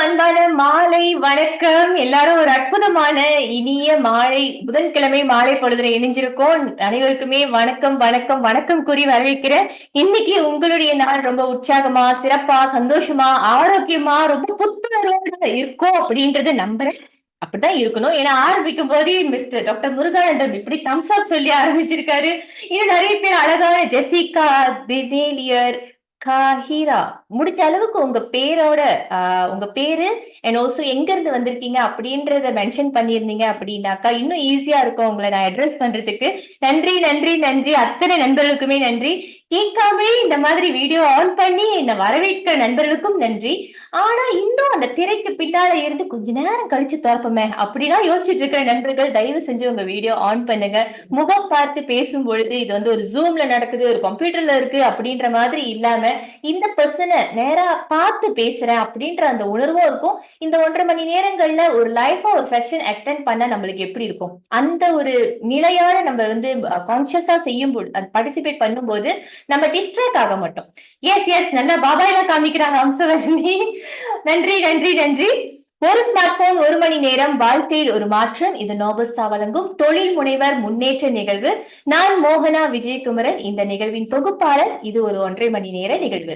அன்பான மாலை வணக்கம். எல்லாரும் ஒரு அற்புதமான இனிய மாலை புதன்கிழமை மாலை பொழுதுல இணைஞ்சிருக்கோம். அனைவருக்குமே வணக்கம் வணக்கம் வணக்கம் கூறி வரவேற்கிறேன். இன்னைக்கு உங்களுடைய நாள் ரொம்ப உற்சாகமா, சிறப்பா, சந்தோஷமா, ஆரோக்கியமா, ரொம்ப புத்துணர்வோட இருக்கும் அப்படின்றத நம்புறேன். அப்படித்தான் இருக்கணும். ஏன்னா ஆரம்பிக்கும் போதே மிஸ்டர் டாக்டர் முருகானந்தம் இப்படி தம்ஸ் அப் சொல்லி ஆரம்பிச்சிருக்காரு. இன்னும் நிறைய பேர் அழகான ஜெசிகா, தினேலியர், காஹிரா, முடிச்ச அளவுக்கு உங்க பேரோட உங்க பேரு அண்ட் ஆல்சோ எங்க இருந்து வந்திருக்கீங்க அப்படின்றத மென்ஷன் பண்ணியிருந்தீங்க அப்படின்னாக்கா இன்னும் ஈஸியா இருக்கும் உங்களை நான் அட்ரஸ் பண்றதுக்கு. நன்றி நன்றி நன்றி, அத்தனை நண்பர்களுக்குமே நன்றி. கேட்காமலே இந்த மாதிரி வீடியோ ஆன் பண்ணி என்னை வரவேற்கிற நண்பர்களுக்கும் நன்றி. ஆனா இன்னும் அந்த திரைக்கு பின்னால இருந்து கொஞ்ச நேரம் கழிச்சு திறப்போமே அப்படிலாம் யோசிச்சுட்டு இருக்கிற நண்பர்கள் தயவு செஞ்சு உங்க வீடியோ ஆன் பண்ணுங்க. முகம் பார்த்து பேசும் பொழுது இது வந்து ஒரு ஜூம்ல நடக்குது, ஒரு கம்ப்யூட்டர்ல இருக்கு அப்படின்ற மாதிரி இல்லாம இந்த பர்சனை நேரா பார்த்து பேசுறேன் அப்படின்ற அந்த உணர்வும் இருக்கும். இந்த 1.5 மணி நேரங்கள்ல ஒரு லைஃபா ஒரு செஷன் அட்டென்ட் பண்ண நம்மளுக்கு எப்படி இருக்கும், அந்த ஒரு நிலையான நம்ம வந்து கான்சியஸா செய்யும் போது பார்ட்டிசிபேட் பண்ணும்போது நம்ம டிஸ்ட்ராக்ட் ஆக மாட்டோம். எஸ் எஸ், நல்லா பாபாய் எல்லாம் காமிக்கிறாங்க அம்சவர்ஷினி. நன்றி நன்றி நன்றி. ஒரு ஸ்மார்ட் போன் 1 மணி நேரம், வாழ்க்கையில் ஒரு மாற்றம். இது நோபஸ்டா வழங்கும் தொழில் முனைவர் முன்னேற்ற நிகழ்வு. நான் மோகனா விஜயகுமரன், இந்த நிகழ்வின் தொகுப்பாளர். இது ஒரு 1.5 மணி நேர நிகழ்வு.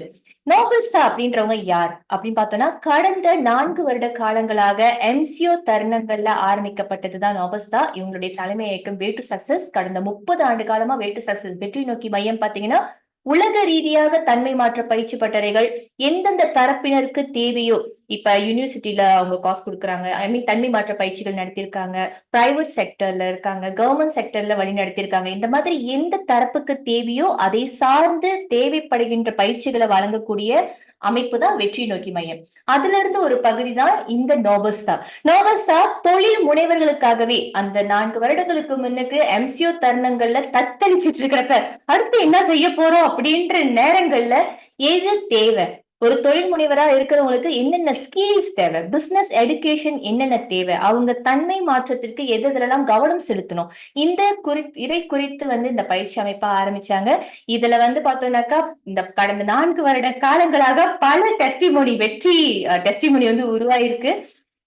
நோபஸ்டா அப்படின்றவங்க யார் அப்படின்னு பார்த்தோம்னா, கடந்த 4 வருட காலங்களாக எம்சிஓ தருணங்கள்ல ஆரம்பிக்கப்பட்டதுதான் நோபஸ்டா. இவங்களுடைய தலைமை இயக்கம் வே டு சக்சஸ். கடந்த 30 ஆண்டு காலமா வே டு சக்சஸ் வெற்றி நோக்கி மையம் பாத்தீங்கன்னா உலக ரீதியாக தன்மை மாற்ற பயிற்சி பட்டறைகள் எந்தெந்த தரப்பினருக்கு தேவையோ, இப்ப யூனிவர்சிட்டியில அவங்க காசு கொடுக்குறாங்க, ஐ மீன் தன்மை மாற்ற பயிற்சிகள் நடத்திருக்காங்க, பிரைவேட் செக்டர்ல இருக்காங்க, கவர்மெண்ட் செக்டர்ல வழி நடத்திருக்காங்க. இந்த மாதிரி எந்த தரப்புக்கு தேவையோ அதை சார்ந்து தேவைப்படுகின்ற பயிற்சிகளை வழங்கக்கூடிய அமைப்பு தான் வெற்றி நோக்கி மையம். அதுல இருந்து ஒரு பகுதி தான் இந்த நோபஸ்டா. நோபஸ்டா தொழில் முனைவர்களுக்காகவே அந்த 4 வருடங்களுக்கு முன்னுக்கு எம்சிஓ தருணங்கள்ல தத்தளிச்சிட்டு இருக்கிறப்ப அடுத்து என்ன செய்ய போறோம் அப்படின்ற நேரங்கள்ல எது தேவை, ஒரு தொழில் முனைவரா இருக்கிறவங்களுக்கு என்னென்ன ஸ்கில்ஸ் தேவை, பிசினஸ் எடுகேஷன் என்னென்ன தேவை, அவங்க தன்மை மாற்றத்திற்கு எதெல்லாம் கவனம் செலுத்தணும், இதை குறித்து வந்து இந்த பயிற்சி அமைப்பா ஆரம்பிச்சாங்க. இதுல வந்து பார்த்தோம்னாக்கா இந்த கடந்த 4 வருட காலங்களாக பல டெஸ்டிமோனி வெற்றி டெஸ்டிமோனி வந்து உருவாயிருக்கு.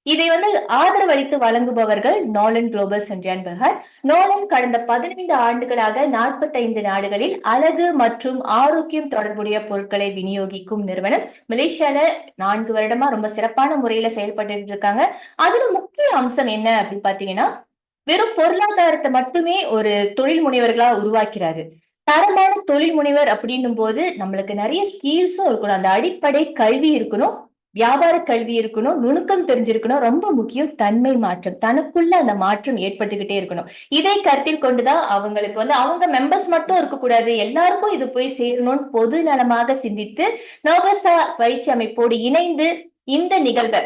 இதை வந்து ஆதரவளித்து வழங்குபவர்கள் நோலன் குளோபல் சென்றியான்பகர். நோலன் கடந்த 15 ஆண்டுகளாக 45 நாடுகளில் அழகு மற்றும் ஆரோக்கியம் தொடர்புடைய பொருட்களை விநியோகிக்கும் நிறுவனம். மலேசியால 4 வருடமா ரொம்ப சிறப்பான முறையில செயல்பட்டு இருக்காங்க. அதுல முக்கிய அம்சம் என்ன அப்படின்னு பாத்தீங்கன்னா, வெறும் பொருளாதாரத்தை மட்டுமே ஒரு தொழில் முனைவர்களா உருவாக்கிறாரு. தரமான தொழில் முனைவர் அப்படின்னும் போது நம்மளுக்கு நிறைய ஸ்கில்ஸும் இருக்கணும், அந்த அடிப்படை கல்வி இருக்கணும், வியாபார கல்வி இருக்கணும், நுணுக்கம் தெரிஞ்சிருக்கணும். ரொம்ப முக்கியம் தன்மை மாற்றம், தனக்குள்ள அந்த மாற்றம் ஏற்பட்டுக்கிட்டே இருக்கணும். இதை கருத்தில் கொண்டுதான் அவங்களுக்கு வந்து அவங்க மெம்பர்ஸ் மட்டும் இருக்கக்கூடாது, எல்லாருக்கும் இது போய் சேரணும்னு பொது நலமாக சிந்தித்து நோபஸ்டா பயிற்சி அமைப்போடு இணைந்து இந்த நிகழ்வை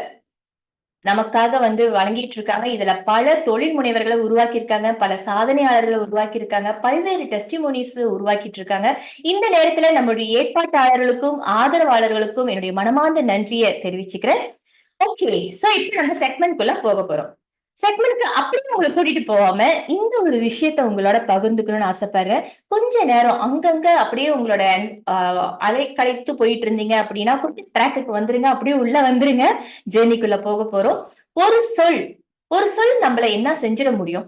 நமக்காக வந்து வழங்கிட்டு இருக்காங்க. இதுல பல தொழில் முனைவர்களை உருவாக்கி இருக்காங்க, பல சாதனையாளர்களை உருவாக்கி இருக்காங்க, பல்வேறு டெஸ்டிமோனிஸ் உருவாக்கிட்டு இருக்காங்க. இந்த நேரத்துல நம்முடைய ஏற்பாட்டாளர்களுக்கும் ஆதரவாளர்களுக்கும் என்னுடைய மனமார்ந்த நன்றியை தெரிவிச்சுக்கிறேன். ஓகே, சோ இப்ப நம்ம செக்மெண்ட்குள்ள போக போறோம். செக்மெண்ட்க்கு அப்படியே உங்களை கூட்டிட்டு போகாம இந்த ஒரு விஷயத்த உங்களோட பகிர்ந்துக்கணும்னு ஆசைப்படுறேன். கொஞ்ச நேரம் அங்கங்க அப்படியே உங்களோட அலைக்கழித்து போயிட்டு இருந்தீங்க அப்படின்னா கொஞ்சம் ட்ராக்குக்கு வந்துருங்க, அப்படியே உள்ள வந்துருங்க. ஜேர்னிக்குள்ள போக போறோம். ஒரு சொல் ஒரு சொல் நம்மள என்ன செஞ்சிட முடியும்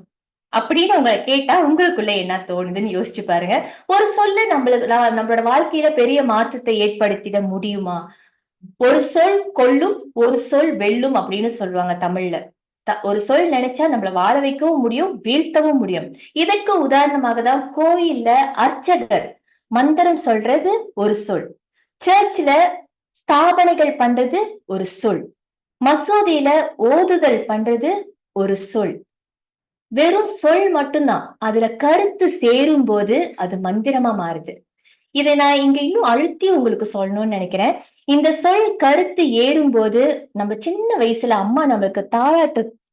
அப்படின்னு உங்களை கேட்டா உங்களுக்குள்ள என்ன தோணுதுன்னு யோசிச்சு பாருங்க. ஒரு சொல்லு நம்மளோட வாழ்க்கையில பெரிய மாற்றத்தை ஏற்படுத்திட முடியுமா? ஒரு சொல் கொல்லும், ஒரு சொல் வெல்லும் அப்படின்னு சொல்லுவாங்க தமிழ்ல. ஒரு சொல் நினைச்சா நம்மள வாழ வைக்கவும் முடியும், வீழ்த்தவும் முடியும். இதற்கு உதாரணமாக தான் கோயில்ல அர்ச்சகர் மந்திரம் சொல்றது ஒரு சொல், சர்ச்ல ஸ்தாபனைகள் பண்றது ஒரு சொல், மசூதியில ஓதுதல் பண்றது ஒரு சொல். வெறும் சொல் மட்டும்தான், அதுல கருத்து சேரும் போது அது மந்திரமா மாறுது. இதை நான் இங்க இன்னும் அழுத்தி உங்களுக்கு சொல்லணும்னு நினைக்கிறேன். இந்த சொல் கருத்து ஏறும்போது நம்ம சின்ன வயசுல அம்மா நம்மளுக்கு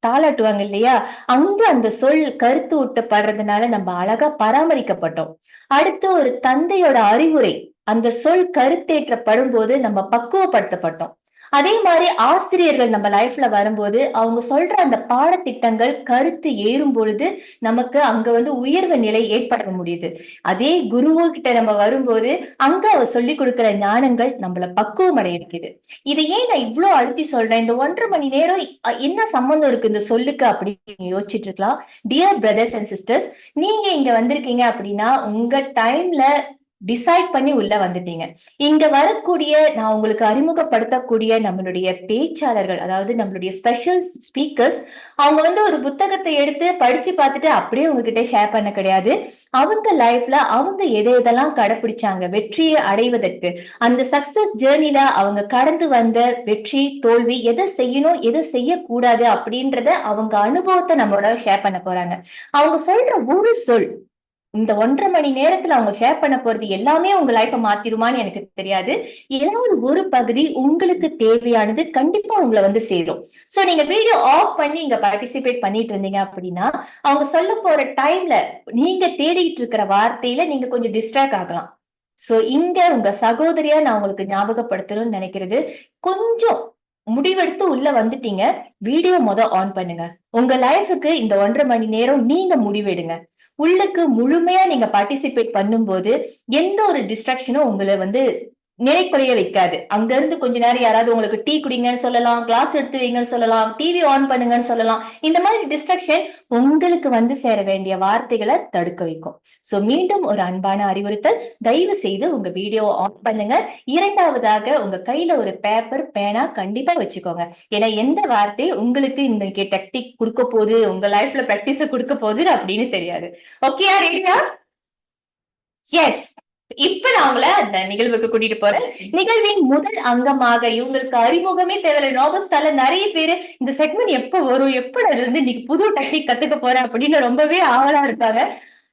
தாளாட்டுவாங்க இல்லையா, அங்க அந்த சொல் கருத்து ஊட்டப்படுறதுனால நம்ம அழகா பராமரிக்கப்பட்டோம். அடுத்து ஒரு தந்தையோட அறிவுரை, அந்த சொல் கருத்தேற்றப்படும் போது நம்ம பக்குவப்படுத்தப்பட்டோம். அதே மாதிரி ஆசிரியர்கள் நம்ம லைஃப்ல வரும்போது அவங்க சொல்ற அந்த பாடத்திட்டங்கள் கருத்து ஏறும் பொழுது நமக்கு அங்க வந்து உயர்வு நிலை ஏற்பட முடியுது. அதே குருவு கிட்ட நம்ம வரும்போது அங்க அவர் சொல்லி கொடுக்கிற ஞானங்கள் நம்மள பக்குவம் அடைய வைக்குது. இதை ஏன் நான் இவ்வளவு அழுத்தி சொல்றேன், இந்த 1.5 மணி நேரம் என்ன சம்பந்தம் இருக்கு இந்த சொல்லுக்கு அப்படின்னு யோசிச்சுட்டு இருக்கலாம். டியர் பிரதர்ஸ் அண்ட் சிஸ்டர்ஸ், நீங்க இங்க வந்திருக்கீங்க அப்படின்னா உங்க டைம்ல டிசைட் பண்ணி உள்ள வந்துட்டீங்க. இங்க வரக்கூடிய நான் உங்களுக்கு அறிமுகப்படுத்தக்கூடிய நம்மளுடைய பேச்சாளர்கள், அதாவது நம்மளுடைய ஸ்பெஷல் ஸ்பீக்கர்ஸ், அவங்க வந்து ஒரு புத்தகத்தை எடுத்து படிச்சு பார்த்துட்டு அப்படியே உங்ககிட்ட ஷேர் பண்ண கிடையாது. அவங்க லைஃப்ல அவங்க எதை எதெல்லாம் கடைபிடிச்சாங்க வெற்றியை அடைவதற்கு, அந்த சக்சஸ் ஜேர்னில அவங்க கடந்து வந்த வெற்றி தோல்வி, எதை செய்யணும் எதை செய்யக்கூடாது அப்படின்றத அவங்க அனுபவத்தை நம்மளோட ஷேர் பண்ண போறாங்க. அவங்க சொல்ற ஒரு சொல் இந்த 1.5 மணி நேரத்துல அவங்க ஷேர் பண்ண போறது எல்லாமே உங்க லைஃப மாத்திருமான்னு எனக்கு தெரியாது. ஏதாவது ஒரு பகுதி உங்களுக்கு தேவையானது கண்டிப்பா உங்களை வந்து சேரும். சோ நீங்க வீடியோ ஆஃப் பண்ணி இங்க பார்ட்டிசிபேட் பண்ணிட்டு இருந்தீங்க அப்படின்னா அவங்க சொல்ல போற டைம்ல நீங்க தேடிட்டு இருக்கிற வார்த்தையில நீங்க கொஞ்சம் டிஸ்ட்ராக்ட் ஆகலாம். சோ இங்க உங்க சகோதரியா நான் உங்களுக்கு ஞாபகப்படுத்தணும்னு நினைக்கிறது, கொஞ்சம் முடிவெடுத்து உள்ள வந்துட்டீங்க, வீடியோ ஆன் பண்ணுங்க. உங்க லைஃபுக்கு இந்த 1.5 மணி நேரம் நீங்க முடிவெடுங்க. உள்ளுக்கு முழுமையா நீங்க பார்ட்டிசிபேட் பண்ணும்போது எந்த ஒரு டிஸ்ட்ராக்ஷனும் உங்களை வந்து நிலைக்குறைய வைக்காது. அங்க இருந்து கொஞ்ச நேரம் யாராவது உங்களுக்கு டீ குடிங்கன்னு சொல்லலாம், கிளாஸ் எடுத்து வைங்கன்னு சொல்லலாம், டிவி ஆன் பண்ணுங்கன்னு சொல்லலாம். இந்த மாதிரி டிஸ்ட்ராக்ஷன் உங்களுக்கு வந்து சேர வேண்டிய வார்த்தைகளை தடுக்க வைக்கும். சோ மீண்டும் ஒரு அன்பான அறிவுறுத்தல், தயவு செய்து உங்க வீடியோவை ஆன் பண்ணுங்க. இரண்டாவதாக உங்க கையில ஒரு பேப்பர் பேனா கண்டிப்பா வச்சுக்கோங்க. ஏன்னா எந்த வார்த்தை உங்களுக்கு இந்த டெக்டிக் கொடுக்க போகுது, உங்க லைஃப்ல பிராக்டிஸ கொடுக்க போகுது அப்படின்னு தெரியாது. ஓகே, ரெடியா? எஸ். இப்ப நான் உங்களை அந்த நிகழ்வுக்கு கூட்டிட்டு போறேன். நிகழ்வின் முதல் அங்கமாக இவங்களுக்கு அறிமுகமே தேவையில்லை. நோபஸ்டால நிறைய பேரு இந்த செக்மெண்ட் எப்ப வரும், எப்ப அதுல இருந்து இன்னைக்கு புது டெக்னிக் கத்துக்க போறேன் அப்படின்னு ரொம்பவே ஆவலா இருக்காங்க.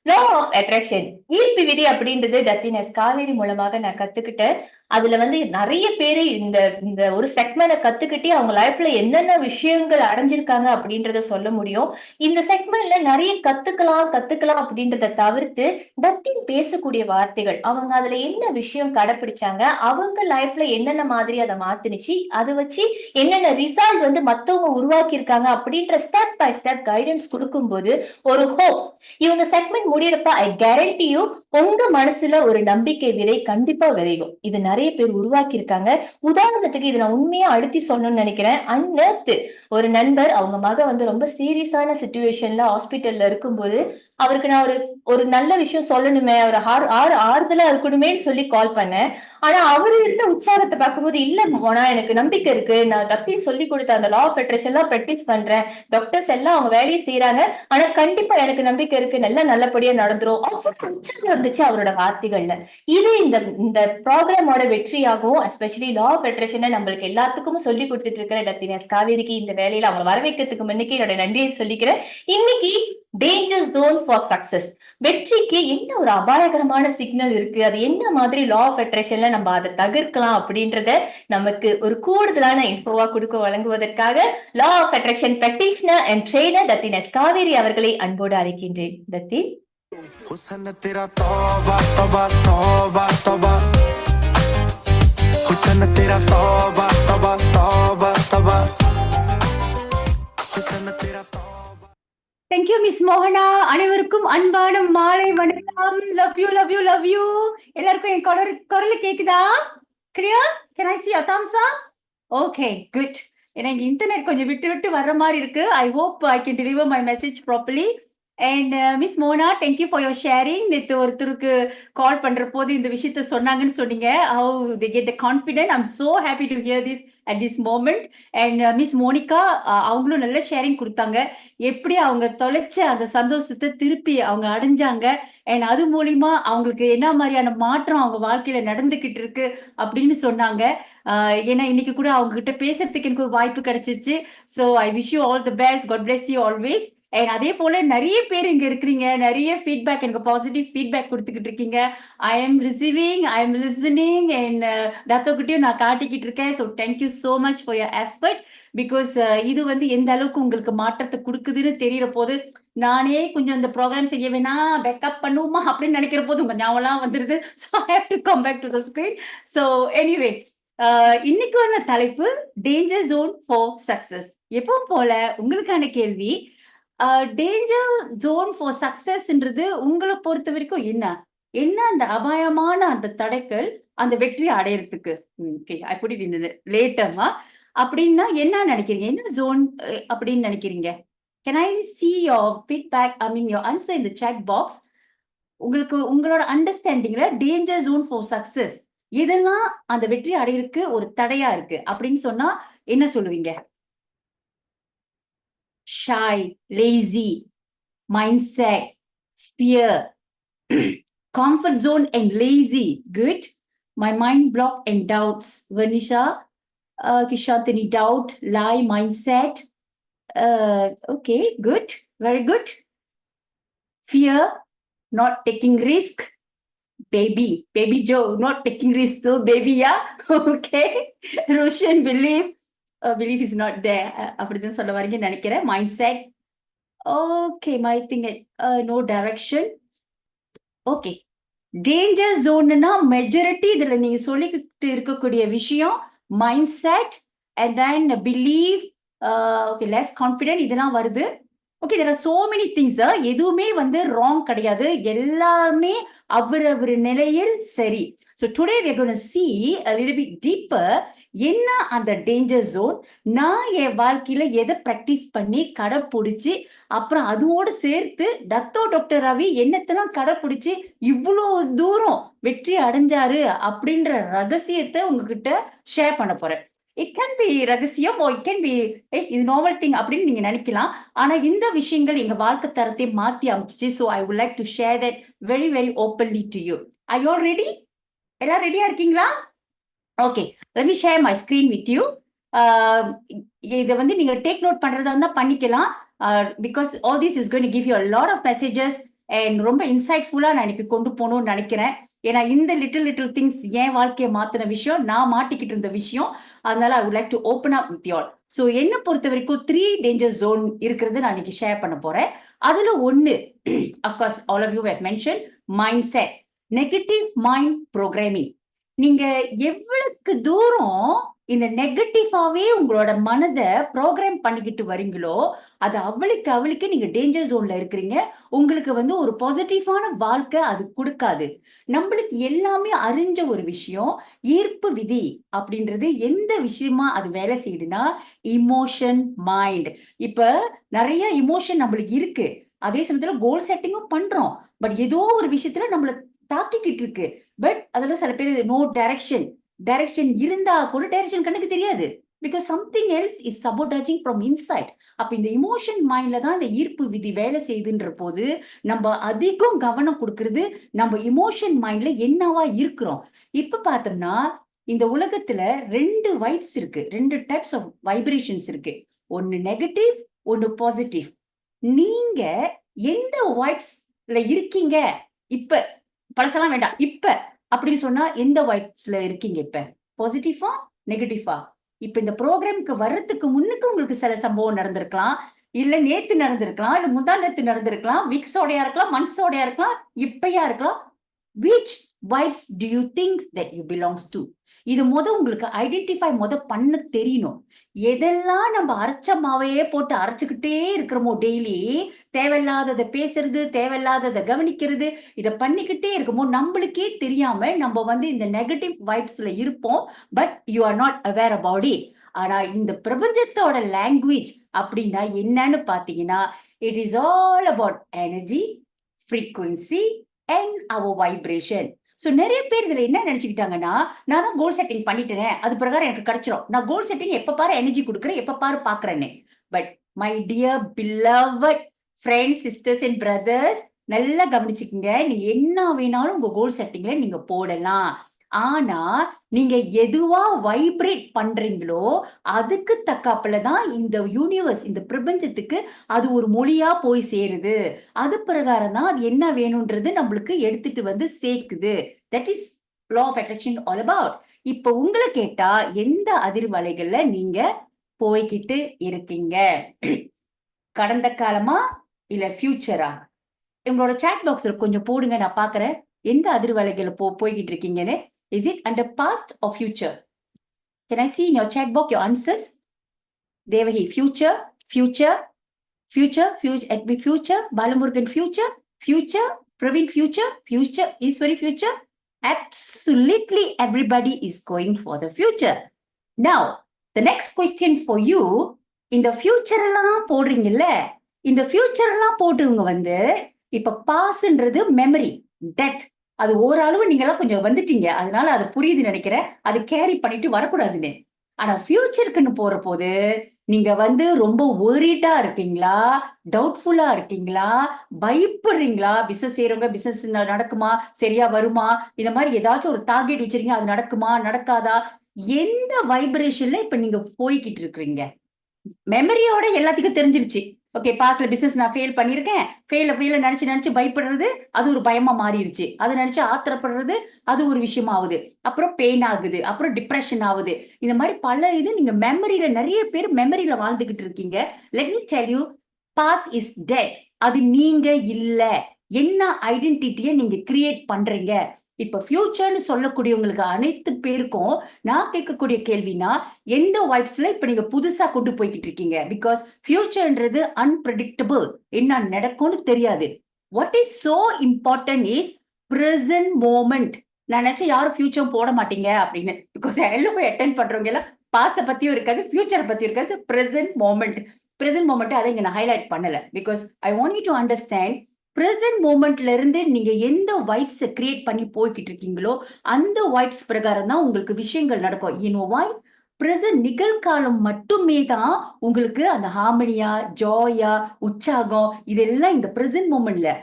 லா ஆஃப் அட்ராக்ஷன், ஈர்ப்பு விதி அப்படின்றது டத்தினஸ் காவேரி மூலமாக நான் கத்துக்கிட்டேன். அதுல வந்து நிறைய பேரு இந்த இந்த ஒரு செக்மெண்ட கத்துக்கிட்டே அவங்க லைஃப்ல என்னென்ன விஷயங்கள் அடைஞ்சிருக்காங்க அப்படின்றத சொல்ல முடியும். இந்த செக்மெண்ட்ல நிறைய கத்துக்கலாம் அப்படின்றத தவிர்த்து டத்தின் பேசக்கூடிய வார்த்தைகள், அவங்க அதுல என்ன விஷயம் கடைபிடிச்சாங்க, அவங்க லைஃப்ல என்னென்ன மாதிரி அதை மாத்துனுச்சு, அதை வச்சு என்னென்ன ரிசல்ட் வந்து மத்தவங்க உருவாக்கி இருக்காங்க அப்படின்ற ஸ்டெப் பை ஸ்டெப் கைடன்ஸ் கொடுக்கும்போது ஒரு ஹோப். இவங்க செக்மெண்ட் முடியறப்ப ஐ கேரண்டி யூ உங்க மனசுல ஒரு நம்பிக்கை விதை கண்டிப்பா விதையும். இது நிறைய பேர் உருவாக்கி இருக்காங்க. உதாரணத்துக்கு இது நான் உண்மையா அழுத்தி சொல்லணும்னு நினைக்கிறேன். அந்நேத்து ஒரு நண்பர், அவங்க மக வந்து ரொம்ப சீரியஸான சிச்சுவேஷன்ல ஹாஸ்பிட்டல்ல இருக்கும்போது அவருக்கு நான் ஒரு ஒரு நல்ல விஷயம் சொல்லணுமே, அவர் ஆறுதலா இருக்கணுமேன்னு சொல்லி கால் பண்ணேன். ஆனா அவரு இருந்த உற்சாகத்தை பார்க்கும்போது, இல்ல மோனா எனக்கு நம்பிக்கை இருக்கு, நான் டப்பிங் சொல்லி கொடுத்த அந்த லா ஆஃப் அட்ராக்ஷன் எல்லாம் பிராக்டிஸ் பண்றேன், டாக்டர்ஸ் எல்லாம் அவங்க வேலையை செய்யறாங்க, ஆனா கண்டிப்பா எனக்கு நம்பிக்கை இருக்கு, நல்லா நல்லபடியா நடந்துரும். அவ்வளவு உற்சாகம் இருந்துச்சு அவரோட வார்த்தைகள்ல. இது இந்த இந்த ப்ரோக்ராமோட வெற்றியாகவும், எஸ்பெஷலி லா ஆஃப் அட்ராக்ஷனை நம்மளுக்கு எல்லாத்துக்கும் சொல்லி கொடுத்துட்டு இருக்கிற டத்தினஸ் காவேரிக்கு இந்த வேலையில அவங்க வர வைக்கிறதுக்கு முன்னுக்கு என்னோட நன்றியை சொல்லிக்கிறேன். இன்னைக்கு டேஞ்சர் ஜோன் ஃபார் சக்சஸ், வெற்றிக்கு என்ன ஒரு அபாயகரமான சிக்னல் இருக்கு, அது என்ன மாதிரி லா ஆஃப் அட்ராக்ஷன்ல நம்ம அதை தவிர்க்கலாம் அப்படின்றத நமக்கு ஒரு கூடுதலான இன்ஃபோவா கொடுக்க வழங்குவதற்காக law of attraction practitioner and trainer டத்தினஸ் காவேரி அவர்களை அன்போடு அழைக்கின்றேன். டத்தி, हुस्न तेरा तौबा तौबा तौबा तौबा, हुस्न तेरा तौबा तौबा तौबा तौबा, हुस्न तेरा तौबा. Thank you, Miss மோகனா. அனைவருக்கும் அன்பான மாலை வணக்கம். Love you love you love you. எல்லாருக்கும் என் குரல் கேக்குதா? Clear? Can I see your thumbs up? Okay, good. ஏன்னா இங்க இன்டர்நெட் கொஞ்சம் விட்டு விட்டு வர்ற மாதிரி இருக்கு. I hope I can deliver my message properly. And Miss Mona, thank you for your sharing. நேத்து ஒருத்தருக்கு கால் பண்ற போது இந்த விஷயத்த சொன்னாங்கன்னு சொன்னீங்க. How they get the confidence. I'm so happy to hear this at this moment. And Miss Monica, அவங்களும் நல்ல ஷேரிங் கொடுத்தாங்க. எப்படி அவங்க தொலைச்ச அந்த சந்தோஷத்தை திருப்பி அவங்க அடைஞ்சாங்க. அண்ட் அது மூலியமா அவங்களுக்கு என்ன மாதிரியான மாற்றம் அவங்க வாழ்க்கையில நடந்துகிட்டு இருக்கு அப்படின்னு சொன்னாங்க. ஏன்னா இன்னைக்கு கூட அவங்க கிட்ட பேசுறதுக்கு எனக்கு ஒரு வாய்ப்பு கிடைச்சிச்சு. So I wish you all the best. God bless you always. And அதே போல நிறைய பேர் இங்க இருக்கிறீங்க, நிறைய ஃபீட்பேக், எனக்கு பாசிட்டிவ் ஃபீட்பேக் கொடுத்துக்கிட்டு இருக்கீங்க. I am receiving, I am listening, and டத்தோக்கிட்டையும் நான் காட்டிக்கிட்டு இருக்கேன். So thank you so much for your effort. Because இது வந்து எந்த அளவுக்கு உங்களுக்கு மாற்றத்தை கொடுக்குதுன்னு தெரியற போது, நானே கொஞ்சம் இந்த ப்ரோக்ராம் செய்ய வேணா, பேக்கப் பண்ணுவோமா அப்படின்னு நினைக்கிற போது உங்க ஞாபகம் வந்துருது. So I have to come back to the screen. So anyway, இன்னைக்கான தலைப்பு டேஞ்சர் ஜோன் ஃபார் சக்சஸ். எப்பவும் போல உங்களுக்கான கேள்வி, டேஞ்சர் ஜோன் ஃபார் சக்சஸ்ன்றது உங்களை பொறுத்த வரைக்கும் என்ன? என்ன அந்த அபாயமான அந்த தடைகள் அந்த வெற்றி அடையறதுக்கு? Okay, I put it in லேட்டமா. அப்படின்னா என்ன நினைக்கிறீங்க? என்ன ஜோன் அப்படின்னு நினைக்கிறீங்க? Can I see your feedback, I mean your answer in the chat box. உங்களுக்கு உங்களோட அண்டர்ஸ்டாண்டிங்ல டேஞ்சர் ஜோன் ஃபார் சக்சஸ் இதெல்லாம் அந்த வெற்றி அடையிறதுக்கு ஒரு தடையா இருக்கு அப்படின்னு சொன்னா என்ன சொல்லுவீங்க? Shy, lazy, mindset, fear, comfort zone and lazy. Good. My mind block and doubts. Vanisha, Kishantini, doubt, lie, mindset. Okay, good. Very good. Fear, not taking risk. Baby Joe, not taking risk though, baby, yeah. Okay. Roshan, belief is not there. அப்படிதான் சொல்ல வரீங்கன்னு நினைக்கிறேன். Mindset. Okay, my thing, no direction. Okay, danger ஜோன்னா majority இதுல நீங்க சொல்லிக்கிட்டு இருக்கக்கூடிய விஷயம் mindset and then believe, okay, less confident இதெல்லாம் வருது. Okay, there are so many things. எதுவுமே ராங் கிடையாது, எல்லாமே அவர் நிலையில் சரி. So today we are going to see a little bit deeper. என்ன அந்த டேஞ்சர் ஜோன், நான் என் வாழ்க்கையில எதை ப்ராக்டிஸ் பண்ணி கடைப்பிடிச்சு, அப்புறம் அதோடு சேர்த்து டாக்டர் ரவி என்னத்தெல்லாம் கடைப்பிடிச்சு இவ்வளோ தூரம் வெற்றி அடைஞ்சாரு அப்படின்ற ரகசியத்தை உங்ககிட்ட ஷேர் பண்ண போறேன். இட் கேன் பி ரகசியம், இட் கேன் பி இது நார்மல் திங் அப்படின்னு நீங்க நினைக்கலாம். ஆனா இந்த விஷயங்கள் எங்க வாழ்க்கை தரத்தை மாத்தி அமைச்சிச்சு. So I would like to share that very very openly to you. I all ready? எல்லாம் ரெடியா இருக்கீங்களா? Okay, let me share my screen with you. இதை நீங்க டேக் நோட் பண்றதா இருந்தா பண்ணிக்கலாம். Because all this is going to give you a lot of messages and ரொம்ப இன்சைட்ஃபுல்லா நான் எனக்கு கொண்டு போகணும்னு நினைக்கிறேன். ஏன்னா இந்த லிட்டில் திங்ஸ் என் வாழ்க்கையை மாத்தின விஷயம், நான் மாட்டிக்கிட்டு இருந்த விஷயம். அதனால ஐ would like to open up with you all. So என்ன பொறுத்த வரைக்கும் 3 டேஞ்சர் ஜோன் இருக்கிறது நான் இன்னைக்கு ஷேர் பண்ண போறேன். அதுல ஒண்ணு, of course all of you have mention mind set, negative mind programming. நீங்க எவ்வளவுக்கு தூரம் இந்த நெகட்டிவாவே உங்களோட மனதை ப்ரோக்ராம் பண்ணிக்கிட்டு வரீங்களோ அது அவளுக்கு நீங்க டேஞ்சர் ஜோன்ல இருக்கிறீங்க. உங்களுக்கு ஒரு பாசிட்டிவான வாழ்க்கை அது கொடுக்காது. நம்மளுக்கு எல்லாமே அறிஞ்ச ஒரு விஷயம், ஈர்ப்பு விதி அப்படின்றது எந்த விஷயமா அது வேலை செய்யுதுன்னா இமோஷன், மைண்ட். இப்ப நிறைய இமோஷன் நம்மளுக்கு இருக்கு, அதே சமயத்துல கோல் செட்டிங்கும் பண்றோம். பட் ஏதோ ஒரு விஷயத்துல நம்மள தாக்கிக்கிட்டு இருக்கு. பட் அதுல சில பேர் நோ டைரக்ஷன் இருந்தா கூட டைரக்ஷன் கண்ணுக்கு தெரியாது. Because something else is sabotaging from inside. அப்ப இந்த இமோஷன் மைண்ட்ல தான் இந்த ஈர்ப்பு விதி வேலை செய்யுதுன்ற போது நம்ம அதிகம் கவனம் கொடுக்கறது நம்ம இமோஷன் மைண்ட்ல என்னவா இருக்கிறோம். இப்ப பார்த்தோம்னா இந்த உலகத்துல 2 வைப்ஸ் இருக்கு, 2 டைப்ஸ் ஆஃப் வைப்ரேஷன்ஸ் இருக்கு. ஒன்னு நெகட்டிவ், ஒன்னு பாசிட்டிவ். நீங்க எந்த வைப்ஸ்ல இருக்கீங்க? இப்ப பழசெல்லாம் வேண்டாம், இப்ப அப்படின்னு சொன்னா எந்த வைப்ஸ்ல இருக்கீங்க? இப்ப பாசிட்டிவா நெகட்டிவா? இப்ப இந்த ப்ரோக்ராம்க்கு வர்றதுக்கு முன்னுக்கு உங்களுக்கு சில சம்பவம் நடந்திருக்கலாம், இல்ல நேத்து நடந்திருக்கலாம், இல்ல முந்தா நேத்து நடந்திருக்கலாம், வீக்ஸோடயா இருக்கலாம், மந்த்ஸோடயா இருக்கலாம், இப்பயா இருக்கலாம். which vibes do you think that you belongs to? இது உங்களுக்கு ஐடென்டிஃபை பண்ண தெரியணும். எதெல்லாம் நம்ம அரைச்ச மாவையே போட்டு அரைச்சுக்கிட்டே இருக்கிறோமோ டெய்லி, தேவையில்லாததை பேசுறது, தேவையில்லாததை கவனிக்கிறது, இதை பண்ணிக்கிட்டே இருக்குமோ நம்மளுக்கே தெரியாம நம்ம இந்த நெகட்டிவ் வைப்ஸ்ல இருப்போம். But you are not aware about it. ஆனா இந்த பிரபஞ்சத்தோட லாங்குவேஜ் அப்படின்னா என்னன்னு பாத்தீங்கன்னா, it is all about energy, frequency and our vibration. So நிறைய பேர் இதுல என்ன நினைச்சுக்கிட்டாங்கன்னா, நான் தான் கோல் செட்டிங் பண்ணிட்டேன், அது பிரகாரம் எனக்கு கிடைச்சிரும், நான் கோல் செட்டிங் எப்ப பாரு எனர்ஜி கொடுக்குறேன், எப்ப பாரு பாக்குறேன்னு. But my dear beloved friends, sisters and brothers, நல்லா கவனிச்சுக்கோங்க. நீங்க என்ன வேணாலும் உங்க கோல் செட்டிங்ல நீங்க போடலாம். ஆனா நீங்க எதுவா வைப்ரேட் பண்றீங்களோ அதுக்கு தக்காப்புலதான் இந்த யூனிவர்ஸ், இந்த பிரபஞ்சத்துக்கு அது ஒரு மொழியா போய் சேருது. அது பிரகாரம் தான் அது என்ன வேணும்ன்றது நம்மளுக்கு எடுத்துட்டு சேர்க்குது. That is law of attraction all about. இப்ப உங்களை கேட்டா எந்த அதிர்வலைகள்ல நீங்க போய்கிட்டு இருக்கீங்க? கடந்த காலமா இல்ல ஃபியூச்சரா? உங்களோட சாட் பாக்ஸ்ல கொஞ்சம் போடுங்க, நான் பாக்குறேன் எந்த அதிர்வலைகள் போய்கிட்டு இருக்கீங்கன்னு. Is it under past or future? Can I see in your chat box your answers? Devahi, future, future, future, future, at me future, Balamurgan future, future, Praveen future, future, Iswari future. Absolutely everybody is going for the future. Now, the next question for you, இந்த future எல்லாம் போடுறீங்கல்ல, இந்த future எல்லாம் போட்டவங்க வந்து, இப்ப பாஸ்ன்றது memory, death. அது ஓரளவு நீங்களாம் கொஞ்சம் வந்துட்டீங்க. அதனால அது புரியுது நினைக்கிறேன். அது கேரி பண்ணிட்டு வரக்கூடாதுன்னு. ஆனா ஃபியூச்சருக்குன்னு போற போது நீங்க வந்து ரொம்ப ஒரிட்டா இருக்கீங்களா, டவுட்ஃபுல்லா இருக்கீங்களா, பயப்படுறீங்களா? பிசினஸ் செய்யறவங்க பிசினஸ் நடக்குமா, சரியா வருமா, இந்த மாதிரி ஏதாச்சும் ஒரு டார்கெட் வச்சிருக்கீங்க, அது நடக்குமா நடக்காதா, எந்த வைப்ரேஷன்ல இப்ப நீங்க போய்கிட்டு இருக்கிறீங்க? மெமரியோட எல்லாத்துக்கும் தெரிஞ்சிருச்சு. ஓகே, பாஸ்ட்ல பிசினஸ் நான் ஃபெயில் பண்ணிருக்கேன், ஃபெயில நினைச்சு பயப்படுறது அது ஒரு பயமா மாறிடுச்சு. அதை நினைச்சு ஆத்திரப்படுறது அது ஒரு விஷயம் ஆகுது. அப்புறம் பெயின் ஆகுது, அப்புறம் டிப்ரெஷன் ஆகுது. இந்த மாதிரி பல இது நீங்க மெமரியில நிறைய பேர் மெமரியில வாழ்ந்துகிட்டு இருக்கீங்க. Let me tell you, past is dead. அது நீங்க இல்ல. என்ன ஐடென்டிட்டியை நீங்க கிரியேட் பண்றீங்க? இப்ப ஃபியூச்சர்னு சொல்லக்கூடியவங்களுக்கு அனைத்து பேருக்கும் நான் கேட்கக்கூடிய கேள்வினா, எந்த வைப்ஸ்ல இப்ப நீங்க புதுசா கொண்டு போய்கிட்டு இருக்கீங்க? பிகாஸ் ஃபியூச்சர்ன்றது அன்பிரடிக்டபிள், என்ன நடக்கும்னு தெரியாது. What is so important is present moment. நான் நினைச்சேன் யாரும் ஃபியூச்சர் போட மாட்டீங்க அப்படின்னு. பிகாஸ் எல்லாம் போய் அட்டென்ட் பண்றவங்க எல்லாம் பாஸ்ட பத்தியும் இருக்காது, ஃபியூச்சரை பத்தியும் இருக்காது. பிரசன்ட் மோமெண்ட், பிரசன்ட் மோமெண்ட் அதை இங்க நான் ஹைலைட் பண்ணல. Because I want you to understand, present மூமெண்ட்ல இருந்து நீங்க எந்த வைப்ஸ் கிரியேட் பண்ணி போய்கிட்டு இருக்கீங்களோ அந்த வைப்ஸ் பிரகாரம் தான் உங்களுக்கு விஷயங்கள் நடக்கும். யூனோவாய் பிரசன்ட் நிகழ்காலம் மட்டுமே தான் உங்களுக்கு அந்த ஹார்மனியா, ஜாயா, உற்சாகம் இதெல்லாம் இந்த பிரசன்ட் மூமெண்ட்ல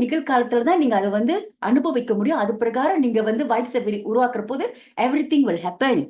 நிகழ்காலத்துல தான் நீங்க அதை வந்து அனுபவிக்க முடியும். அது பிரகாரம் நீங்க வந்து வைப்ஸை உருவாக்குற போது எவ்ரிதிங் வில் ஹேப்பன்.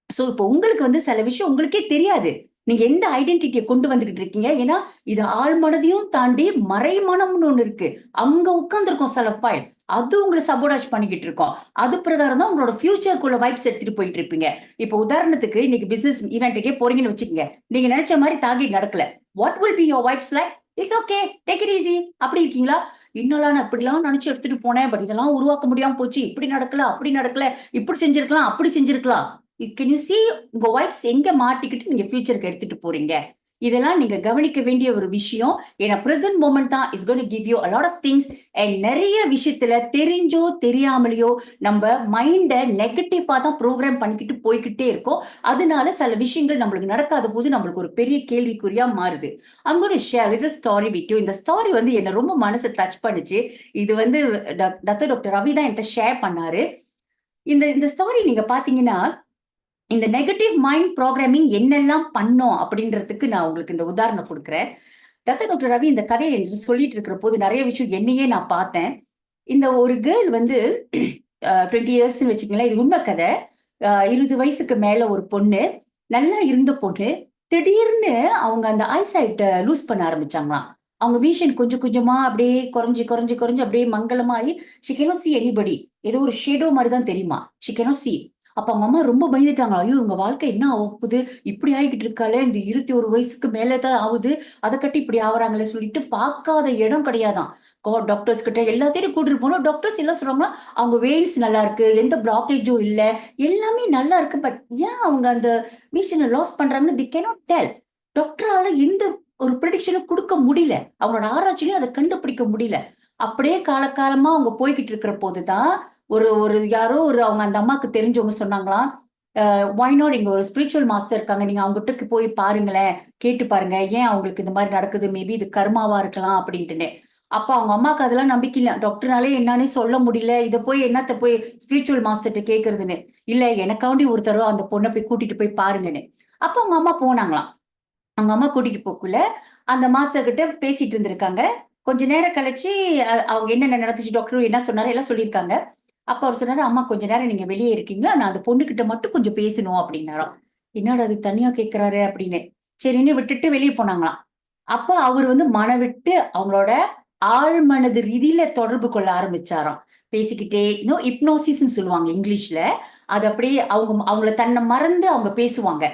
சோ இப்போ உங்களுக்கு வந்து சில விஷயம் உங்களுக்கே தெரியாது, நீங்க எந்த ஐடென்டிட்டியை கொண்டு வந்துகிட்டு இருக்கீங்க. ஏன்னா இது ஆழ்மனதையும் தாண்டி மறைமனம்னு ஒண்ணு இருக்கு, அங்க உட்கார்ந்துருக்கோம் சில ஃபைல், அது உங்களை சபோடாஜ் பண்ணிக்கிட்டு இருக்கோம். அது பிரகாரம் தான் உங்களோட ஃபியூச்சருக்குள்ள வைப்ஸ் எடுத்துட்டு போயிட்டு இருப்பீங்க. இப்போ உதாரணத்துக்கு இன்னைக்கு பிசினஸ் ஈவெண்ட்டுக்கே போறீங்கன்னு வச்சுக்கோங்க, நீங்க நினைச்ச மாதிரி டார்கெட் நடக்கல. What will be your vibes like? It's okay, take it easy. அப்படி இருக்கீங்களா? இன்னொல்லாம் நான் இப்படிலாம் நினைச்சு எடுத்துட்டு போனேன், பட் இதெல்லாம் உருவாக்க முடியாம போச்சு, இப்படி நடக்கல, அப்படி நடக்கல, இப்படி செஞ்சிருக்கலாம், அப்படி செஞ்சிருக்கலாம். கேன் யூ see உங்க வைப்ஸ் எங்க மாட்டிக்கிட்டு நீங்க ஃபியூச்சருக்கு எடுத்துட்டு போறீங்க? இதெல்லாம் நீங்க கவனிக்க வேண்டிய ஒரு விஷயம். ஏன்னா பிரசன்ட் மோமெண்ட் தான் is going to give you a lot of things. and நிறைய விஷயத்துல தெரிஞ்சோ தெரியாமலையோ நம்ம மைண்டை நெகட்டிவா தான் ப்ரோக்ராம் பண்ணிக்கிட்டு போய்கிட்டே இருக்கோம். அதனால சில விஷயங்கள் நம்மளுக்கு நடக்காத போது நம்மளுக்கு ஒரு பெரிய கேள்விக்குறியா மாறுது. I'm going to share a little story with you. இந்த ஸ்டாரி வந்து என்ன ரொம்ப மனசை டச் பண்ணுச்சு. இது வந்து டாக்டர் ரவி தான் என்கிட்ட ஷேர் பண்ணாரு. இந்த ஸ்டாரி நீங்க பாத்தீங்கன்னா, இந்த நெகட்டிவ் மைண்ட் ப்ரோக்ராமிங் என்னெல்லாம் பண்ணோம் அப்படின்றதுக்கு நான் உங்களுக்கு இந்த உதாரணம் கொடுக்குறேன். டாக்டர் ரவி இந்த கதையை என்று சொல்லிட்டு இருக்கிற போது நிறைய விஷயம் என்னையே நான் பார்த்தேன். இந்த ஒரு கேர்ள் வந்து 20 years வச்சுக்கீங்களேன், இது உண்மை கதை. 20 வயசுக்கு மேல ஒரு பொண்ணு, நல்லா இருந்த பொண்ணு, திடீர்னு அவங்க அந்த ஐசைட்டை லூஸ் பண்ண ஆரம்பிச்சாங்களாம். அவங்க விஷன் கொஞ்சம் கொஞ்சமா அப்படியே குறைஞ்சு குறைஞ்சு குறைஞ்சு அப்படியே மங்களமாயி she cannot see anybody. ஏதோ ஒரு ஷேடோ மாதிரி தான் தெரியுமா, she cannot see. அப்ப அவங்க அம்மா ரொம்ப பயந்துட்டாங்க. ஐயோ உங்க வாழ்க்கை என்ன ஆகுது, இப்படி ஆகிக்கிட்டு இருக்காளே, இந்த 21 வயசுக்கு மேலதான் ஆகுது, அதை கட்டி இப்படி ஆகுறாங்களே சொல்லிட்டு பார்க்காத இடம் கிடையாதான். டாக்டர்ஸ் கிட்ட எல்லாத்தையும் கூட்டிட்டு போனோம். டாக்டர்ஸ் எல்லாம் சொல்றாங்க அவங்க வெயின்ஸ் நல்லா இருக்கு, எந்த பிளாக்கேஜும் இல்ல, எல்லாமே நல்லா இருக்கு. பட் ஏன் அவங்க அந்த மிஷினை லாஸ் பண்றாங்கன்னு தி கேனாட் டெல். டாக்டரால எந்த ஒரு ப்ரெடிக்ஷனும் கொடுக்க முடியல, அவங்களோட ஆராய்ச்சியிலும் அதை கண்டுபிடிக்க முடியல. அப்படியே காலகாலமா அவங்க போய்கிட்டு இருக்கிற போதுதான் ஒரு யாரோ அவங்க அந்த அம்மாக்கு தெரிஞ்சவங்க சொன்னாங்களாம், why not இங்க ஒரு ஸ்பிரிச்சுவல் மாஸ்டர் இருக்காங்க, நீங்க அவங்ககிட்ட போய் பாருங்களேன், கேட்டு பாருங்க, ஏன் அவங்களுக்கு இந்த மாதிரி நடக்குது, மேபி இது கர்மாவா இருக்கலாம் அப்படின்ட்டுன்னு. அப்ப அவங்க அம்மாக்கு அதெல்லாம் நம்பிக்கை இல்லை. டாக்டர்னாலே என்னன்னு சொல்ல முடியல, இதை போய் என்னத்த போய் ஸ்பிரிச்சுவல் மாஸ்டர்கிட்ட கேட்கறதுன்னு. இல்ல எனக்காண்டி ஒரு தடவை அந்த பொண்ணை போய் கூட்டிட்டு போய் பாருங்கன்னு. அப்ப அவங்க அம்மா போனாங்களாம். அவங்க அம்மா கூட்டிட்டு போக்குள்ள அந்த மாஸ்டர் கிட்ட பேசிட்டு இருந்திருக்காங்க. கொஞ்ச நேரம் கழிச்சு அவங்க என்னென்ன நடந்துச்சு, டாக்டர் என்ன சொன்னாரு எல்லாம் சொல்லியிருக்காங்க. அப்ப அவர் சொன்னாரு, அம்மா கொஞ்ச நேரம் நீங்க வெளியே இருக்கீங்களா, நான் அந்த பொண்ணுகிட்ட மட்டும் கொஞ்சம் பேசணும் அப்படின்னாராம். என்னடா அது தனியா கேட்கிறாரு அப்படின்னு சரின்னு விட்டுட்டு வெளியே போனாங்களாம். அப்ப அவர் வந்து மனவிட்டு அவங்களோட ஆழ்மனது ரீதியில தொடர்பு கொள்ள ஆரம்பிச்சாராம். பேசிக்கிட்டே இன்னும் ஹிப்னோசிஸ்ன்னு சொல்லுவாங்க இங்கிலீஷ்ல. அது அப்படியே அவங்கள தன்னை மறந்து அவங்க பேசுவாங்க.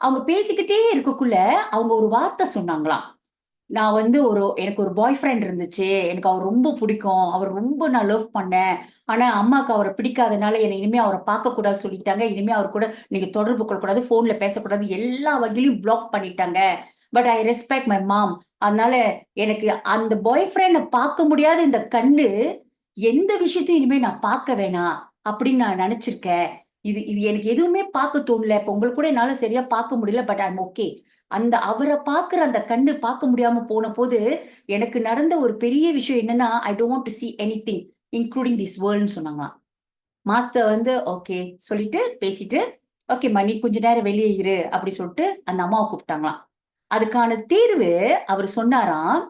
அவங்க பேசிக்கிட்டே இருக்கக்குள்ள அவங்க ஒரு வார்த்தை சொன்னாங்களாம், நான் வந்து எனக்கு ஒரு பாய் ஃப்ரெண்ட் இருந்துச்சு. எனக்கு அவர் ரொம்ப பிடிக்கும். அவர் ரொம்ப நான் லவ் பண்ணேன். ஆனா அம்மாக்கு அவர பிடிக்காதனால என்ன இனிமே அவர பார்க்கக்கூடாது சொல்லிட்டாங்க. இனிமே அவர் கூட நீங்க தொடர்பு கொள்ளக்கூடாது. ஃபோன்ல பேசக்கூடாது. எல்லா வகையிலயும் பிளாக் பண்ணிட்டாங்க. But I respect my mom. அதனால எனக்கு அந்த பாய் ஃப்ரெண்ட பார்க்க முடியாத இந்த கண்ணு, எந்த விஷயத்தையும் இனிமே நான் பார்க்க வேணாம் அப்படின்னு நான் நெனச்சிருக்கேன். இது இது எனக்கு எதுவுமே பார்க்க தோணல. இப்ப உங்களுக்கு கூட என்னால சரியா பார்க்க முடியல. But I am okay. அந்த அவர பார்க்குற அந்த கண்ணு பார்க்க முடியாம போனபோது, எனக்கு நடந்த ஒரு பெரிய விஷயம் என்னன்னா, I don't want to see anything including this வேர்ல்ட்ன்னு சொன்னாங்களாம். மாஸ்டர் வந்து ஓகே சொல்லிட்டு பேசிட்டு, "ஓகேம்மா நீ கொஞ்ச நேரம் வெளிய இரு" அப்படி சொல்லிட்டு அந்த அம்மாவ கூப்பிட்டாங்களாம். அதுக்கான தீர்வு அவரு சொன்னாராம்,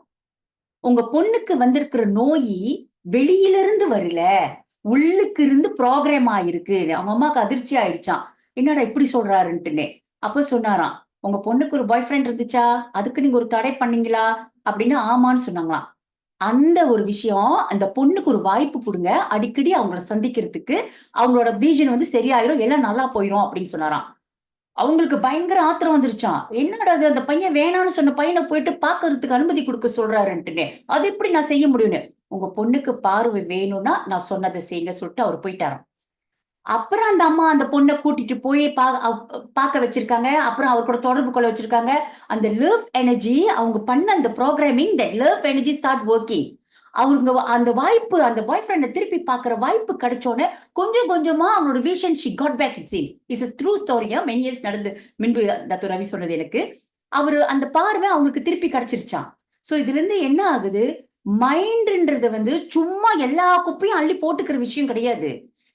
"உங்க பொண்ணுக்கு வந்திருக்கிற நோயி வெளியிலிருந்து வரல. உள்ளுக்கு இருந்து புரோகிராம் ஆயிருக்கு." அவங்க அம்மாவுக்கு அதிர்ச்சி ஆயிடுச்சாம். என்னடா இப்படி சொல்றாருன்ட்டுன்னு. அப்ப சொன்னாராம், "உங்க பொண்ணுக்கு ஒரு பாய் ஃப்ரெண்ட் இருந்துச்சா? அதுக்கு நீங்க ஒரு தடை பண்ணீங்களா?" அப்படின்னு ஆமான்னு சொன்னாங்களாம். அந்த ஒரு விஷயம், அந்த பொண்ணுக்கு ஒரு வாய்ப்பு குடுங்க. அடிக்கடி அவங்கள சந்திக்கிறதுக்கு. அவங்களோட விஷன் வந்து சரியாயிரும். எல்லாம் நல்லா போயிரும் அப்படின்னு சொன்னாராம். அவங்களுக்கு பயங்கர ஆத்திரம் வந்துருச்சாம். என்னடா இது அந்த பையன் வேணான்னு சொன்ன பையன போயிட்டு பார்க்கறதுக்கு அனுமதி குடுக்க சொல்றாருன்ட்டுன்னு. அது எப்படி நான் செய்ய முடியும்னு. உங்க பொண்ணுக்கு பார்வை வேணும்னா நான் சொன்னத செய்யுங்க சொல்லிட்டு அவரு போயிட்டாராம். அப்புறம் அந்த அம்மா அந்த பொண்ண கூட்டிட்டு போய் பாக்க வச்சிருக்காங்க. அப்புறம் அவர் கூட தொடர்பு கொள்ள வச்சிருக்காங்க. அந்த லவ் எனர்ஜி அவங்க பண்ண அந்த programming that love energy start working. அவங்க அந்த வாய்ப்பு அந்த பாய் ஃப்ரெண்ட திருப்பி பாக்குற வாய்ப்பு கிடைச்சோனே, கொஞ்சம் கொஞ்சமா அவங்களோட vision she got back it seems. It's a true ஸ்டோரியா மெனி இயர்ஸ் நடந்து முன்பு டாக்டர் ரவி சொன்னது எனக்கு. அவரு அந்த பார்வை அவங்களுக்கு திருப்பி கிடைச்சிருச்சாம். சோ இதுலருந்து என்ன ஆகுது? மைண்ட்ன்றது வந்து சும்மா எல்லா குப்பையும் அள்ளி போட்டுக்கிற விஷயம் கிடையாது.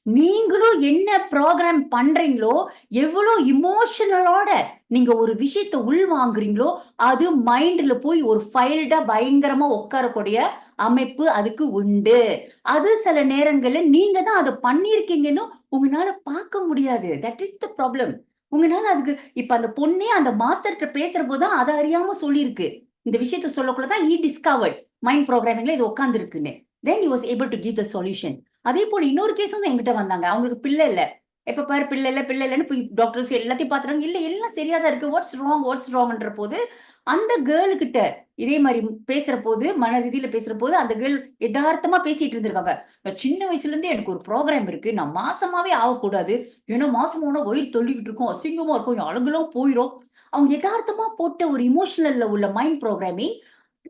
நீங்களும் என்ன புரோகிராம் பண்றீங்களோ, எவ்வளோ எமோஷனலோட நீங்க ஒரு விஷயத்த உள்வாங்குறீங்களோ, அது மைண்ட்ல போய் ஒரு ஃபைல்டா பயங்கரமா உட்காரக்கூடிய அமைப்பு அதுக்கு உண்டு. அது சில நேரங்கள்ல நீங்க தான் அத பண்ணியிருக்கீங்கன்னு உங்கனால பார்க்க முடியாது. That is the problem. உங்கனால அதுக்கு இப்ப அந்த பொண்ணே அந்த மாஸ்டர்ட்ட பேசுறபோது தான் அத அறியாம சொல்லியிருக்கு. இந்த விஷயத்த சொல்லக்குள்ள தான் டிஸ்கவர்ட் மைண்ட் புரோகிராமிங்ல இது உட்கார்ந்திருக்குன்னு. Then he was able to give the solution. அதே போல இன்னொரு கேஸும் என்கிட்ட வந்தாங்க. அவங்களுக்கு பிள்ளை இல்ல. எப்ப பாரு பிள்ளை இல்ல, பிள்ளை இல்லன்னு போய் டாக்டர்ஸ் எல்லாத்தையும் பார்த்துட்டாங்க. இல்ல எல்லாம் சரியா தான் இருக்கு. வாட்ஸ் ராங்ன்ற போது, அந்த கேர்ள் கிட்ட இதே மாரி பேசுற போது, மன ரீதியில பேசுற போது, அந்த கேர்ள் எதார்த்தமா பேசிட்டு இருந்திருக்காங்க. "நான் சின்ன வயசுல இருந்தே எனக்கு ஒரு புரோகிராம் இருக்கு. நான் மாசமாவே ஆகக்கூடாது. ஏன்னா மாசம் ஆனா வயிறு தள்ளிக்கிட்டு இருக்கும். அசிங்கமா இருக்கும். என் அழகுலாம் போயிரும்." அவங்க எதார்த்தமா போட்ட ஒரு எமோஷனல்ல உள்ள மைண்ட் புரோகிராமிங்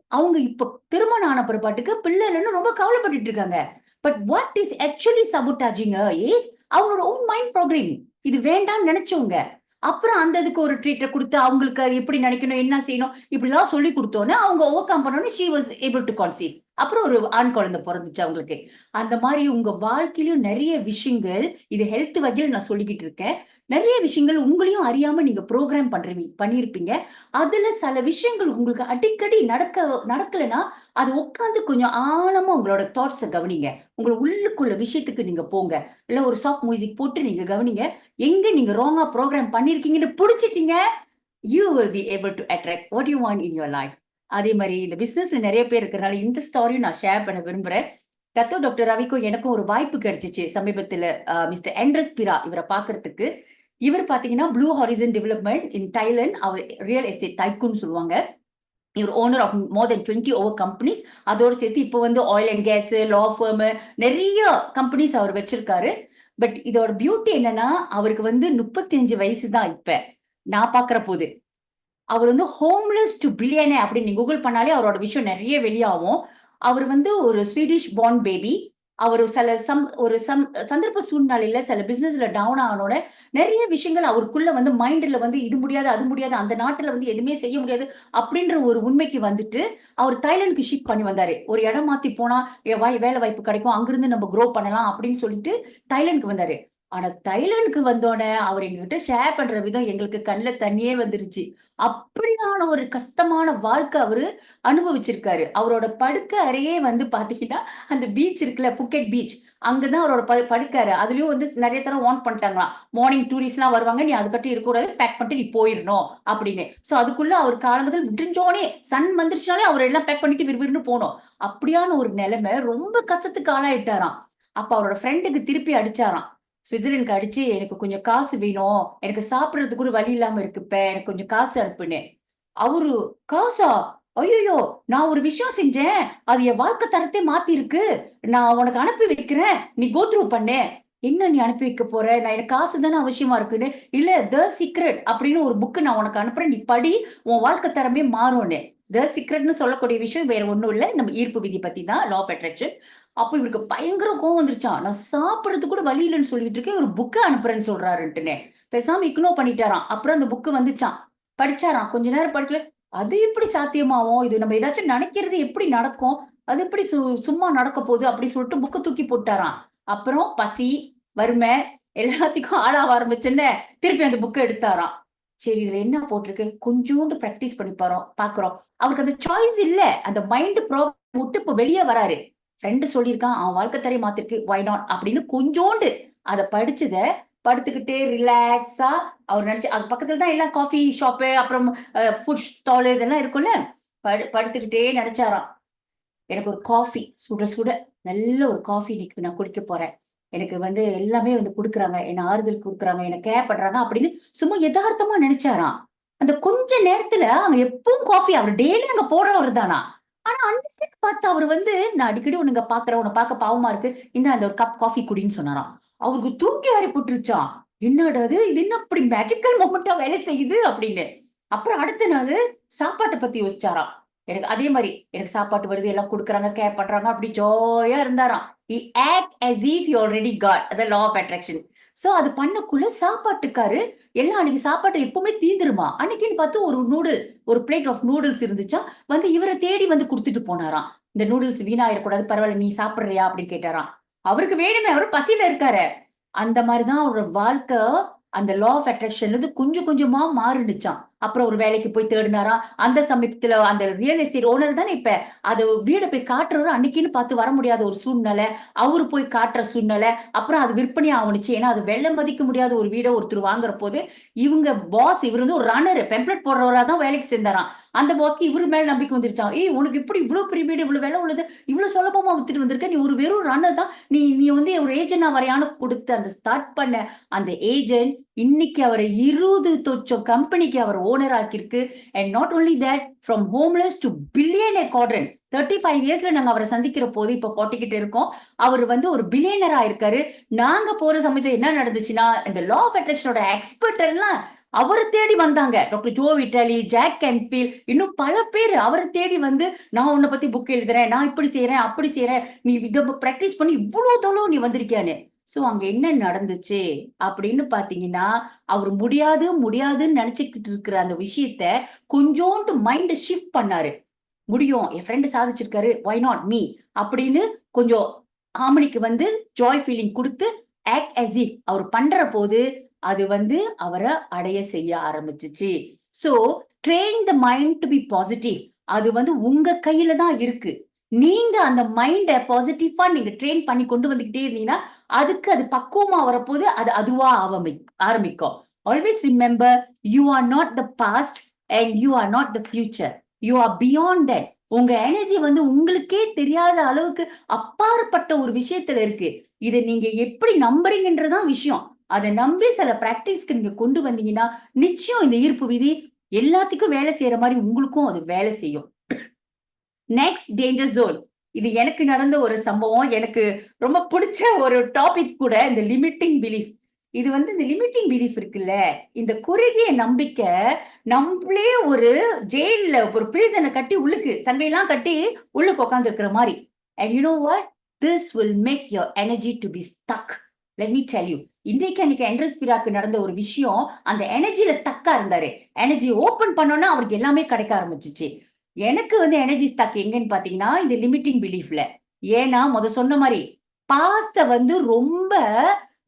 அவங்க இப்ப திருமணம் ஆன பிற்பாட்டுக்கு பிள்ளை இல்லன்னு ரொம்ப கவலைப்பட்டுட்டு இருக்காங்க. But what is actually sabotaging her is அவங்களோட ஓன் மைண்ட் ப்ரோகிராமிங். இது வேண்டாம்னு நினைச்சவங்க. அப்புறம் அந்த இதுக்கு ஒரு ட்ரீட்ட குடுத்து அவங்களுக்கு அது எப்படி நினைக்கணும், என்ன செய்யணும் இப்படிலாம் சொல்லிக் குடுத்தோனே அவங்க ஓவர் கம் பண்ணோனே she was able to conceive. அப்புறம் ஒரு ஆண் குழந்தை பொறந்துச்சு அவங்களுக்கு. அந்த மாரி உங்க வாழ்க்கையிலும் நெறைய விஷயங்கள் இது ஹெல்த் வகையில நான் சொல்லிக்கிட்டு இருக்கேன். நெறைய விஷயங்கள் உங்களையும் அறியாம நீங்க புரோகிராம் பண்ணியிருப்பீங்க. அதுல சில விஷயங்கள் உங்களுக்கு அடிக்கடி நடக்கலன்னா, அது உட்கார்ந்து கொஞ்சம் ஆழமா உங்களோட தாட்ஸ கவனிங்க. உங்கள உள்ளுக்குள்ள விஷயத்துக்கு நீங்க போங்க. இல்ல ஒரு சாஃப்ட் மியூசிக் போட்டு நீங்க கவனிங்க. எங்க நீங்க ராங்கா புரோகிராம் பண்ணியிருக்கீங்கன்னு புடிச்சிட்டீங்க, you will be able to attract what you want in your life. அதே மாரி இந்த பிசினஸ்ல நெறைய பேர் இருக்கிறனால இந்த ஸ்டோரியும் நான் ஷேர் பண்ண விரும்புறேன். டாக்டர் ரவிக்கும் எனக்கும் ஒரு வாய்ப்பு கிடைச்சுச்சு சமீபத்துல மிஸ்டர் ஆண்ட்ரஸ் பிரா இவர பார்க்கறதுக்கு. இவர் பார்த்தீங்கன்னா, Blue Horizon development in Thailand அவர் ரியல் எஸ்டேட் டைக்கூன்னு சொல்லுவாங்க. இவர் owner of more than 20 over companies. அதோட சேர்த்து இப்போ வந்து oil and gas, law firm நெறைய கம்பெனிஸ் அவர் வச்சிருக்காரு. பட் இதோட பியூட்டி என்னன்னா, அவருக்கு வந்து 35 வயசு தான் இப்ப. நான் பார்க்கிற போது. அவர் வந்து ஹோம்லெஸ் டூ பில்லியனேர் அப்படின்னு நீங்க கூகுள் பண்ணாலே அவரோட விஷயம் நெறைய வெளியாகும். அவர் வந்து ஒரு ஸ்வீடிஷ் பார்ன் பேபி. அவரு சில சந்தர்ப்ப சூழ்நிலையில சில பிசினஸ்ல டவுன் ஆனோனே, நெறைய விஷயங்கள் அவருக்குள்ள வந்து மைண்ட்ல வந்து இது முடியாது, அது முடியாது, அந்த நாட்டுல வந்து எதுவுமே செய்ய முடியாது அப்படின்ற ஒரு உண்மைக்கு வந்துட்டு, அவர் தாய்லாந்துக்கு ஷிஃப்ட் பண்ணி வந்தாரு. ஒரு இடம் மாத்தி போனா வேலை வாய்ப்பு கிடைக்கும். அங்கிருந்து நம்ம குரோ பண்ணலாம் அப்படின்னு சொல்லிட்டு தாய்லாந்துக்கு வந்தாரு. ஆனா தாய்லாந்துக்கு வந்தோனே, அவர் எங்ககிட்ட ஷேர் பண்ற விதம் எங்களுக்கு கண்ல தண்ணியே வந்துருச்சு. அப்படியான ஒரு கஷ்டமான வாழ்க்கை அவரு அனுபவிச்சிருக்காரு. அவரோட படுக்கை அறையே வந்து பாத்தீங்கன்னா, அந்த பீச் இருக்குல்ல, புக்கெட் பீச். அங்க தான் அவரோட படுக்கை அறை. அதுலயும் வந்து நெறைய தடவ வார்ன் பண்ணிட்டாங்களாம். மார்னிங் டூரிஸ்ட்லாம் வருவாங்க. நீ அதுக்கட்டி இருக்கக்கூடாது. பேக் பண்ணிட்டு நீ போயிரணும் அப்படின்னு. சோ அதுக்குள்ள அவர் காலம்புற விடிஞ்சோனே சன் வந்துருச்சுனாலே அவர் எல்லாம் பேக் பண்ணிட்டு விறுவிறுன்னு போணும். அப்படியான ஒரு நிலைமை ரொம்ப கஷ்டத்துக்கு ஆளாயிட்டாராம். அப்ப அவரோட ஃப்ரெண்டுக்கு திருப்பி அடிச்சாராம். ஸ்விட்சர்லாந்துக்கு அடிச்சு, "எனக்கு கொஞ்சம் காசு வேணும். எனக்கு சாப்பிடுறதுக்கு கூட வழி இல்லாம இருக்கு இப்ப. எனக்கு கொஞ்சம் காசு அனுப்புன்னு." அவரு, "காசா? ஐயோ, நான் ஒரு விஷயம் செஞ்சேன், அது என் வாழ்க்கை தரத்தை மாத்தி இருக்கு, நான் உனக்கு அனுப்பி வைக்கிறேன், நீ கோ த்ரூ பண்ணு. என்ன நீ அனுப்பி வைக்க போற? நான் எனக்கு காசு தானே அவசியமா இருக்குன்னு. இல்ல, த சீக்ரெட் அப்படின்னு ஒரு புக் நான் உனக்கு அனுப்புறேன், நீ படி, உன் வாழ்க்கை தரமே மாறும்னு. த சீக்ரெட்னு சொல்லக்கூடிய விஷயம் வேற ஒண்ணும் இல்ல, நம்ம ஈர்ப்பு விதி பத்தி தான், லா ஆஃப் அட்ராக்ஷன். அப்ப இவருக்கு பயங்கர கோவம் வந்துருச்சாம். நான் சாப்பிடறதுக்கு கூட வழி இல்லைன்னு சொல்லிட்டு இருக்கேன், ஒரு புக்க அனுப்புறேன்னு சொல்றாருன்ட்டுனே. பேசாம இக்னோர் பண்ணிட்டாராம். அப்புறம் அந்த புக் வந்துச்சாம். படிச்சாராம். கொஞ்ச நேரம் படிக்கல. அது எப்படி சாத்தியமாவும்? இது நம்ம ஏதாச்சும் நினைக்கிறது எப்படி நடக்கும்? அது எப்படி சும்மா நடக்க போகுது? அப்படி சொல்லிட்டு புக்க தூக்கி போட்டாராம். அப்புறம் பசி, வறுமை எல்லாத்துக்கும் ஆளாவ ஆரம்பிச்சுன்னு திருப்பி அந்த புக்க எடுத்தாராம். சரி, இதுல என்ன போட்டிருக்கு? கொஞ்சோண்டு பிராக்டிஸ் பண்ணி பாக்குறோம். அவருக்கு அந்த சாய்ஸ் இல்ல. அந்த மைண்ட் ப்ராப்ளம் விட்டு இப்ப வெளிய வராரு. ஃப்ரெண்ட் சொல்லியிருக்கான், அவன் வாழ்க்கை தரை மாத்திருக்கு, வை நாட் அப்படின்னு கொஞ்சோண்டு அத படிச்சத படுத்துக்கிட்டே ரிலாக்ஸா அவர் நினைச்சு, அது பக்கத்துல தான் எல்லாம் காஃபி ஷாப்பு, அப்புறம் ஃபுட் ஸ்டால் இதெல்லாம் இருக்கும்ல. படுத்துக்கிட்டே நினைச்சாராம், எனக்கு ஒரு காஃபி சுட சுட நல்ல ஒரு காஃபி இன்னைக்கு நான் குடிக்க போறேன். எனக்கு வந்து எல்லாமே வந்து குடுக்குறாங்க, என்ன ஆறுதல் குடுக்குறாங்க, என்ன கேர் பண்றாங்க அப்படின்னு சும்மா எதார்த்தமா நினைச்சாராம். அந்த கொஞ்ச நேரத்துல அங்க எப்பவும் காஃபி அவர் டெய்லி அங்க போடுறவர் தானா. ஆனா அன்னைக்கு பார்த்து அவர் வந்து, நான் அடிக்கடி உன்ன இங்க பாக்குறேன், உன்ன பார்க்க பாவமா இருக்கு, இந்த அந்த ஒரு கப் காஃபி குடின்னு சொன்னாராம். அவருக்கு தூக்கி வாரி போட்டுருச்சாம். என்னடா இது என்ன அப்படி மேஜிக்கல் மொமெண்டா வேலை செய்யுது அப்படின்னு. அப்புறம் அடுத்த நாளு சாப்பாட்ட பத்தி யோசிச்சாராம். எனக்கு அதே மாரி, எனக்கு சாப்பாட்டு வருது, எல்லாம் குடுக்குறாங்க, கேர் பண்றாங்க, அப்படி ஜாலியா இருந்தாராம். He act as if he already got the law of attraction. So அது பண்ணக்குள்ள சாப்பாட்டுக்காரு எல்லாம் அன்னைக்கு சாப்பாட்டு எப்பவுமே தீந்துருமா. அன்னைக்குன்னு பார்த்து ஒரு நூடுல், ஒரு பிளேட் ஆஃப் நூடுல்ஸ் இருந்துச்சா, வந்து இவர தேடி வந்து குடுத்துட்டு போனாராம். இந்த நூடுல்ஸ் வீணாயிரக்கூடாது, பரவால்ல நீ சாப்பிடுறியா அப்படின்னு கேட்டாராம். அவருக்கு வேணுமே, அவரு பசியில இருக்காரு. அந்த மாரிதான் அவரோட வாழ்க்கை அந்த லா ஆஃப் அட்ராக்ஷன்ல இருந்து கொஞ்சம் கொஞ்சமா மாறுனுச்சாம். அப்புறம் ஒரு வேலைக்கு போய் தேடினாராம். அந்த சமயத்துல அந்த ரியல் எஸ்டேட் ஓனர் தானே இப்ப அது வீட போய் காட்டுறவரு அன்னைக்குன்னு பார்த்து வர முடியாத ஒரு சூழ்நிலை. அவரு போய் காட்டுற சூழ்நிலை. அப்புறம் அது விற்பனை ஆவணுச்சு. ஏன்னா அது வெள்ள மதிக்க முடியாத ஒரு வீட ஒருத்தர் வாங்குற போது, இவங்க பாஸ் இவரு வந்து ஒரு ரன்னரு, பெம்ப்ளெட் போடுறவரா தான் வேலைக்கு சேர்ந்தாராம். அந்த பாஸ்க்கு இவரு மேல நம்பிக்கை வந்துருச்சாம். ஏய், உனக்கு எப்படி இவ்வளவு பெரிய வீடு, இவ்வளவு விலை உள்ளது, இவ்வளவு சுலபமா வித்துட்டு வந்திருக்க, நீ ஒரு வெறும் ரன்னர் தான், நீ நீ வந்து ஒரு ஏஜென்டா வரையான்னு கொடுத்து அந்த ஸ்டார்ட் பண்ண அந்த ஏஜென்ட் இன்னைக்கு அவரை 20 தொச்சம் கம்பெனிக்கு அவர் ஓனர் ஆக்கியிருக்கு. And not only that, from homeless to billionaire quadrant 35 இயர்ஸ்ல நாங்க அவரை சந்திக்கிற போது இப்ப 40 கிட்ட இருக்கோம். அவர் வந்து ஒரு பில்லியனரா இருக்காரு. நாங்க போற சமயத்துல என்ன நடந்துச்சுன்னா, இந்த லா ஆஃப் அட்ராக்ஷனோட எக்ஸ்பர்ட் எல்லாம் அவரை தேடி வந்தாங்க. Doctor Joe Vitale, Jack Canfield, இன்னும் பல பேர் அவரை தேடி வந்து, நான் உன்னை பத்தி புக் எழுதுறேன், நான் இப்படி செய்யறேன், அப்படி செய்யறேன், நீ இதை பிராக்டிஸ் பண்ணி இவ்வளவு தூரம் நீ வந்திருக்கியான்னு. சோ அங்க என்ன நடந்துச்சு அப்படின்னு பாத்தீங்கன்னா, அவர் முடியாதுன்னு நினைச்சுக்கிட்டு இருக்கிற அந்த விஷயத்த கொஞ்சோண்டு மைண்ட் ஷிஃப்ட் பண்ணாரு. முடியும், என் ஃப்ரெண்டு சாதிச்சிருக்காரு, வை நாட் மீ அப்படின்னு கொஞ்சம் ஹார்மனிக்கு வந்து ஜாய் ஃபீலிங் கொடுத்து ஆக்ட் as if அவர் பண்ற போது அது வந்து அவரை அடைய செய்ய ஆரம்பிச்சுச்சு. So train the mind to be positive. அது வந்து உங்க கையில தான் இருக்கு. நீங்க அந்த மைண்ட பாசிட்டிவா நீங்க ட்ரெயின் பண்ணி கொண்டு வந்துகிட்டே இருந்தீங்கன்னா, அதுக்கு அது பக்குவமா வரப்போது அது அதுவா ஆரம்பிக்கும். Always remember, you are not the past and you are not the future. You are beyond that. உங்க எனர்ஜி வந்து உங்களுக்கே தெரியாத அளவுக்கு அப்பாற்பட்ட ஒரு விஷயத்துல இருக்கு. இதை நீங்க எப்படி நம்புறீங்கன்றதான் விஷயம். அதை நம்பி சில பிராக்டிஸ்க்கு நீங்க கொண்டு வந்தீங்கன்னா, நிச்சயம் இந்த ஈர்ப்பு விதி எல்லாத்துக்கும் வேலை செய்யற மாதிரி உங்களுக்கும் அது வேலை செய்யும். Next, danger zone. இது எனக்கு நடந்த ஒரு சம்பவம். எனக்கு ரொம்ப பிடிச்ச ஒரு டாபிக் கூட, இந்த லிமிட்டிங் பிலீஃப். இது வந்து இந்த லிமிட்டிங் பிலீஃப் இருக்குல்ல, இந்த குறுகிய நம்பிக்கை நம்மளே ஒரு ஜெயில ஒரு பிரிசனை கட்டி உள்ளுக்கு சண்டையெல்லாம் கட்டி உள்ளுக்கு உட்கார்ந்து இருக்கிற மாதிரி. And you know what? This will make your energy to be stuck. Let me tell you. அன்னைக்கு என்ட்ரன்ஸ் பிராக்கு நடந்த ஒரு விஷயம், அந்த எனர்ஜில ஸ்டக்கா இருந்தாரு. எனர்ஜி ஓபன் பண்ணோம்னா அவருக்கு எல்லாமே கிடைக்க ஆரம்பிச்சிச்சு. எனக்கு வந்து எனர்ஜி ஸ்டக் எங்கன்னு பாத்தீங்கன்னா, இந்த லிமிட்டிங் பிலீஃப்ல. ஏன்னா சொன்ன மாதிரி பாஸ்ட வந்து ரொம்ப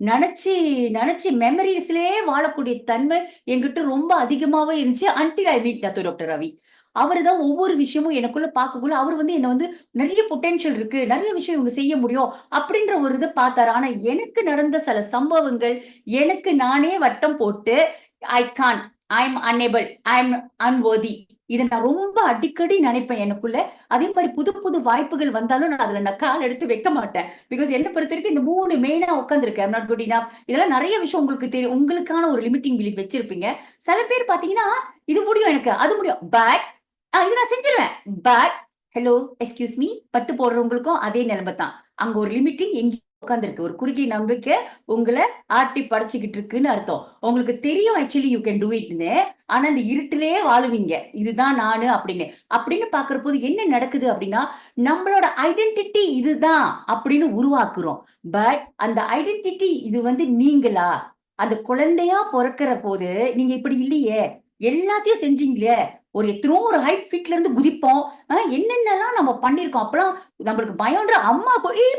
நினைச்சு மெமரிஸ்லயே வாழக்கூடிய தன்மை என்கிட்ட ரொம்ப அதிகமாவே இருந்துச்சு. Until I meet doctor Ravi. அவருதான் ஒவ்வொரு விஷயமும் எனக்குள்ள பார்க்கக்குள்ள அவர் வந்து என்ன வந்து நிறைய பொட்டென்ஷியல் இருக்கு, நிறைய விஷயம் இவங்க செய்ய முடியும் அப்படின்ற ஒரு இதை பார்த்தாரு. ஆனா எனக்கு நடந்த சில சம்பவங்கள், எனக்கு நானே வட்டம் போட்டு, I can't, I am unable, I am unworthy, இதை நான் ரொம்ப அடிக்கடி நினைப்பேன் எனக்குள்ள. அதே மாதிரி புது புது வாய்ப்புகள் வந்தாலும் நான் அதுல கால் எடுத்து வைக்க மாட்டேன். பிகாஸ் என்ன பொறுத்த வரைக்கும் இந்த 3 மெயினா உட்காந்துருக்கேன். I'm not good enough. இதெல்லாம் நிறைய விஷயம் உங்களுக்கு தெரியும். உங்களுக்கான ஒரு லிமிட்டிங் பிலீஃப் வச்சிருப்பீங்க. சில பேர் பாத்தீங்கன்னா, இது முடியும் எனக்கு, அது முடியும், பட் இது நான் செஞ்சிருவேன். பட் ஹலோ எக்ஸ்கியூஸ் மீ, பட்டு போடுறவங்களுக்கும் அதே நிலைமை தான். அங்க ஒரு லிமிட்டிங் எங்கேயும் உட்காந்துருக்கு. ஒரு குறுகிய நம்பிக்கை உங்களை ஆட்டி படைச்சுக்கிட்டு இருக்குன்னு அர்த்தம். உங்களுக்கு தெரியும் ஆக்சுவலி யூ கேன் டூ இட்னு. ஆனா இந்த இருட்டிலே வாழுவீங்க. இதுதான் நானு அப்படின்னு பாக்குற போது என்ன நடக்குது அப்படின்னா, நம்மளோட ஐடென்டிட்டி இதுதான் அப்படின்னு உருவாக்குறோம். பட் அந்த ஐடென்டிட்டி இது வந்து நீங்களா? அந்த குழந்தையா பொறக்கிற போது நீங்க இப்படி இல்லையே, எல்லாத்தையும் செஞ்சீங்களே, ஒரு எத்தனோ ஒரு ஹைட் ஃபிட்ல இருந்து குதிப்போம். என்னென்னலாம் நம்ம பண்ணிருக்கோம். அப்பெல்லாம் நம்மளுக்கு பயம்ன்ற அம்மா அப்படியே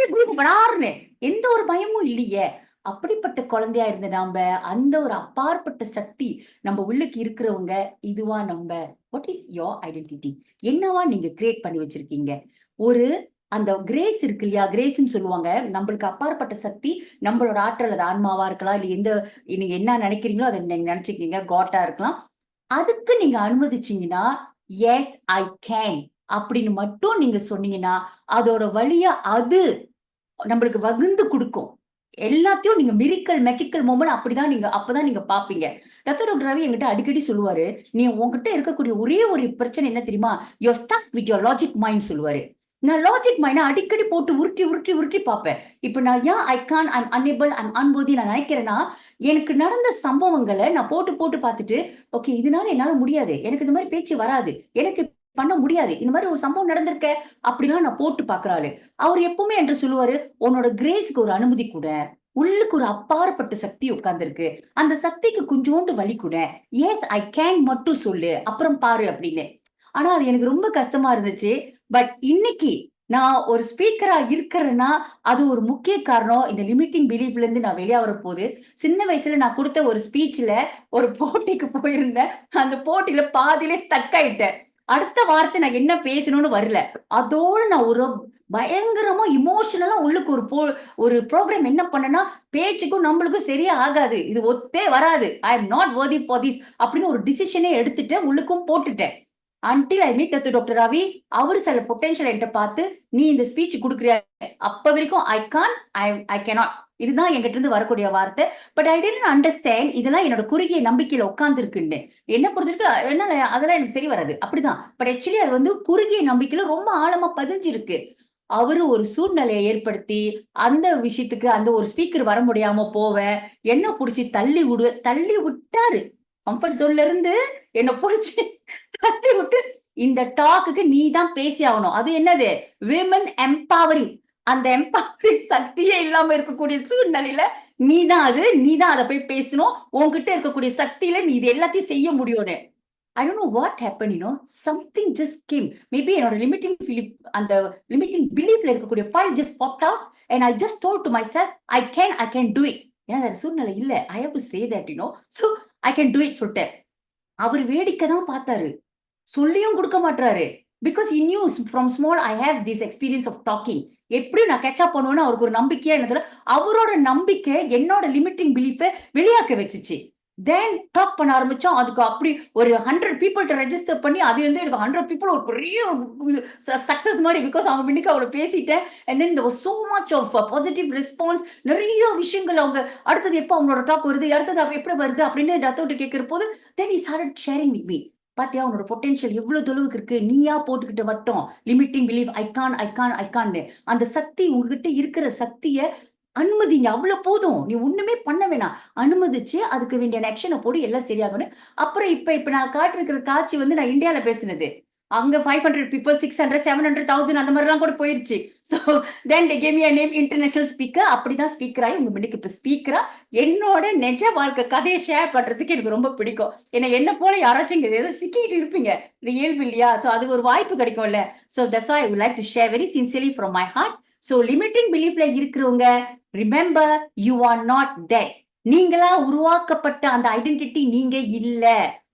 குதிப்போம் படார்னு. எந்த ஒரு பயமும் இல்லையே. அப்படிப்பட்ட குழந்தையா இருந்த நாம, அந்த ஒரு அப்பாற்பட்ட சக்தி நம்ம உள்ளுக்கு இருக்கிறவங்க, இதுவா நம்ப? What is your identity? என்னவா நீங்க கிரியேட் பண்ணி வச்சிருக்கீங்க? ஒரு அந்த கிரேஸ் இருக்கு இல்லையா? கிரேஸ்ன்னு சொல்லுவாங்க. நம்மளுக்கு அப்பாற்பட்ட சக்தி, நம்மளோட ஆற்றல், அது ஆன்மாவா இருக்கலாம். இல்ல எந்த நீங்க என்ன நினைக்கிறீங்களோ அதை நீங்க நினைச்சுக்கீங்க. காட்டா இருக்கலாம். அதுக்கு நீங்க அனுமதிச்சீங்கன்னா, எஸ் ஐ கேன் அப்படின்னு மட்டும் நீங்க சொன்னீங்கன்னா, அதோட வழியா அது நம்மளுக்கு வகுந்து கொடுக்கும். எல்லாத்தையும் நீங்க மிரிக்கல், மேஜிக்கல் மொமெண்ட் அப்பதான் நீங்க பாப்பீங்க. டாக்டர் ரவி என்கிட்ட அடிக்கடி சொல்லுவாரு, நீ உன்கிட்ட இருக்கக்கூடிய ஒரே ஒரு பிரச்சனை என்ன தெரியுமா? You are stuck with your logic mind சொல்லுவாரு. நான் லாஜிக் மைண்ட் அடிக்கடி போட்டு உருட்டி பார்ப்பேன். இப்ப நான் ஏன் ஐ கான், ஐம் அன்ஏபிள், ஐம் அன்போதி நான் நினைக்கிறேன்னா, எனக்கு நடந்த சம்பவங்களை நான் போட்டு பார்த்துட்டு, ஓகே இதனால என்னால முடியாது. எனக்கு இந்த மாதிரி பேச்சு வராது. எனக்கு பண்ண முடியாது. இந்த மாதிரி ஒரு சம்பவம் நடந்திருக்க அப்படிலாம் நான் போட்டு பாக்குறாரு. அவர் எப்பவுமே என்று சொல்லுவாரு, உன்னோட கிரேஸ்க்கு ஒரு அனுமதி கூட. உள்ளுக்கு ஒரு அப்பாற்பட்ட சக்தி உட்கார்ந்துருக்கு. அந்த சக்திக்கு கொஞ்சோண்டு வழி கூட. எஸ் ஐ கேன் மட்டும் சொல்லு, அப்புறம் பாரு அப்படின்னு. ஆனா அது எனக்கு ரொம்ப கஷ்டமா இருந்துச்சு. பட் இன்னைக்கு நான் ஒரு ஸ்பீக்கரா இருக்கிறேன்னா, அது ஒரு முக்கிய காரணம் இந்த லிமிட்டிங் பிலீஃப்ல இருந்து நான் வெளியே வர போது. சின்ன வயசுல நான் கொடுத்த ஒரு ஸ்பீச்ல ஒரு போட்டிக்கு போயிருந்தேன். அந்த போட்டியில பாதியிலே ஸ்டக் ஆயிட்டேன். அடுத்த வார்த்தை நான் என்ன பேசணும்னு வரல. அதோட நான் ஒரு பயங்கரமா இமோஷனலா உள்ளுக்கு ஒரு ப்ரோக்ராம் என்ன பண்ணேன்னா, பேச்சுக்கும் நம்மளுக்கும் சரியா ஆகாது. இது ஒத்தே வராது. ஐ அம் நாட் வொர்தி ஃபார் திஸ் அப்படின்னு ஒரு டிசிஷனே எடுத்துட்டு உள்ளுக்கும் போட்டுட்டேன். Until I meet doctor Ravi. அவரு சில பொட்டன்ஷியல் என்கிட்ட பார்த்து, நீ இந்த ஸ்பீச் கொடுக்குறியா? அப்ப வரைக்கும் ஐ கான், ஐ கேனாட். இதுதான் என்கிட்ட இருந்து வரக்கூடிய வார்த்தை. பட் ஐ டென்ட் அண்டர்ஸ்டாண்ட் இதெல்லாம் என்னோட குறுகிய நம்பிக்கையில உட்கார்ந்து இருக்குன்னு. என்ன பொறுத்தவரைக்கும் என்ன அதெல்லாம் எனக்கு சரி வராது அப்படிதான். பட் ஆக்சுவலி அது வந்து குறுகிய நம்பிக்கையில ரொம்ப ஆழமா பதிஞ்சிருக்கு. அவரு ஒரு சூழ்நிலையை ஏற்படுத்தி அந்த விஷயத்துக்கு அந்த ஒரு ஸ்பீக்கர் வர முடியாம போவேன். என்ன புடிச்சு தள்ளி விட்டாரு. கம்ஃபர்ட் ஜோன்ல இருந்து என்ன புடிச்சு தள்ளி விட்டு, இந்த டாக்குக்கு நீ தான் பேசி ஆகணும். அது என்னது? Women empowering. அந்த எம்பவரிங் சக்தியே இல்லாம இருக்கக்கூடிய சூழ்நிலையில நீதான் அதை போய் பேசணும். உன்கிட்ட இருக்கக்கூடிய சக்தியில நீ இது எல்லாத்தையும் செய்ய முடியும்னு. I don't know what happened, something just came. Maybe என்னோட அந்த limiting beliefல இருக்கக்கூடிய file just popped out and I just told to myself, I can do it. ஏன்னா வேற சூழ்நிலை இல்ல. I have to say that, so I can do it சொல்லிட்டேன். அவர் வேடிக்கை தான் பார்த்தாரு. சொல்லியும் கொடுக்க மாட்டாரு. Because he knew from small I have this experience of talking. எப்படி நான் கேட்சப் பண்ணுவேன்னு அவருக்கு ஒரு நம்பிக்கையா இருந்ததுல, அவரோட நம்பிக்கை என்னோட லிமிட்டிங் பிலீஃபை வெளியாக்க வச்சுச்சு. தென் டாக் பண்ண ஆரம்பிச்சோம். அதுக்கு அப்படி ஒரு 100 பீப்புள்கிட்ட ரெஜிஸ்டர் பண்ணி அது வந்து எனக்கு 100 பீப்புள் ஒரு பெரிய சக்சஸ் மாதிரி. பிகாஸ் அவங்க முன்னுக்கு அவளை பேசிட்டேன். And then there was so much of positive response. நிறைய விஷயங்கள் அவங்க அடுத்தது எப்போ அவங்களோட டாக் வருது, அடுத்தது அவ எப்படி வருது அப்படின்னு டாக்டர் கேட்கிற போது தென் he started sharing with me. பாத்தியா உன்னோட பொட்டன்ஷியல் எவ்வளவு தொலைவுக்கு இருக்கு. நீயா போட்டுக்கிட்ட வட்டம் லிமிட்டிங் பிலீஃப் ஐ கான். அந்த சக்தி உங்ககிட்ட இருக்கிற சக்திய அனுமதிங்க. அவ்வளவு போதும். நீ ஒண்ணுமே பண்ண வேணாம். அனுமதிச்சு அதுக்கு வேண்டிய ஆக்ஷனை போடு, எல்லாம் சரியாகணும். அப்புறம் இப்ப நான் காட்டிருக்கிற காட்சி வந்து நான் இந்தியால பேசினது. அங்க 500 people, 600, 700,000 அந்த மாதிரி எல்லாம் கூட போயிருச்சு. So then they gave me a name international speaker. அப்படிதான் ஸ்பீக்கர் ஆகி உங்க முன்னுக்கு இப்ப ஸ்பீக்கரா என்னோட நிஜ வாழ்க்கை கதையை ஷேர் பண்றதுக்கு எனக்கு ரொம்ப பிடிக்கும். ஏன்னா என்ன போல யாராச்சும் இங்க ஏதோ சிக்கிட்டு இருப்பீங்க. இது இயல்பு இல்லையா? சோ அதுக்கு ஒரு வாய்ப்பு கிடைக்கும்ல. So that's why I would like to share very sincerely from my heart. So limiting beliefல இருக்கிறவங்க, remember you are not dead. நீங்களா உருவாக்கப்பட்ட அந்த ஐடென்டிட்டி நீங்க இல்ல.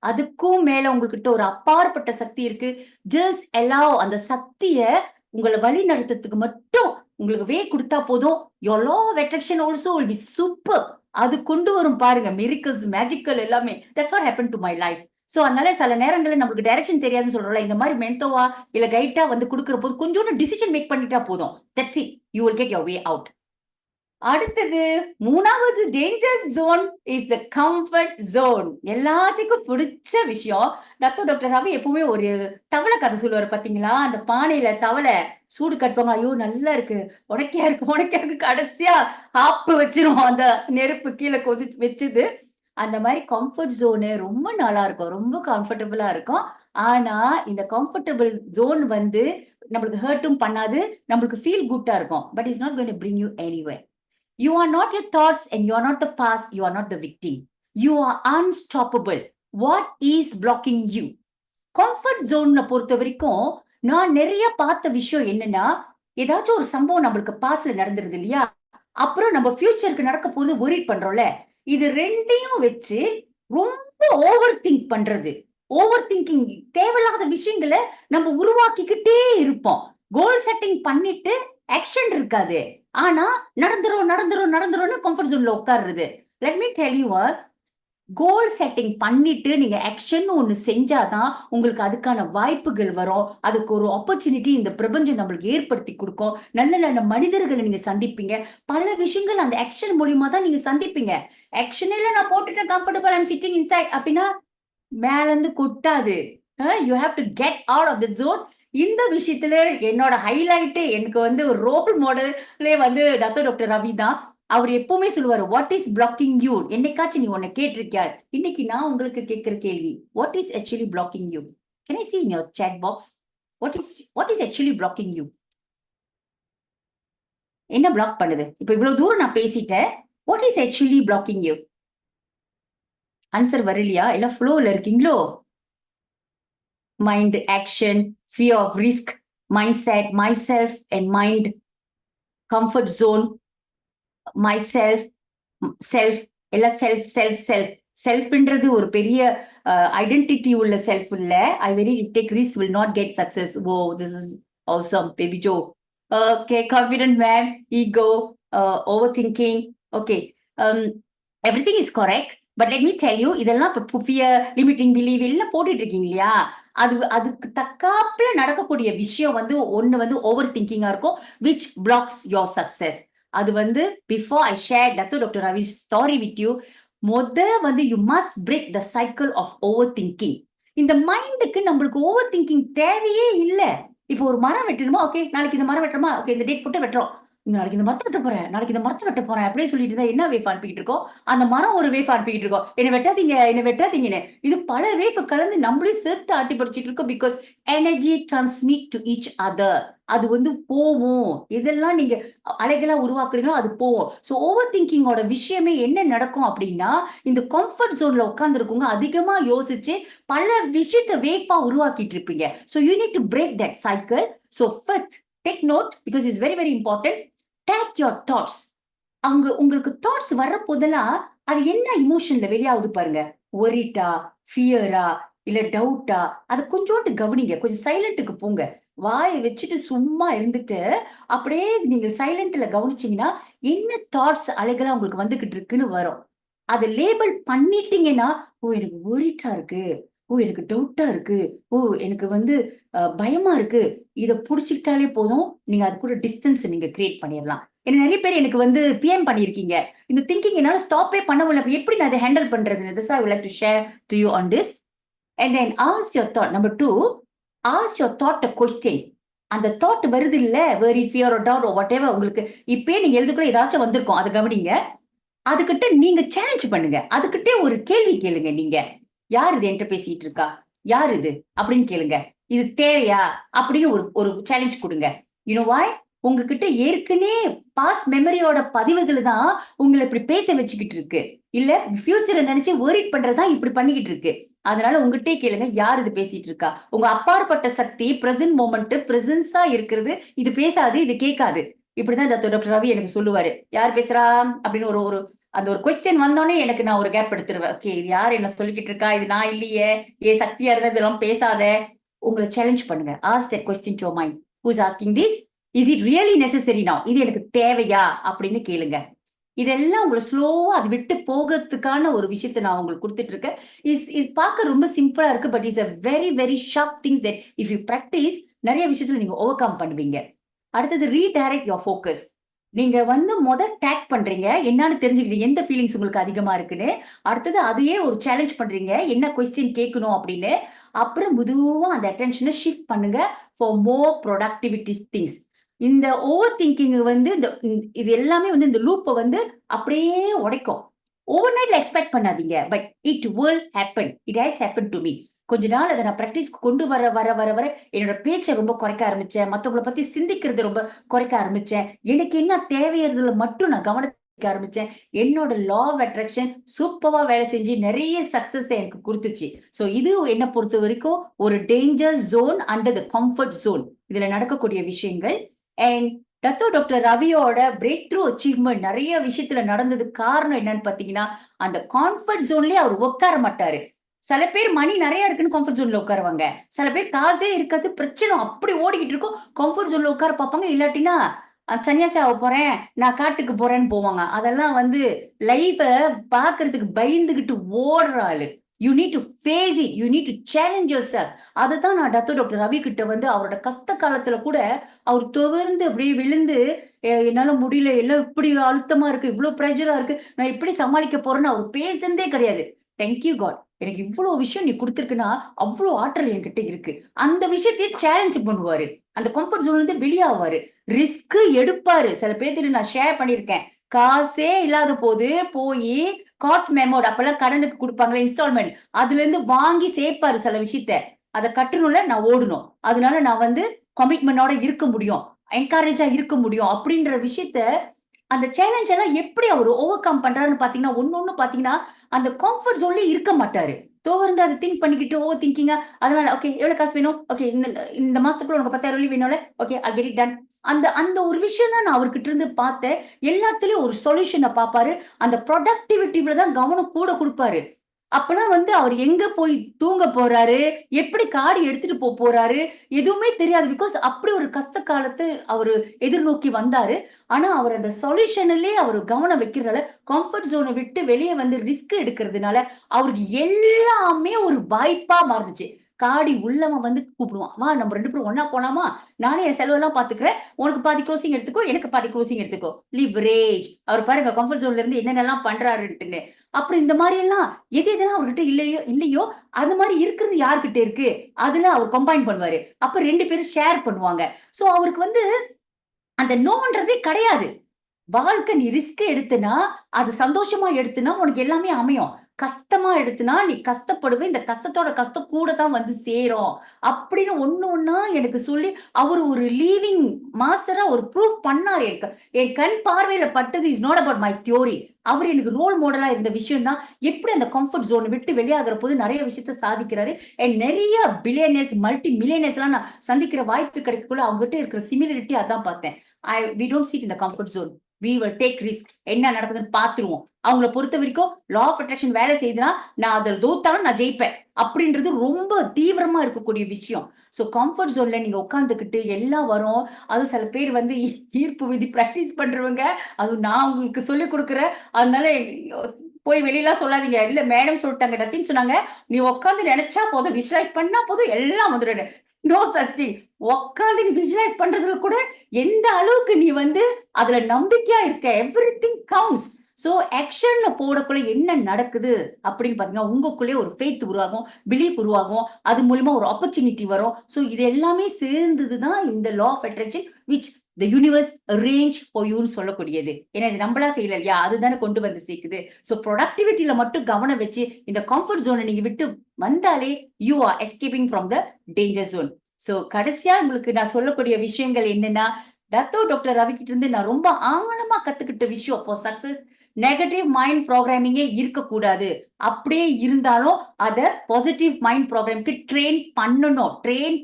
அதுக்கும் மேல உங்ககிட்ட ஒரு அப்பாற்பட்ட சக்தி இருக்கு. ஜஸ்ட் allow அந்த சக்திய உங்களை வழி நடத்துறதுக்கு மட்டும் உங்களுக்கு வே கொடுத்தா போதும். your law of attraction also will be super. அது கொண்டு வரும் பாருங்க மிரிக்கல்ஸ், மேஜிக்கல் எல்லாமே. that's what happened to my life. So அதனால சில நேரங்கள்ல நம்மளுக்கு டைரக்ஷன் தெரியாதுன்னு சொல்றோம்ல, இந்த மாதிரி மென்டோவா இல்ல கைட்டா வந்து கொடுக்கிற போது கொஞ்சோண்டு டிசிஷன் மேக் பண்ணிட்டா போதும். that's it, you will get your way out. அடுத்தது 3வது danger zone is the comfort zone. எல்லாத்துக்கும் பிடிச்ச விஷயம். டாக்டர் ரவி எப்பவுமே ஒரு தவளை கதை சொல்லுவாரு பாத்தீங்களா? அந்த பானையில தவளை சூடு கட்டுவாங்க. ஐயோ நல்லா இருக்கு, உனக்கே இருக்கு, கடைசியா ஆப்பு வச்சிரும் அந்த நெருப்பு கீழே வச்சுது. அந்த மாதிரி கம்ஃபர்ட் ஜோனு ரொம்ப நல்லா இருக்கும், ரொம்ப கம்ஃபர்டபுளா இருக்கும். ஆனா இந்த கம்ஃபர்டபுள் ஜோன் வந்து நம்மளுக்கு ஹர்ட்டும் பண்ணாது, நம்மளுக்கு ஃபீல் குட்டா இருக்கும். But it's not going to bring you anyway. You are not your thoughts and you are not the past. You are not the victim. You are unstoppable. What is blocking you? Comfort zone பொறுத்த வரைக்கும் நான் நிறைய பார்த்த விஷயம் என்னன்னா, ஏதாச்சும் ஒரு சம்பவம் நம்மளுக்கு பாஸ்ட்ல நடந்துருது இல்லையா, அப்புறம் நம்ம ஃபியூச்சருக்கு நடக்க போது ஒரிட் பண்றோம்ல, இது ரெண்டையும் வச்சு ரொம்ப ஓவர் திங்க் பண்றது. ஓவர் திங்கிங் தேவையில்லாத விஷயங்களை நம்ம உருவாக்கிக்கிட்டே இருப்போம். கோல் செட்டிங் பண்ணிட்டு ஆக்ஷன் இருக்காது. ஆனா நடந்துரும் கம்ஃபர்ட் ஜோன்ல உட்காருறது. Let me tell you, goal setting பண்ணிட்டு நீங்க ஆக்ஷன் ஒண்ணு செஞ்சாதான் உங்களுக்கு அதுக்கான வாய்ப்புகள் வரும். அதுக்கு ஒரு ஆப்பர்ச்சுனிட்டி இந்த பிரபஞ்சம் நம்மளுக்கு ஏற்படுத்தி கொடுக்கும். நல்ல நல்ல மனிதர்களை நீங்க சந்திப்பீங்க. பல விஷயங்கள் அந்த ஆக்ஷன் மூலியமா தான் நீங்க சந்திப்பீங்க. ஆக்ஷன்ல நான் போட்டுட்டேன் கம்ஃபர்டபுள், ஐம் சிட்டிங் இன்சைட் அப்படின்னா மேல இருந்து கொட்டாது. You have to get out of the zone. இந்த விஷயத்துல என்னோட ஹைலைட், எனக்கு வந்து ஒரு ரோல் மாடலே வந்து டாக்டர் ரவி தான். அவர் எப்பவுமே சொல்லுவாரு, வாட் இஸ் பிளாக்கிங் யூ? என்னைக்காச்சும் நீ உன்னை கேட்டிருக்கியா? இன்னைக்கு நான் உங்களுக்கு கேட்கிற கேள்வி, what is actually blocking you? Can I see in your chat box? What is actually blocking you? என்ன பிளாக் பண்ணுது? இப்ப இவ்வளவு தூரம் நான் பேசிட்டேன். What is actually blocking you? Answer வரலையா? எல்லாம் ஃப்ளோல இருக்கீங்களோ? Mind, action, fear of risk, mindset, myself and mind, comfort zone, myself, self, எல்லாம் செல்ஃப்ன்றது ஒரு பெரிய ஐடென்டிட்டி உள்ள செல்ஃப் இல்ல. I very take risk will not get success. Whoa, this is awesome, baby Joe. Okay, confident man, ego, overthinking. Okay, everything is correct. But let me tell you, இதெல்லாம் இப்போ fear, limiting belief எல்லாம் போட்டுட்டு இருக்கீங்க இல்லையா, அதுக்கு தக்காப்புல நடக்கக்கூடிய விஷயம் வந்து ஒண்ணு வந்து ஓவர் திங்கிங்கா இருக்கும், which blocks your success. அது வந்து before I share Dr. Ravi's story with you, வந்து you must break the cycle of overthinking. இந்த மைண்டுக்கு நம்மளுக்கு ஓவர் திங்கிங் தேவையே இல்லை. இப்போ ஒரு மரம் வெட்டணுமா, ஓகே நாளைக்கு இந்த மரம் வெட்டுறோமா, ஓகே இந்த டேட் போட்டு வெட்டுறோம், நாளைக்கு இந்த மரத்தை வெட்ட போறேன், நாளைக்கு இந்த மரத்தை வெட்ட போறேன் அப்படியே சொல்லிட்டு இருந்தா என்ன வேஃப் அனுப்பிக்கிட்டு இருக்கோம்? அந்த மரம் ஒரு வேஃப் அனுப்பிக்கிட்டு இருக்கோம், என்ன வெட்டாதீங்கன்னு. இது பல வேஃப் கலந்து நம்மளையும் சேர்த்து ஆட்டி படிச்சுட்டு இருக்கோம். Because energy transmit to each other. அது வந்து போவோம். இதெல்லாம் நீங்க அலைகளா உருவாக்குறீங்களோ அது போவோம். ஸோ ஓவர் திங்கிங்கோட விஷயமே என்ன நடக்கும் அப்படின்னா, இந்த கம்ஃபர்ட் ஜோன்ல உட்கார்ந்து இருக்கவங்க அதிகமா யோசிச்சு பல விஷயத்த வேஃபா உருவாக்கிட்டு இருப்பீங்க. So you need to break that cycle. So first take note, because it's very very important. Take your thoughts. அவங்க உங்களுக்கு தாட்ஸ் வர்ற போதெல்லாம் அது என்ன இமோஷன்ல வெளியாகுது பாருங்க. ஒரிட்டா, ஃபியரா, இல்ல டவுட்டா, அதை கொஞ்சோண்டு கவனிங்க. கொஞ்சம் சைலண்ட்டுக்கு போங்க. வாயை வச்சுட்டு சும்மா இருந்துட்டு அப்படியே நீங்க சைலண்ட்ல கவனிச்சீங்கன்னா என்ன தாட்ஸ் அலைகளா உங்களுக்கு வந்துகிட்டு இருக்குன்னு வரும். அதை லேபிள் பண்ணிட்டீங்கன்னா, ஓ எனக்கு ஒரிட்டா இருக்கு, ஓ எனக்கு டவுட்டா இருக்கு, ஓ எனக்கு வந்து பயமா இருக்கு, இதை புடிச்சுக்கிட்டாலே போதும், நீங்க அது கூட டிஸ்டன்ஸ் நீங்க கிரியேட் பண்ணிடலாம். ஏன்னா நிறைய பேர் எனக்கு வந்து பிஎம் பண்ணியிருக்கீங்க, இந்த திங்கிங் என்னால ஸ்டாப்பே பண்ண முடியல, எப்படி நான் அதை ஹேண்டில் பண்றதுன்னு. This I would like to share to you on this. And then ask your thought. Number 2, ask your thought a question. அந்த தாட் வருது இல்ல, very fear or doubt or whatever, உங்களுக்கு இப்பே நீங்க எழுதுக்குள்ள ஏதாச்சும் வந்திருக்கும், அதை கவனிங்க. அதுகிட்ட நீங்க சேலஞ்ச் பண்ணுங்க. அதுகிட்ட ஒரு கேள்வி கேளுங்க. நீங்க யார் இது என்கிட்ட பேசிட்டு இருக்கா, யார் இது அப்படின்னு கேளுங்க. இது தேவையா அப்படின்னு ஒரு சேலஞ்ச் கொடுங்க. You know why? உங்ககிட்ட ஏற்கனவே பாஸ்ட் மெமரியோட பதிவுகள் தான் உங்களை இப்படி பேச வச்சுக்கிட்டு இருக்கு. இல்ல ஃபியூச்சரை நினைச்சு ஒரிட் பண்றதுதான் இப்படி பண்ணிக்கிட்டு இருக்கு. அதனால உங்ககிட்டே கேளுங்க, யார் இது பேசிட்டு இருக்கா. உங்க அப்பாற்பட்ட சக்தி பிரசன்ட் மோமெண்ட் பிரசன்ஸா இருக்கிறது. இது பேசாது, இது கேட்காது. இப்படிதான் டாக்டர் ரவி எனக்கு சொல்லுவாரு, யார் பேசுறா அப்படின்னு ஒரு அந்த ஒரு கொஸ்டின் வந்தோடனே எனக்கு நான் ஒரு கேப் எடுத்துருவேன். ஓகே இது யார் என்ன சொல்லிக்கிட்டு இருக்கா, இது நான் இல்லையே, சக்தியா இருந்தா இதெல்லாம் பேசாத. உங்களை சேலஞ்ச் பண்ணுங்க. Ask that question to your mind. Who is asking this? Is it really necessary now? இது எனக்கு தேவையா அப்படின்னு கேளுங்க. இதெல்லாம் உங்களை ஸ்லோவா அது விட்டு போகிறதுக்கான ஒரு விஷயத்தை நான் உங்களுக்கு கொடுத்துட்டு இருக்கேன். இது பார்க்க ரொம்ப சிம்பிளா இருக்கு, but is a very very sharp things that if you practice நிறைய விஷயத்துல நீங்க ஓவர் கம் பண்ணுவீங்க. அடுத்தது ரீடைரக்ட் யுவர் ஃபோக்கஸ். நீங்க டேக் பண்றீங்க. என்னன்னு தெரிஞ்சுக்கிட்டீங்க. எந்த ஃபீலிங்ஸ் உங்களுக்கு அதிகமா இருக்குன்னு. அடுத்தது அதையே ஒரு சேலஞ்ச் பண்றீங்க. என்ன கொஸ்டின் கேட்கணும் அப்படின்னு. அப்புறம் மெதுவா அந்த அட்டென்ஷன ஷிஃப்ட் பண்ணுங்க ஃபார் மோர் ப்ரொடக்டிவிட்டி திங்ஸ். இந்த ஓவர் திங்கிங் இது எல்லாமே இந்த லூப்ப அப்படியே உடைக்கும். ஓவர் நைட்ல எக்ஸ்பெக்ட் பண்ணாதீங்க. But it will happen. It has happen to me. கொஞ்ச நாள் அத நான் பிராக்டிஸ்க்கு கொண்டு வர என்னோட பேச்ச ரொம்ப குறைக்க ஆரம்பிச்சேன். மத்தவங்கள பத்தி சிந்திக்கிறது ரொம்ப குறைக்க ஆரம்பிச்சேன். எனக்கு என்ன தேவையறதுல மட்டும் நான் கவனிக்க ஆரம்பிச்சேன். என்னோட லா ஆஃப் அட்ராக்ஷன் சூப்பரா வேலை செஞ்சு நிறைய சக்சஸ் எனக்கு குடுத்துச்சு. சோ இது என்ன பொறுத்த வரைக்கும் ஒரு danger zone under the comfort zone. இதுல நடக்கக்கூடிய விஷயங்கள். அண்ட் டாக்டர் ரவியோட பிரேக் த்ரூ அச்சீவ்மெண்ட் நிறைய விஷயத்துல நடந்ததுக்கு காரணம் என்னன்னு பாத்தீங்கன்னா, அந்த கான்ஃபர்ட் ஜோன்லயே அவர் உட்கார மாட்டாரு. சில பேர் மணி நிறைய இருக்குன்னு கம்ஃபர்ட் ஜோன்ல உட்காருவாங்க. சில பேர் காசே இருக்காது, பிரச்சனை அப்படி ஓடிக்கிட்டு இருக்கும், கம்ஃபர்ட் ஜோன்ல உட்கார பார்ப்பாங்க. இல்லாட்டினா சன்னியாசி ஆக போறேன், நான் காட்டுக்கு போறேன்னு போவாங்க. அதெல்லாம் லைஃப பாக்குறதுக்கு பயந்துகிட்டு ஓடுற ஆளு. You need to face it. You need to challenge yourself. அதுதான் நான் டாக்டர் ரவி கிட்ட அவரோட கஷ்ட காலத்துல கூட அவர் தொடர்ந்து அப்படியே விழுந்து என்னால முடியல, எல்லாம் இப்படி அழுத்தமா இருக்கு, இவ்வளவு ப்ரெஷரா இருக்கு, நான் எப்படி சமாளிக்க போறேன்னு அவர் பேசுனதே கிடையாது. தேங்க்யூ காட், எனக்கு இவ்வளவு விஷயம் நீ கொடுத்திருக்குன்னா அவ்வளவு ஆற்றல் என்கிட்ட இருக்கு. அந்த விஷயத்தையே சேலஞ்ச் பண்ணுவாரு. அந்த கம்ஃபர்ட் ஜோன்ல இருந்து வெளியாவாரு. ரிஸ்க் எடுப்பாரு. சில பேர்த்துட்டு நான் ஷேர் பண்ணிருக்கேன். காசே இல்லாத போது போய் கார்ட்ஸ் மெமோட் அப்பெல்லாம் கடனுக்கு கொடுப்பாங்களே இன்ஸ்டால்மெண்ட், அதுல இருந்து வாங்கி சேர்ப்பாரு சில விஷயத்த. அதை கட்டணும்ல, நான் ஓடணும், அதனால நான் கமிட்மெண்டோட இருக்க முடியும், என்கரேஜா இருக்க முடியும் அப்படின்ற விஷயத்த அந்த சேலஞ்ச் எல்லாம் எப்படி அவர் ஓவர் கம் பண்றாருன்னு பாத்தீங்கன்னா, ஒண்ணு பாத்தீங்கன்னா அந்த கம்ஃபர்ட் ஜோன்லயே இருக்க மாட்டாரு. தொடர்ந்து அதை திங்க் பண்ணிக்கிட்டு ஓவர் திங்கிங்கா, அதனால ஓகே எவ்வளவு காசு வேணும், ஓகே இந்த மாசத்துக்குள்ள உனக்கு 10,000 வேணும்ல, okay I get it done. அந்த அந்த ஒரு விஷயம் தான் நான் அவர்கிட்ட இருந்து பார்த்தேன். எல்லாத்துலயும் ஒரு சொல்யூஷனை பாப்பாரு. அந்த ப்ரொடக்டிவிட்டில தான் கவனம் கூட கொடுப்பாரு. அப்பெல்லாம் அவர் எங்க போய் தூங்க போறாரு, எப்படி காடி எடுத்துட்டு போறாரு எதுவுமே தெரியாது. பிகாஸ் அப்படி ஒரு கஷ்ட காலத்தை அவரு எதிர்நோக்கி வந்தாரு. ஆனா அவர் அந்த சொல்யூஷன்லயே அவர் கவனம் வைக்கிறதால, கம்ஃபர்ட் ஜோனை விட்டு வெளியே ரிஸ்க் எடுக்கிறதுனால அவருக்கு எல்லாமே ஒரு வாய்ப்பா மாறுச்சு. காடி உள்ளவன் கூப்பிடுவான், வா நம்ம 2 பேரும் ஒன்னா போலாமா, நானே என் செலவெல்லாம் பாத்துக்கிறேன், உனக்கு பாதி க்ளோசிங் எடுத்துக்கோ, எனக்கு பாதி க்ளோசிங் எடுத்துக்கோ. லிவரேஜ். அவர் பாருங்க கம்ஃபர்ட் ஜோன்ல இருந்து என்னென்னலாம் பண்றாருன்னு. அப்புறம் இந்த மாதிரி எல்லாம் எதெல்லாம் அவர்கிட்ட இல்லையோ அது மாதிரி இருக்கிறது யார்கிட்ட இருக்கு, அதுல அவர் கம்பைன் பண்ணுவாரு. அப்ப 2 பேரும் ஷேர் பண்ணுவாங்க. சோ அவருக்கு அந்த நோன்றதே கிடையாது. வாழ்க்கை நீ ரிஸ்க் எடுத்துனா, அது சந்தோஷமா எடுத்துனா உனக்கு எல்லாமே அமையும். கஷ்டமா எடுத்துனா நீ கஷ்டப்படுவ, இந்த கஷ்டத்தோட கஷ்டம் கூட தான் சேரும் அப்படின்னு ஒண்ணா எனக்கு சொல்லி அவர் ஒரு லீவிங் மாஸ்டரா ஒரு ப்ரூஃப் பண்ணாரு. என் கண் பார்வையில பட்டது is not about my theory. அவர் எனக்கு ரோல் மாடலா இருந்த விஷயம் தான் எப்படி அந்த கம்ஃபர்ட் ஜோன் விட்டு வெளியாகிற போது நிறைய விஷயத்த சாதிக்கிறாரு. நிறைய பில்லியனர்ஸ், மல்டி மில்லியனர்ஸ் எல்லாம் நான் சந்திக்கிற வாய்ப்பு கிடைக்கக்குள்ள அவங்ககிட்ட இருக்கிற சிமிலரிட்டி அதான் பார்த்தேன். we don't sit in the comfort zone. We will take risk. என்ன நடக்குதுன்னு பாத்துருவோம். அவங்கள பொறுத்த வரைக்கும் லா ஆஃப் அட்ராக்ஷன் வேலை செய்யுதுன்னா நான் அதில் தோத்தாலும் நான் ஜெயிப்பேன் அப்படின்றது ரொம்ப தீவிரமா இருக்கக்கூடிய விஷயம். சோ கம்ஃபர்ட் ஜோன்ல நீங்க உட்காந்துக்கிட்டு எல்லாம் வரும். அது சில பேர் ஈர்ப்பு விதி பிராக்டிஸ் பண்றவங்க, அது நான் உங்களுக்கு சொல்லி கொடுக்குறேன். அதனால போய் வெளியெல்லாம் சொல்லாதீங்க. இல்ல மேடம் சொல்லிட்டாங்க, நத்தின்னு சொன்னாங்க, நீ உட்காந்து நினைச்சா போதும், விசுவலைஸ் பண்ணா போதும், எல்லாம் வந்துடும். No such thing. உட்காந்து நீ விசுவலைஸ் பண்றதுல கூட எந்த அளவுக்கு நீ அதுல நம்பிக்கையா இருக்க, எவ்ரிதிங் கவுண்ட்ஸ். சோ ஆக்ஷன்ல போடக்குள்ள என்ன நடக்குது அப்படின்னு பாத்தீங்கன்னா, உங்களுக்குள்ளே ஒரு ஃபெய்த் உருவாகும், பிலீஃப் உருவாகும், அது மூலமா ஒரு ஆப்பர்ச்சுனிட்டி வரும். சோ இது எல்லாமே சேர்ந்ததுதான் இந்த law of attraction which the universe arrange for you ன்னு சொல்லக்கூடியது. ஏன்னா இது நம்மளா செய்யல இல்லையா, அதுதானே கொண்டு சேர்க்குது. சோ ப்ரொடக்டிவிட்டியில மட்டும் கவனம் வச்சு இந்த கம்ஃபர்ட் ஜோனை நீங்க விட்டு வந்தாலே you are escaping from the danger zone. So கடைசியா உங்களுக்கு நான் சொல்லக்கூடிய விஷயங்கள் என்னன்னா, டாக்டர் ரவி கிட்ட இருந்து நான் ரொம்ப ஆழமா கத்துக்கிட்ட விஷயம் ஃபார் சக்சஸ், நெகட்டிவ் மைண்ட் ப்ரோக்ராமிங்கே இருக்கக்கூடாது. அப்படியே இருந்தாலும் அத பாசிட்டிவ் மைண்ட் ப்ரோக்ராம்க்கு ட்ரெயின்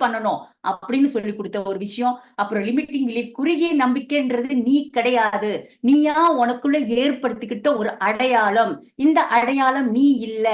பண்ணணும் அப்படின்னு சொல்லி கொடுத்த ஒரு விஷயம். அப்புறம் லிமிட்டிங் பிலீஃப், குறுகிய நம்பிக்கைன்றது நீ கிடையாது, நீயா உனக்குள்ள ஏற்படுத்திக்கிட்ட ஒரு அடையாளம். இந்த அடையாளம் நீ இல்ல.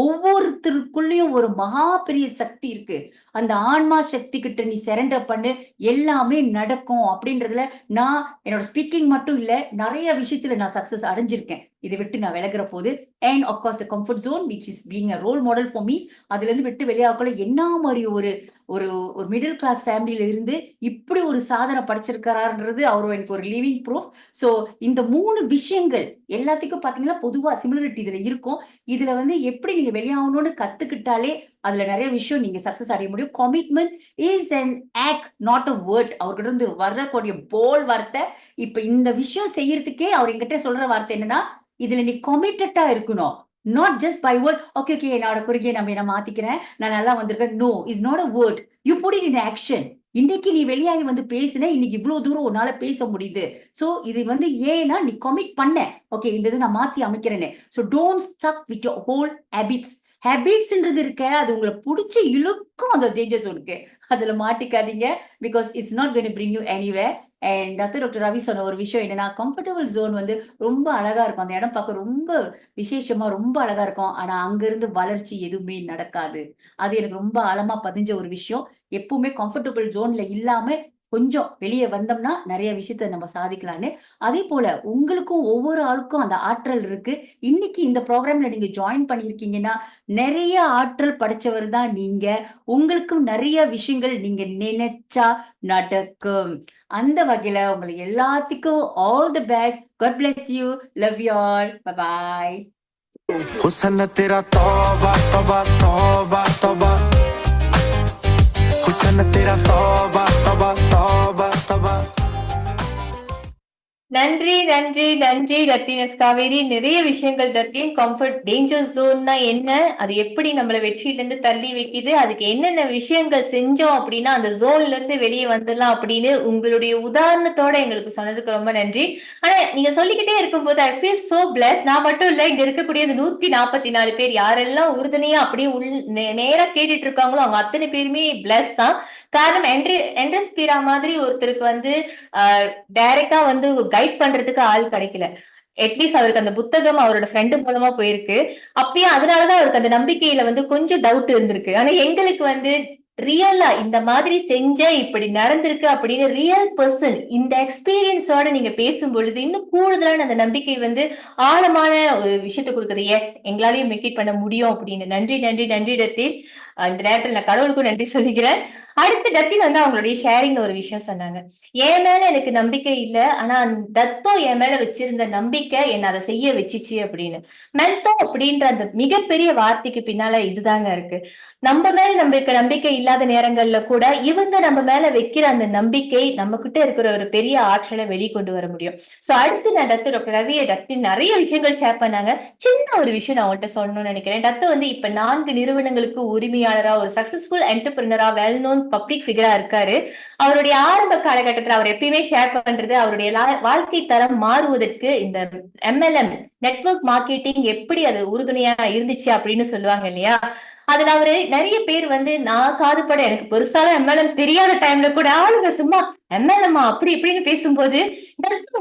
ஒவ்வொருத்தருக்குள்ளயும் ஒரு மகா பெரிய சக்தி இருக்கு. அந்த ஆன்மா சக்தி கிட்ட நீ சரண்டர் பண்ணு, எல்லாமே நடக்கும் அப்படின்றதுல நான் என்னோட ஸ்பீக்கிங் மட்டும் இல்ல, நிறைய விஷயத்துல நான் சக்சஸ் அடைஞ்சிருக்கேன். இதை விட்டு நான் விலகுற போது. And of course the comfort zone which is being a role model for me. அதுல இருந்து விட்டு வெளியாகல என்ன மாதிரி ஒரு ஒரு ஒரு மிடில் கிளாஸ் ஃபேமிலியில இருந்து இப்படி ஒரு சாதனை படைச்சிருக்கிறாருன்றது அவர் எனக்கு ஒரு லிவிங் ப்ரூஃப். ஸோ இந்த 3 விஷயங்கள் எல்லாத்துக்கும் பாத்தீங்கன்னா பொதுவா சிமிலரிட்டி இதுல இருக்கும். இதுல வந்து எப்படி நீங்க வெளியாகணும்னு கத்துக்கிட்டாலே அதுல நிறைய விஷயம் நீங்க சக்சஸ் அடைய முடியும். Commitment is an act, not a word. அவர்கிட்ட இருந்து வரக்கூடிய போல் வார்த்தை. இப்ப இந்த விஷயம் செய்யறதுக்கே அவர் என்கிட்ட சொல்ற வார்த்தை என்னன்னா, இதுல நீ கமிட்டடா இருக்கணும். Not just by word. Okay okay என்னோட குறுகிய நம்ம என்ன மாத்திக்கிறேன், நான் நல்லா வந்திருக்கேன். No, is not a word. You put it in action. இன்னைக்கு நீ வெளியாகி வந்து பேசின, இன்னைக்கு இவ்வளவு தூரம் உன்னால பேச முடியுது. சோ இது வந்து ஏன்னா நீ கமிட் பண்ண. ஓகே இந்த இது நான் மாத்தி அமைக்கிறேன்னு. So don't stuck with your whole habits. ஹேபிட்ஸ்ன்றது இருக்க, அது உங்களை பிடிச்சி இழுக்கும் அந்த டேஞ்சர்ஸ் இருக்கு. அதுல மாட்டிக்காதீங்க. Because it's not going to bring you anywhere. And doctor Ravi சொன்ன ஒரு விஷயம் என்னன்னா, கம்ஃபர்டபுள் ஜோன் வந்து ரொம்ப அழகா இருக்கும். அந்த இடம் பார்க்க ரொம்ப விசேஷமா ரொம்ப அழகா இருக்கும். ஆனா அங்க இருந்து வளர்ச்சி எதுவுமே நடக்காது. அது எனக்கு ரொம்ப ஆழமா பதிஞ்ச ஒரு விஷயம். எப்பவுமே கம்ஃபர்டபுள் ஜோன்ல இல்லாம கொஞ்சம் வெளியே வந்தோம்னா நிறைய விஷயத்த நம்ம சாதிக்கலாம்னு. அதே போல உங்களுக்கும் ஒவ்வொரு ஆளுக்கும் அந்த ஆற்றல் இருக்கு. இன்னைக்கு இந்த ப்ரோக்ராம்ல நீங்க ஜாயின் பண்ணியிருக்கீங்கன்னா நிறைய ஆற்றல் படைச்சவர் தான் நீங்க. உங்களுக்கும் நிறைய விஷயங்கள் நீங்க நினைச்சா நடக்கும். அந்த வகையில உங்களுக்கு எல்லாத்துக்கும் all the best. God bless you. Love you all. Bye bye. हुस्न तेरा तौबा तौबा तौबा तौबा, हुस्न तेरा तौबा तौबा तौबा तौबा. நன்றி நன்றி நன்றி ரத்தினஸ் காவேரி. நிறைய விஷயங்கள் ரத்தின். கம்ஃபர்ட் டேஞ்சர் ஜோன்னா என்ன, அது எப்படி நம்மள வெற்றியில இருந்து தள்ளி வைக்குது, அதுக்கு என்னென்ன விஷயங்கள் செஞ்சோம் அப்படின்னா அந்த ஜோன்ல இருந்து வெளியே வந்துடலாம் அப்படின்னு உங்களுடைய உதாரணத்தோட எங்களுக்கு சொன்னதுக்கு ரொம்ப நன்றி. ஆனா நீங்க சொல்லிக்கிட்டே இருக்கும்போது ஐ ஃபீல் சோ பிளஸ். நான் மட்டும் இல்ல, இங்க இருக்கக்கூடிய 144 பேர் யாரெல்லாம் உறுதுணையா அப்படியே நேரா கேட்டுட்டு இருக்காங்களோ அவங்க அத்தனை பேருமே பிளஸ் தான். காரணம் என்ட்ரஸ் பீரா மாதிரி ஒருத்தருக்கு வந்து டைரக்டா வந்து கைட் பண்றதுக்கு ஆள் கிடைக்கல. அட்லீஸ்ட் அவருக்கு அந்த புத்தகம் அவரோட ஃப்ரெண்டு மூலமா போயிருக்கு. அப்பயே அதனாலதான் அவருக்கு அந்த நம்பிக்கையில வந்து கொஞ்சம் டவுட் இருந்திருக்கு. ஆனா எங்களுக்கு வந்து ரியலா இந்த மாதிரி செஞ்ச இப்படி நடந்திருக்கு அப்படின்னு ரியல் பர்சன் இந்த எக்ஸ்பீரியன்ஸோட நீங்க பேசும் பொழுது இன்னும் கூடுதலான அந்த நம்பிக்கை வந்து ஆழமான ஒரு விஷயத்த கொடுக்குது. எஸ், எங்களாலையும் மெக்கேட் பண்ண முடியும் அப்படின்னு. நன்றி நன்றி நன்றி ரத்தின். இந்த நேரத்துல நான் கடவுளுக்கும் நன்றி சொல்லிக்கிறேன். அடுத்து டத்தின் வந்து அவங்களுடைய ஷேரிங் ஒரு விஷயம் சொன்னாங்க. என் மேல எனக்கு நம்பிக்கை இல்ல, ஆனா தத்தோ என் மேல வச்சிருந்த நம்பிக்கை என்ன அதை செய்ய வச்சிச்சு அப்படின்னு. மென்தோ அப்படின்ற அந்த மிகப்பெரிய வார்த்தைக்கு பின்னால இதுதாங்க இருக்கு. நம்ம மேல நம்பிக்கை இல்லாத நேரங்கள்ல கூட இவங்க நம்ம மேல வைக்கிற அந்த நம்பிக்கை நம்ம கிட்ட இருக்கிற ஒரு பெரிய ஆற்றலை வெளிக்கொண்டு வர முடியும். சோ அடுத்து நான் டாக்டர் ரவி டத்தின் நிறைய விஷயங்கள் ஷேர் பண்ணாங்க. சின்ன ஒரு விஷயம் நான் உங்கள்கிட்ட சொல்லணும்னு நினைக்கிறேன். டத்து வந்து இப்ப 4 நிறுவனங்களுக்கு உரிமையாளரா, ஒரு சக்சஸ்ஃபுல் என்டர்பிரினரா, வெல் நோன் பப்ளிக் ஃபிகரா இருக்காரு. அவருடைய ஆரம்ப காலகட்டத்துல அவர் எப்பயுமே ஷேர் பண்றது அவருடைய வாழ்க்கை தரம் மாறுவதற்கு இந்த MLM நெட்வொர்க் மார்க்கெட்டிங் எப்படி அது உறுதுணையா இருந்துச்சு அப்படின்னு சொல்லுவாங்க இல்லையா. அதுல அவரு நிறைய பேர் வந்து நான் காதுபட எனக்கு பெருசால MLM தெரியாத டைம்ல கூட ஆளுங்க சும்மா MLM அப்படி இப்படின்னு பேசும்போது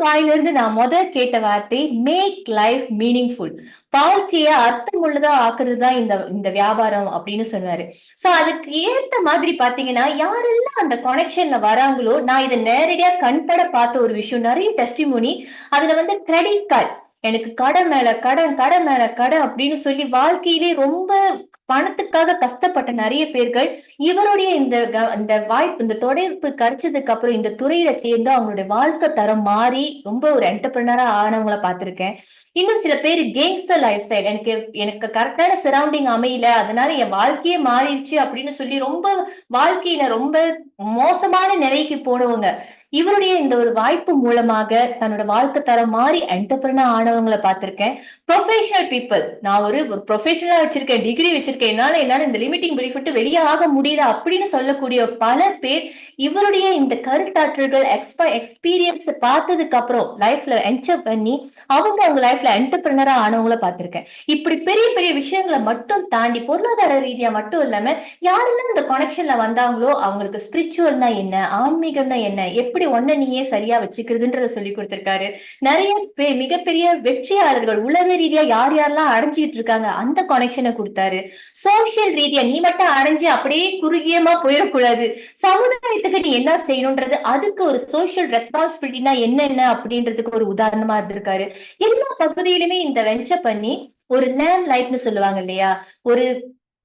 வாயில இருந்து நான் கேட்ட வார்த்தை மேக் லைஃப் மீனிங்ஃபுல். வாழ்க்கைய அர்த்தமுள்ளதா ஆக்குறதுதான் இந்த வியாபாரம் அப்படின்னு சொன்னாரு. சோ அதுக்கு ஏத்த மாதிரி பாத்தீங்கன்னா யாரெல்லாம் அந்த கனெக்ஷன்ல வராங்களோ, நான் இதை நேரடியா கண்பட பார்த்த ஒரு விஷயம். நிறைய டெஸ்டிமோனி அதுல வந்து கிரெடிட் கார்டு, எனக்கு கடன் மேல கடன் கடன் மேல கடன் அப்படின்னு சொல்லி வாழ்க்கையிலே ரொம்ப பணத்துக்காக கஷ்டப்பட்ட நிறைய பேர்கள் இவருடைய இந்த வாய்ப்பு, இந்த தொடர்பு கிடைச்சதுக்கு அப்புறம் இந்த துறையில சேர்ந்து அவங்களுடைய வாழ்க்கை தரம் மாறி ரொம்ப ஒரு என்டர்பிரினரா ஆனவங்களை பார்த்திருக்கேன். இன்னும் சில பேர் கேங்ஸ்டர் லைஃப் ஸ்டைல், எனக்கு கரெக்டான சரௌண்டிங் அமையல, அதனால என் வாழ்க்கையே மாறிடுச்சு அப்படின்னு சொல்லி ரொம்ப வாழ்க்கையில ரொம்ப மோசமான நிலைக்கு போனவங்க இவருடைய இந்த ஒரு வாய்ப்பு மூலமாக தன்னோட வாழ்க்கை தரம் மாறி என்டர்பிரினர் ஆனவங்களை பார்த்திருக்கேன். ப்ரொஃபஷனல் பீப்புள், நான் ஒரு ப்ரொஃபஷனலா வச்சிருக்கேன், டிகிரி வச்சிருக்கேன், என்னால இந்த லிமிட்டிங் பிலீஃப் விட்டு வெளியே ஆக முடியல அப்படின்னு சொல்லக்கூடிய பல பேர் இவருடைய இந்த கருத்தாற்றல்கள் எக்ஸ்பீரியன்ஸ் பார்த்ததுக்கு அப்புறம் லைஃப்ல என்ஜாய் பண்ணி அவங்க லைஃப்ல என்டர்பிரினரா ஆனவங்களை பார்த்திருக்கேன். இப்படி பெரிய பெரிய விஷயங்களை மட்டும் தாண்டி பொருளாதார ரீதியா மட்டும் இல்லாம யாரெல்லாம் இந்த கனெக்ஷன்ல வந்தாங்களோ அவங்களுக்கு ஸ்பிரிச்சுவல்னா என்ன, ஆன்மீகம்னா என்ன, எப்படி எப்படி ஒன்ன நீயே சரியா வச்சுக்கிறதுன்றத சொல்லி கொடுத்திருக்காரு. நிறைய மிகப்பெரிய வெற்றியாளர்கள் உலக ரீதியா யார் யாரெல்லாம் அடைஞ்சிட்டு இருக்காங்க அந்த கனெக்ஷனை கொடுத்தாரு. சோசியல் ரீதியா நீ மட்டும் அடைஞ்சு அப்படியே குறுகியமா போயிடக்கூடாது, சமுதாயத்துக்கு நீ என்ன செய்யணும்ன்றது, அதுக்கு ஒரு சோசியல் ரெஸ்பான்சிபிலிட்டினா என்னென்ன அப்படின்றதுக்கு ஒரு உதாரணமா இருந்திருக்காரு. எல்லா பகுதியிலுமே இந்த வெஞ்சர் பண்ணி ஒரு நேம் லைட்னு சொல்லுவாங்க இல்லையா, ஒரு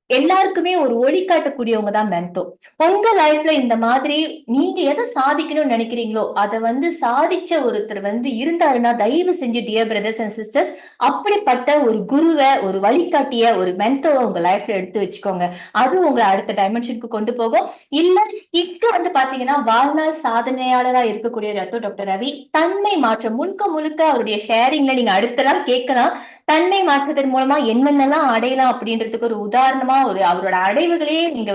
எல்லாருக்குமே ஒரு ஒளி காட்டக்கூடியவங்க தான் மென்டோ. உங்க லைஃப்ல இந்த மாதிரி நீங்க எதை சாதிக்கணும்னு நினைக்கிறீங்களோ அதை சாதிச்ச ஒருத்தர் இருந்தாருன்னா தயவு செஞ்சு டியர் பிரதர்ஸ் அண்ட் சிஸ்டர்ஸ், அப்படிப்பட்ட ஒரு குருவை, ஒரு வழிகாட்டிய, ஒரு மென்டோவை உங்க லைஃப்ல எடுத்து வச்சுக்கோங்க. அது உங்களை அடுத்த டைமென்ஷனுக்கு கொண்டு போகும். இல்ல இங்க பாத்தீங்கன்னா வாழ்நாள் சாதனையாளரா இருக்கக்கூடிய டாக்டர் ரவி தன்மை மாற்றம் முழுக்க அவருடைய ஷேரிங்ல நீங்க அடுத்த நாள் கேட்கலாம். தன்மை மாற்றத்தின் மூலமா என்னென்னலாம் அடையலாம் அப்படின்றதுக்கு ஒரு உதாரணமா அவரோட அடைவுகளையே நீங்க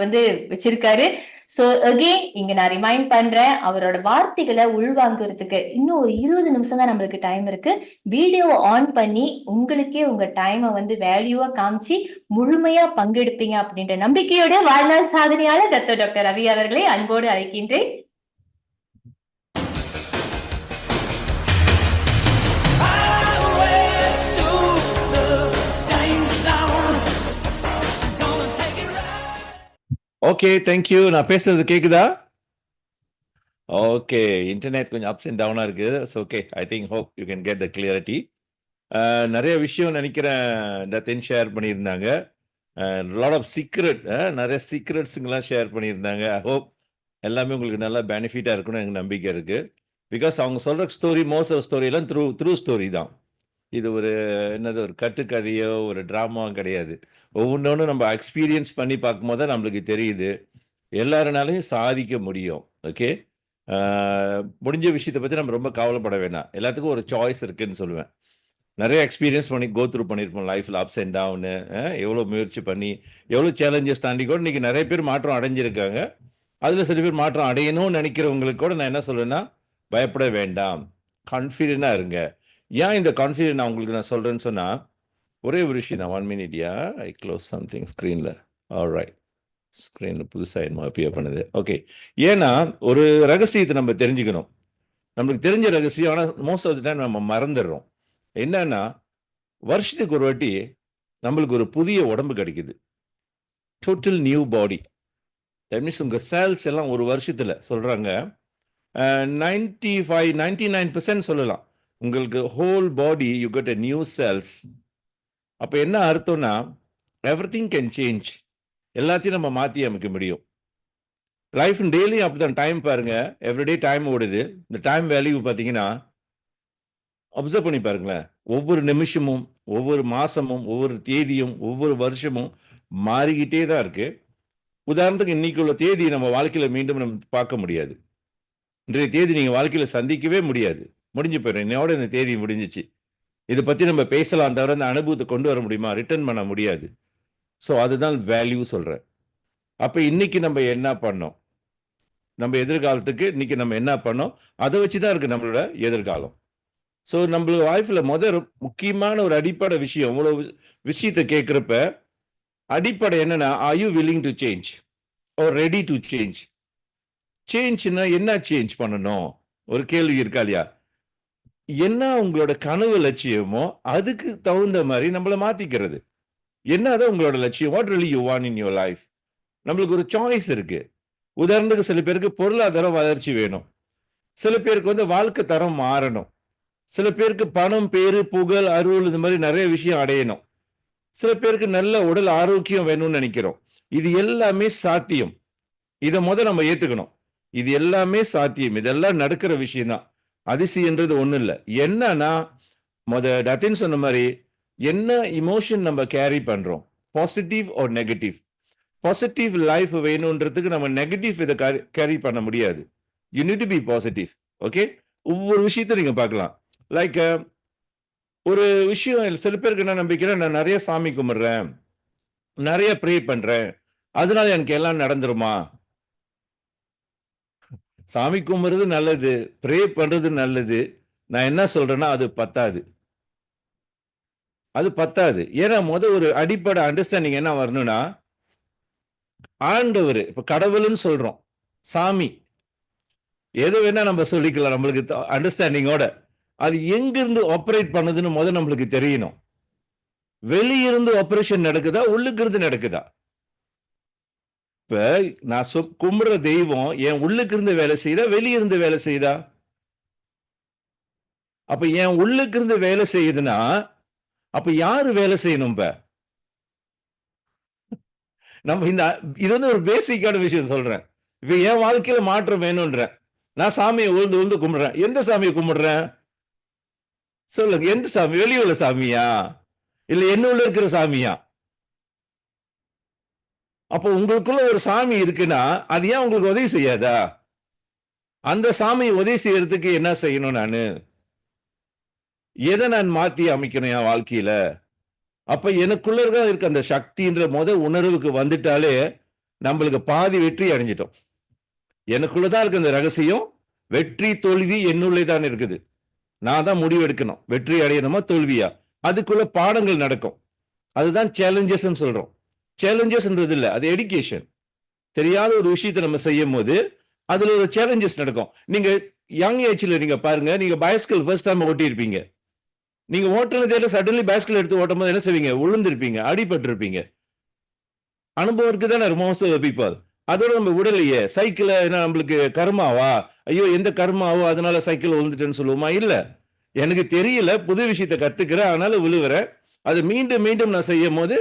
வச்சிருக்காரு. சோ அகெயின் இங்க நான் ரிமைண்ட் பண்றேன், அவரோட வார்த்தைகளை உள்வாங்குறதுக்கு இன்னும் ஒரு 20 நிமிஷம் தான் நம்மளுக்கு டைம் இருக்கு. வீடியோவை ஆன் பண்ணி உங்களுக்கே உங்க டைமை வேல்யூவா காமிச்சு முழுமையா பங்கெடுப்பீங்க அப்படின்ற நம்பிக்கையோட வாழ்நாள் சாதனையாளர் டாக்டர் ரவி அவர்களை அன்போடு அழைக்கின்றேன். Okay, thank you. நான் பேசுறது கேக்குதா? ஓகே, இன்டர்நெட் கொஞ்சம் அப்ஸ் அண்ட் டவுனா இருக்கு. Okay, I think hope you can get the clarity. நிறைய விஷயம் நினைக்கிறேன் டத்தின் ஷேர் பண்ணியிருந்தாங்க. லாட் ஆஃப் சீக்ரெட், நிறைய சீக்ரெட்ஸுங்கெல்லாம் ஷேர் பண்ணியிருந்தாங்க. ஐ ஹோப் எல்லாமே உங்களுக்கு நல்லா பெனிஃபிட்டாக இருக்குன்னு எனக்கு நம்பிக்கை இருக்கு. பிகாஸ் அவங்க சொல்கிற ஸ்டோரி, மோஸ்ட் ஆஃப் ஸ்டோரியெல்லாம் த்ரூ ஸ்டோரி தான். இது ஒரு ஒரு கட்டுக்கதையோ ஒரு ட்ராமாவும் கிடையாது. ஒவ்வொன்றொன்று நம்ம எக்ஸ்பீரியன்ஸ் பண்ணி பார்க்கும்போது தான் நம்மளுக்கு தெரியுது எல்லாருனாலையும் சாதிக்க முடியும். ஓகே, முடிஞ்ச விஷயத்தை பற்றி நம்ம ரொம்ப கவலைப்பட வேணாம். எல்லாத்துக்கும் ஒரு சாய்ஸ் இருக்குன்னு சொல்லுவேன். நிறைய எக்ஸ்பீரியன்ஸ் பண்ணி த்ரூ பண்ணியிருப்போம் லைஃப்பில், அப்ஸ் அண்ட் டவுனு, எவ்வளோ முயற்சி பண்ணி எவ்வளோ சேலஞ்சஸ் தாண்டி கூட இன்றைக்கி நிறைய பேர் மாற்றம் அடைஞ்சிருக்காங்க. அதில் சில பேர் மாற்றம் அடையணும்னு நினைக்கிறவங்களுக்கு கூட நான் என்ன சொல்லுவேன்னா, பயப்பட வேண்டாம், கான்ஃபிடென்ட்டாக இருங்க. ஏன் இந்த கான்ஃபிடென்ட் நான் உங்களுக்கு நான் சொல்கிறேன்னு சொன்னால், ஒரே ஒரு விஷயம் தான். 1 minute. ஐ க்ளோஸ் சம்திங் ஸ்க்ரீனில். ஆல்ரைட், ஸ்க்ரீனில் புதுசாக என்னமோ அப்பியர் பண்ணுது. ஓகே, ஏன்னா ஒரு ரகசியத்தை நம்ம தெரிஞ்சுக்கணும். நம்மளுக்கு தெரிஞ்ச ரகசியம், ஆனால் மோஸ்ட் ஆஃப் த டைம் நம்ம மறந்துடுறோம். என்னன்னா, வருஷத்துக்கு ஒரு வாட்டி நம்மளுக்கு ஒரு புதிய உடம்பு கிடைக்குது. Total new body. That means உங்கள் செல்ஸ் எல்லாம் ஒரு வருஷத்தில் சொல்கிறாங்க 99% சொல்லலாம், உங்களுக்கு whole body you get a new cells. அப்போ என்ன அர்த்தம்னா, எவ்ரிதிங் கேன் சேஞ்ச். எல்லாத்தையும் நம்ம மாற்றி அமைக்க முடியும். லைஃப் டெய்லி அப்படிதான். டைம் பாருங்க, எவ்ரிடே டைம் ஓடுது. இந்த டைம் வேல்யூ பார்த்தீங்கன்னா அப்சர்வ் பண்ணி பாருங்களேன். ஒவ்வொரு நிமிஷமும், ஒவ்வொரு மாசமும், ஒவ்வொரு தேதியும், ஒவ்வொரு வருஷமும் மாறிக்கிட்டே தான் இருக்கு. உதாரணத்துக்கு இன்னைக்கு உள்ள தேதி நம்ம வாழ்க்கையில் மீண்டும் நம்ம பார்க்க முடியாது. இன்றைய தேதி நீங்கள் வாழ்க்கையில் சந்திக்கவே முடியாது, முடிஞ்சு போயிடும். என்னோட இந்த தேதி முடிஞ்சிச்சு. இதை பற்றி நம்ம பேசலாம், தவிர அந்த அனுபவத்தை கொண்டு வர முடியுமா? ரிட்டர்ன் பண்ண முடியாது. ஸோ அதுதான் வேல்யூ சொல்கிறேன். அப்போ இன்னைக்கு நம்ம என்ன பண்ணோம், நம்ம எதிர்காலத்துக்கு இன்னைக்கு நம்ம என்ன பண்ணோம், அதை வச்சு தான் இருக்குது நம்மளோட எதிர்காலம். ஸோ நம்மளோட லைஃப்பில் முக்கியமான ஒரு அடிப்படை விஷயம், இவ்வளோ விஷயத்தை கேட்குறப்ப அடிப்படை என்னன்னா, are you willing to change or ready to change? சேஞ்ச்னா என்ன சேஞ்ச் பண்ணணும் ஒரு கேள்வி இருக்கா இல்லையா? என்ன உங்களோட கனவு லட்சியமோ அதுக்கு தகுந்த மாதிரி நம்மளை மாத்திக்கிறது. என்னதான் உங்களோட லட்சியம், what really you want in your life? நம்மளுக்கு ஒரு சாய்ஸ் இருக்கு. உதாரணத்துக்கு சில பேருக்கு பொருளாதார வளர்ச்சி வேணும், சில பேருக்கு வாழ்க்கை தரம் மாறணும், சில பேருக்கு பணம், பேரு, புகழ், அருள், இது மாதிரி நிறைய விஷயம் அடையணும், சில பேருக்கு நல்ல உடல் ஆரோக்கியம் வேணும்னு நினைக்கிறோம். இது எல்லாமே சாத்தியம். இதை நம்ம ஏத்துக்கணும். இது எல்லாமே சாத்தியம், இதெல்லாம் நடக்கிற விஷயம்தான். அதிசயன்றது ஒன்றும் இல்லை. என்னன்னா, டத்தின் சொன்ன மாதிரி என்ன இமோஷன் நம்ம கேரி பண்றோம், positive or negative. Positive life வேணுன்றதுக்கு நம்ம நெகட்டிவ் இதை கேரி பண்ண முடியாது. You need to be positive. Okay, ஒவ்வொரு விஷயத்தையும் நீங்க பார்க்கலாம். லைக் ஒரு விஷயம், சில பேருக்கு என்ன நம்பிக்கிறேன், நான் நிறைய சாமி கும்பிடுறேன், நிறைய ப்ரே பண்றேன், அதனால எனக்கு எல்லாம் நடந்துருமா? சாமி கும்பிடுறது நல்லது, ப்ரே பண்றது நல்லது. நான் என்ன சொல்றேன்னா, அது பத்தாது. அது பத்தாது. ஏன்னா ஒரு அடிப்படை அண்டர்ஸ்டாண்டிங் என்ன வரணும்னா, ஆண்டவர், இப்ப கடவுள்னு சொல்றோம், சாமி, எது வேணா நம்ம சொல்லிக்கலாம் நம்மளுக்கு அண்டர்ஸ்டாண்டிங்கோட. அது எங்கிருந்து ஆப்ரேட் பண்ணுதுன்னு முதல்ல நம்மளுக்கு தெரியணும். வெளியிருந்து ஆபரேஷன் நடக்குதா, உள்ளுக்கு இருந்து நடக்குதா? இப்ப நான் கும்பிடுற தெய்வம் என் உள்ளுக்கு இருந்து வேலை செய்தா, வெளியிருந்து வேலை செய்தா? அப்ப என் உள்ளுக்கு இருந்து வேலை செய்யுதுன்னா, அப்ப யாரு வேலை செய்யணும் இப்ப? நம்ம இது வந்து ஒரு பேசிக்கான விஷயம் சொல்றேன். இப்ப என் வாழ்க்கையில மாற்றம் வேணும்ன்றேன். நான் சாமியை உழுந்து உழுந்து கும்பிடுறேன். எந்த சாமியை கும்பிடுறேன் சொல்லுங்க? எந்த சாமி? வெளியே உள்ள சாமியா, இல்ல என்ன உள்ள இருக்கிற சாமியா? அப்போ உங்களுக்குள்ள ஒரு சாமி இருக்குன்னா அது ஏன் உங்களுக்கு உதவி செய்யாதா? அந்த சாமியை உதவி செய்யறதுக்கு என்ன செய்யணும்? நானு எதை நான் மாத்தி அமைக்கணும் என் வாழ்க்கையில? அப்ப எனக்குள்ள இருக்க அந்த சக்தின்ற உணர்வுக்கு வந்துட்டாலே நம்மளுக்கு பாதி வெற்றி அடைஞ்சிட்டோம். எனக்குள்ளதான் இருக்கு அந்த ரகசியம். வெற்றி தோல்வி என்னுள்ளே தான் இருக்குது. நான் தான் முடிவு எடுக்கணும், வெற்றி அடையணுமா தோல்வியா. அதுக்குள்ள பாடங்கள் நடக்கும். அதுதான் சேலஞ்சஸ் சொல்றோம். சேலஞ்சஸ்ன்றது இல்ல, அது எடுகேஷன். தெரியாத ஒரு விஷயத்தை நம்ம செய்யும் போது அதுல ஒரு சேலஞ்சஸ் நடக்கும். நீங்க யங் ஏஜ்ல நீங்க பாருங்க, நீங்க பைஸ்கிள் ஃபர்ஸ்ட் டைம் ஓட்டி இருப்பீங்க. நீங்க ஓட்டுனதே சடன்லி பைஸ்கிள் எடுத்து ஓட்டும் போது என்ன செய்வீங்க? விழுந்திருப்பீங்க, அடிபட்டு இருப்பீங்க. அனுபவம் இருக்குதானே மோஸ்ட் ஆஃப் பீப்பிள். அதோட நம்ம விடலையே. சைக்கிள் என்ன நம்மளுக்கு கர்மாவா? ஐயோ எந்த கர்மாவோ அதனால சைக்கிள் விழுந்துட்டேன்னு சொல்லுவோமா? இல்ல, எனக்கு தெரியல, புது விஷயத்தை கத்துக்கிறேன், அதனால விழுவுறேன். அது மீண்டும் மீண்டும் நான் செய்யும் போது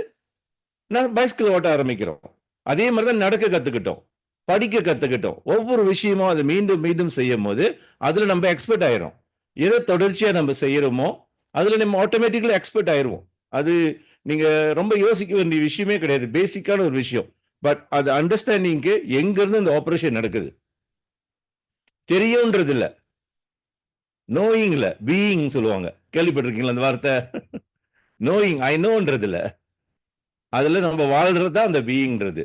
நான் பைஸ்கிள் ஓட்ட ஆரம்பிக்கிறோம். அதே மாதிரிதான் நடக்க கத்துக்கிட்டோம், படிக்க கத்துக்கிட்டோம். ஒவ்வொரு விஷயமும் அதை மீண்டும் மீண்டும் செய்யும் போது அதுல நம்ம எக்ஸ்பர்ட் ஆயிரும். எதை தொடர்ச்சியா நம்ம செய்யறோமோ அதுல நம்ம ஆட்டோமேட்டிக்கலி எக்ஸ்பர்ட் ஆயிடுவோம். அது நீங்க ரொம்ப யோசிக்க வேண்டிய விஷயமே கிடையாது, பேசிக்கான ஒரு விஷயம். பட் அது அண்டர்ஸ்டாண்டிங்க்கு எங்க இருந்து இந்த ஆபரேஷன் நடக்குது தெரியும்ன்றது இல்ல, நோயிங் இல்ல, பீயிங் சொல்லுவாங்க. கேள்விப்பட்டிருக்கீங்களா அந்த வார்த்தை? நோயிங், ஐ நோன்றது இல்ல, அதுல நம்ம வாழ்றது தான் அந்த பீயிங்ன்றது.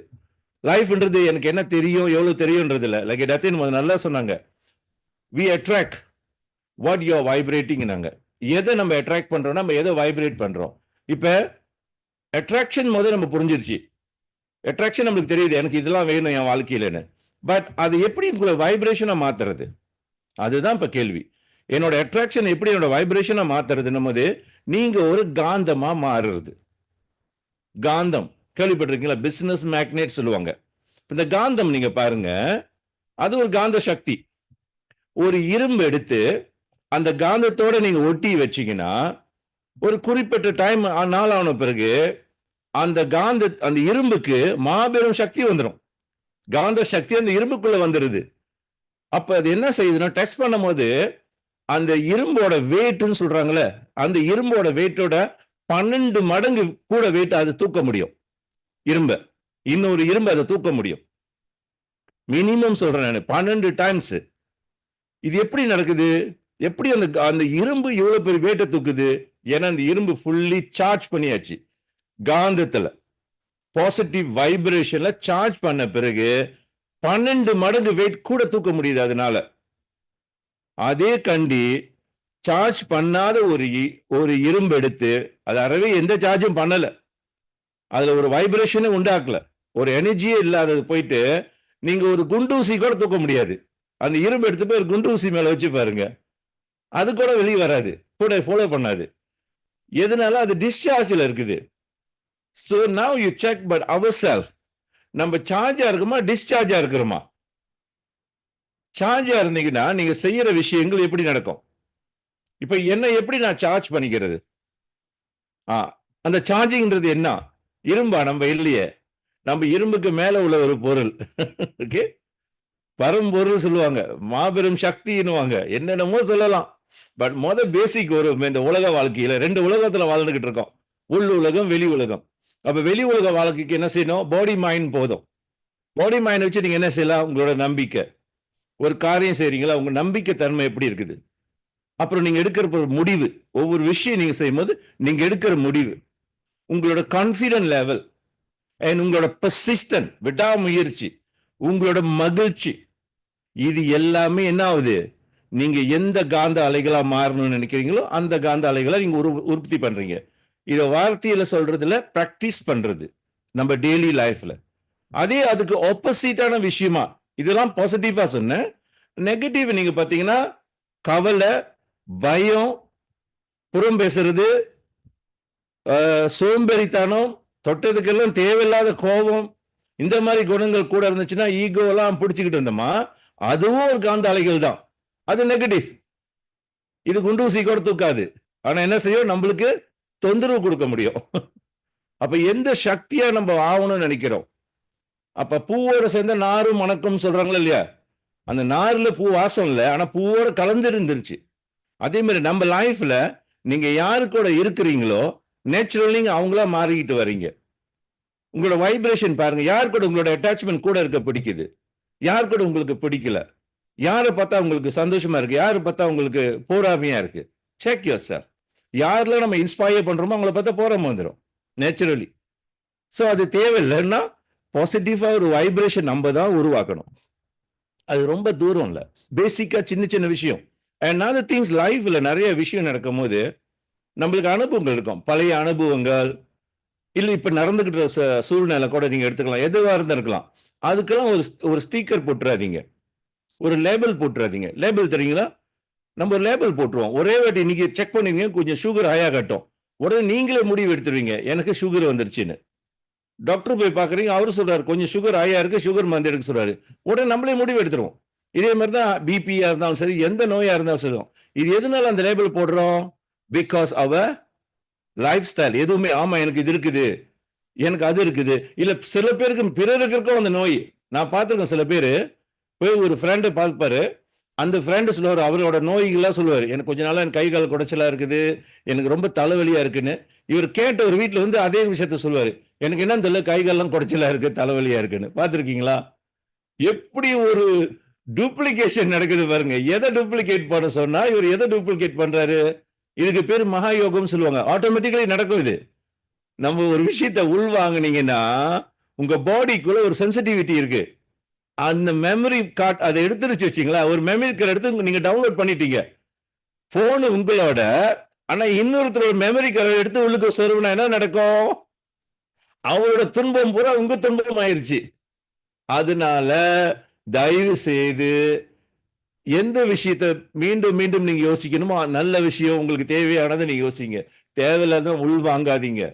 லைஃப்ன்றது எனக்கு என்ன தெரியும், எவ்வளவு தெரியும்ன்றது இல்ல. லைக் டத்தின் நல்லா சொன்னாங்க, we attract what you are vibrating. நாங்க எதை நம்ம அட்ராக்ட் பண்றோம், நம்ம எதை வைப்ரேட் பண்றோம். இப்ப அட்ராக்ஷன் முதல்ல நம்ம புரிஞ்சிருச்சு. அட்ராக்ஷன் நம்மளுக்கு தெரியுது, எனக்கு இதெல்லாம் வேணும் என் வாழ்க்கையிலன்னு. பட் அது எப்படி உங்களை வைப்ரேஷனா மாத்துறது, அதுதான் இப்ப கேள்வி. என்னோட அட்ராக்ஷன் எப்படி என்னோட வைப்ரேஷனா மாத்துறதுன்னும் போது நீங்க ஒரு காந்தமா மாறுறது. காந்தம் கேள்விப்பட்டிருக்கீங்களா? பிசினஸ் மேக்னெட் சொல்லுவாங்க. இந்த காந்தம் நீங்க பாருங்க, அது ஒரு காந்த சக்தி. ஒரு இரும்பு எடுத்து அந்த காந்தத்தோட நீங்க ஒட்டி வச்சீங்கன்னா ஒரு குறிப்பிட்ட டைம் நாள் ஆன பிறகு அந்த இரும்புக்கு மாபெரும் சக்தி வந்துடும். காந்த சக்தி அந்த இரும்புக்குள்ள வந்துருது. அப்ப அது என்ன செய்யுதுன்னா, டெஸ்ட் பண்ணும் போது அந்த இரும்போட வெயிட்னு சொல்றாங்கல்ல, அந்த இரும்போட வெயிட்டோட 12 மடங்கு கூட வெயிட் அது தூக்க முடியும். இரும்ப இன்னொரு இரும்பு அதை தூக்க முடியும். மினிமம் சொல்றேன் நான், 12 டைம்ஸ். இது எப்படி நடக்குது? எப்படி அந்த இரும்பு இவ்வளவு பெரிய வெயிட்டை தூக்குது? ஏன்னா அந்த இரும்பு ஃபுல்லி சார்ஜ் பண்ணியாச்சு. காந்தத்துல பாசிட்டிவ் வைப்ரேஷன்ல சார்ஜ் பண்ண பிறகு 12 மடங்கு வெயிட் கூட தூக்க முடியுது அதனால. அதே கண்டி சார்ஜ் பண்ணாத ஒரு இரும்பு எடுத்து அது அறவே எந்த சார்ஜும் பண்ணல, அதுல ஒரு வைப்ரேஷனே உண்டாக்கல, ஒரு எனர்ஜியே இல்லாதது போயிட்டு நீங்க ஒரு குண்டூசி கூட தூக்க முடியாது. அந்த இரும்பு எடுத்து போய் ஒரு குண்டூசி மேல வச்சு பாருங்க, அது கூட வெளியே வராது, கூட ஃபாலோ பண்ணாது. எதனால? அது டிஸ்சார்ஜ்ல இருக்குது. So now you check but ourselves, நம்ம சார்ஜா இருக்குமா டிஸ்சார்ஜா இருக்கிறோமா? சார்ஜா இருந்தீங்கன்னா நீங்க செய்யற விஷயங்கள் எப்படி நடக்கும்? இப்ப என்ன எப்படி நான் சார்ஜ் பண்ணிக்கிறது? அந்த சார்ஜிங்ன்றது என்ன? இரும்பா? நம்ம இல்லையே, நம்ம இரும்புக்கு மேல உள்ள ஒரு பொருள். ஓகே, பரம்பொருள் சொல்லுவாங்க, மாபெரும் சக்தின்னுவாங்க, என்னென்னமோ சொல்லலாம். பட் பேசிக் ஒரு இந்த உலக வாழ்க்கையில 2 உலகத்துல வாழ்ந்துகிட்டு இருக்கோம், உள் உலகம், வெளி உலகம். அப்ப வெளி உலக வாழ்க்கைக்கு என்ன செய்யணும்? பாடி மைண்ட் போதும். பாடி மைண்ட் வச்சு நீங்க என்ன செய்யலாம்? உங்களோட நம்பிக்கை. ஒரு காரியம் செய்றீங்களா, உங்க நம்பிக்கை தன்மை எப்படி இருக்குது? அப்புறம் நீங்க எடுக்கிற முடிவு, ஒவ்வொரு விஷயம் நீங்க செய்யும் போது நீங்க எடுக்கிற முடிவு, உங்களோட கான்பிடன்ட் லெவல், உங்களோட பெர்சிஸ்டன்ட், விடாமுயற்சி, உங்களோட மகிழ்ச்சி, இது எல்லாமே என்ன ஆகுது? நீங்க எந்த காந்த அலைகளா மாறணும்னு நினைக்கிறீங்களோ அந்த காந்த அலைகளை நீங்க உற்பத்தி பண்றீங்க. இத வார்த்தையில சொல்றதுல பிராக்டிஸ் பண்றது நம்ம டெய்லி லைஃப்ல. அதே அதுக்கு ஆப்போசிட்டான விஷயமா, இதெல்லாம் பாசிட்டிவா சொன்னேன். நெகட்டிவ் நீங்க பாத்தீங்கன்னா கவலை, பயம், புறம் பேசுறது, சோம்பேறித்தனம், தொட்டதுக்கெல்லாம் தேவையில்லாத கோபம், இந்த மாதிரி குணங்கள் கூட இருந்துச்சுன்னா ஈகோ எல்லாம் பிடிச்சிக்கிட்டு இருந்தோமா, அதுவும் ஒரு காந்த அலைகள் தான். அது நெகட்டிவ். இது குண்டூசி கூட தூக்காது. ஆனா என்ன செய்யும், நம்மளுக்கு தொந்தரவு கொடுக்க முடியும். அப்ப எந்த சக்தியா நம்ம ஆகணும்னு நினைக்கிறோம். அப்ப பூவோட சேர்ந்த நாரும் மணக்கும் சொல்றாங்களா இல்லையா, அந்த நார்ல பூ வாசம் இல்லை, ஆனா பூவோட கலந்து இருந்துருச்சு. அதே மாதிரி நம்ம லைஃப்ல நீங்க யாரு கூட இருக்கிறீங்களோ நேச்சுரலி அவங்களா மாறிக்கிட்டு வர்றீங்க. உங்களோட வைப்ரேஷன் பாருங்க, யார் கூட உங்களோட அட்டாச்மெண்ட் கூட இருக்க பிடிக்குது, யார் கூட உங்களுக்கு பிடிக்கல, யாரை பார்த்தா உங்களுக்கு சந்தோஷமா இருக்கு, யாரை பார்த்தா உங்களுக்கு போராமையா இருக்கு. Check your self. யாரெல்லாம் நம்ம இன்ஸ்பயர் பண்றோமோ அவங்கள பார்த்தா போராம வந்துடும் நேச்சுரலி. ஸோ அது தேவையில்லைன்னா பாசிட்டிவா ஒரு வைப்ரேஷன் நம்ம தான் உருவாக்கணும். அது ரொம்ப தூரம் இல்லை, பேசிக்கா சின்ன சின்ன விஷயம். அண்ட் அதர் திங்ஸ், லைஃப்ல நிறைய விஷயம் நடக்கும் போது நம்மளுக்கு அனுபவங்கள் இருக்கும், பழைய அனுபவங்கள், இல்லை இப்ப நடந்துகிட்ட சூழ்நிலை கூட நீங்க எடுத்துக்கலாம், எதுவா இருந்திருக்கலாம். அதுக்கெல்லாம் ஒரு ஸ்டிக்கர் போட்டுறாதீங்க, ஒரு லேபிள் போட்டுறாதீங்க. லேபிள் தெரியுங்களா, நம்ம ஒரு லேபிள் போட்டுருவோம். ஒரே வாட்டி நீங்க செக் பண்ணுவீங்க, கொஞ்சம் சுகர் ஹையா கட்டும், உடனே நீங்களே முடிவு எடுத்துருவீங்க எனக்கு சுகர் வந்துருச்சுன்னு. டாக்டர் போய் பாக்குறீங்க, அவரு சொல்றாரு கொஞ்சம் சுகர் ஹையா இருக்கு, சுகர் மருந்து எடுக்க சொல்றாரு, உடனே நம்மளே முடிவு எடுத்துருவோம். இதே மாதிரி தான் பிபியா இருந்தாலும் சரி, எந்த நோயா இருந்தாலும் சரி. இது எதனால அந்த லேபிள் போடுறோம்? Because our life style. எதுவுமே ஆமா எனக்கு இது இருக்குது, எனக்கு அது இருக்குது. இல்ல சில பேருக்கு பிறருக்கும் அந்த நோய். நான் பார்த்திருக்கேன், சில பேர் போய் ஒரு ஃப்ரெண்டை பார்ப்பாரு, அந்த ஃப்ரெண்டு சொல்லுவார் அவரோட நோய்கள்லாம் சொல்லுவார், எனக்கு கொஞ்ச நாளா எனக்கு கை கால் குடைச்சலா இருக்குது, எனக்கு ரொம்ப தலைவலியா இருக்குன்னு. இவர் கேட்ட ஒரு வீட்டுல வந்து அதே விஷயத்த சொல்லுவாரு, எனக்கு என்னன்னு தெரியல, கை கால்லாம் குடைச்சலா இருக்கு, தலைவலியா இருக்குன்னு. பார்த்திருக்கீங்களா? எப்படி ஒரு டூப்ளிகேஷன் நடக்குது பாருங்க. எதை டூப்ளிகேட் பண்ண சொன்னா இவர் எதை டூப்ளிகேட் பண்றாரு? இதுக்கு பேர் மகா யோகம் சொல்லுவாங்க. ஆட்டோமேட்டிக்கலி நடக்கும் இது. நம்ம ஒரு விஷயத்தை உள்வாங்கினீங்கன்னா உங்க பாடிக்குள்ள ஒரு சென்சிட்டிவிட்டி இருக்கு. அந்த மெமரி கார்டு அதை எடுத்துருச்சு வச்சுங்களா, ஒரு மெமரி கார்டு எடுத்து நீங்க டவுன்லோட் பண்ணிட்டீங்க போன் உங்களோட. ஆனா இன்னொருத்தரோட மெமரி கார்டு எடுத்து உள்ளுக்கு சொருவினா என்ன நடக்கும்? அவரோட துன்பம் பூரா உங்க துன்பம் ஆயிருச்சு. அதனால தயவு செய்து எந்த விஷயத்த மீண்டும் மீண்டும் நீங்க யோசிக்கணுமோ, நல்ல விஷயம் உங்களுக்கு தேவையானதை நீங்க யோசிங்க, தேவையில்லாத உள்வாங்காதீங்க.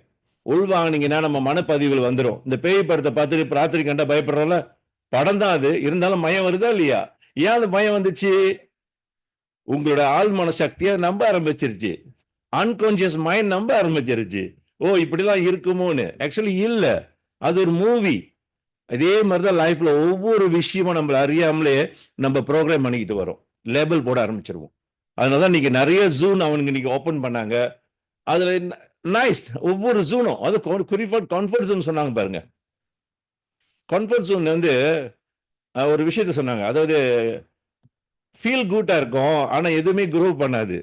உள்வாங்கினீங்கன்னா நம்ம மனப்பதிவுகள் வந்துடும். இந்த பேய் படத்தை பார்த்துட்டு ராத்திரி கண்டா பயப்படுறோம்ல, படம் தான் அது, இருந்தாலும் மயம் வருதா இல்லையா? ஏன் அது மயம் வந்துச்சு? உங்களோட ஆள் மனசக்தியை நம்ப ஆரம்பிச்சிருச்சு, அன்கான்சியஸ் மைண்ட் நம்ப ஆரம்பிச்சிருச்சு. ஓ இப்படிலாம் இருக்குமோன்னு. ஆக்சுவலி இல்ல, அது ஒரு மூவி. இதே மாதிரிதான் லைஃப்ல ஒவ்வொரு விஷயமும் நம்மள அறியாமலே நம்ம ப்ரோக்ராம் பண்ணிக்கிட்டு வரோம், லேபிள் போட ஆரம்பிச்சிருவோம். அதனாலதான் நீங்க நிறைய ஜூன் அவனுங்க இன்னைக்கு ஓபன் பண்ணாங்க. அதுல நைஸ், ஒவ்வொரு ஜூனும், அது குறிப்பா கம்ஃபர்ட் ஜோன் சொன்னாங்க பாருங்க. கம்ஃபர்ட் ஜோன் வந்து ஒரு விஷயத்த சொன்னாங்க, அதாவது ஃபீல் குட்டா இருக்கும் ஆனா எதுவுமே குரோ பண்ணாது.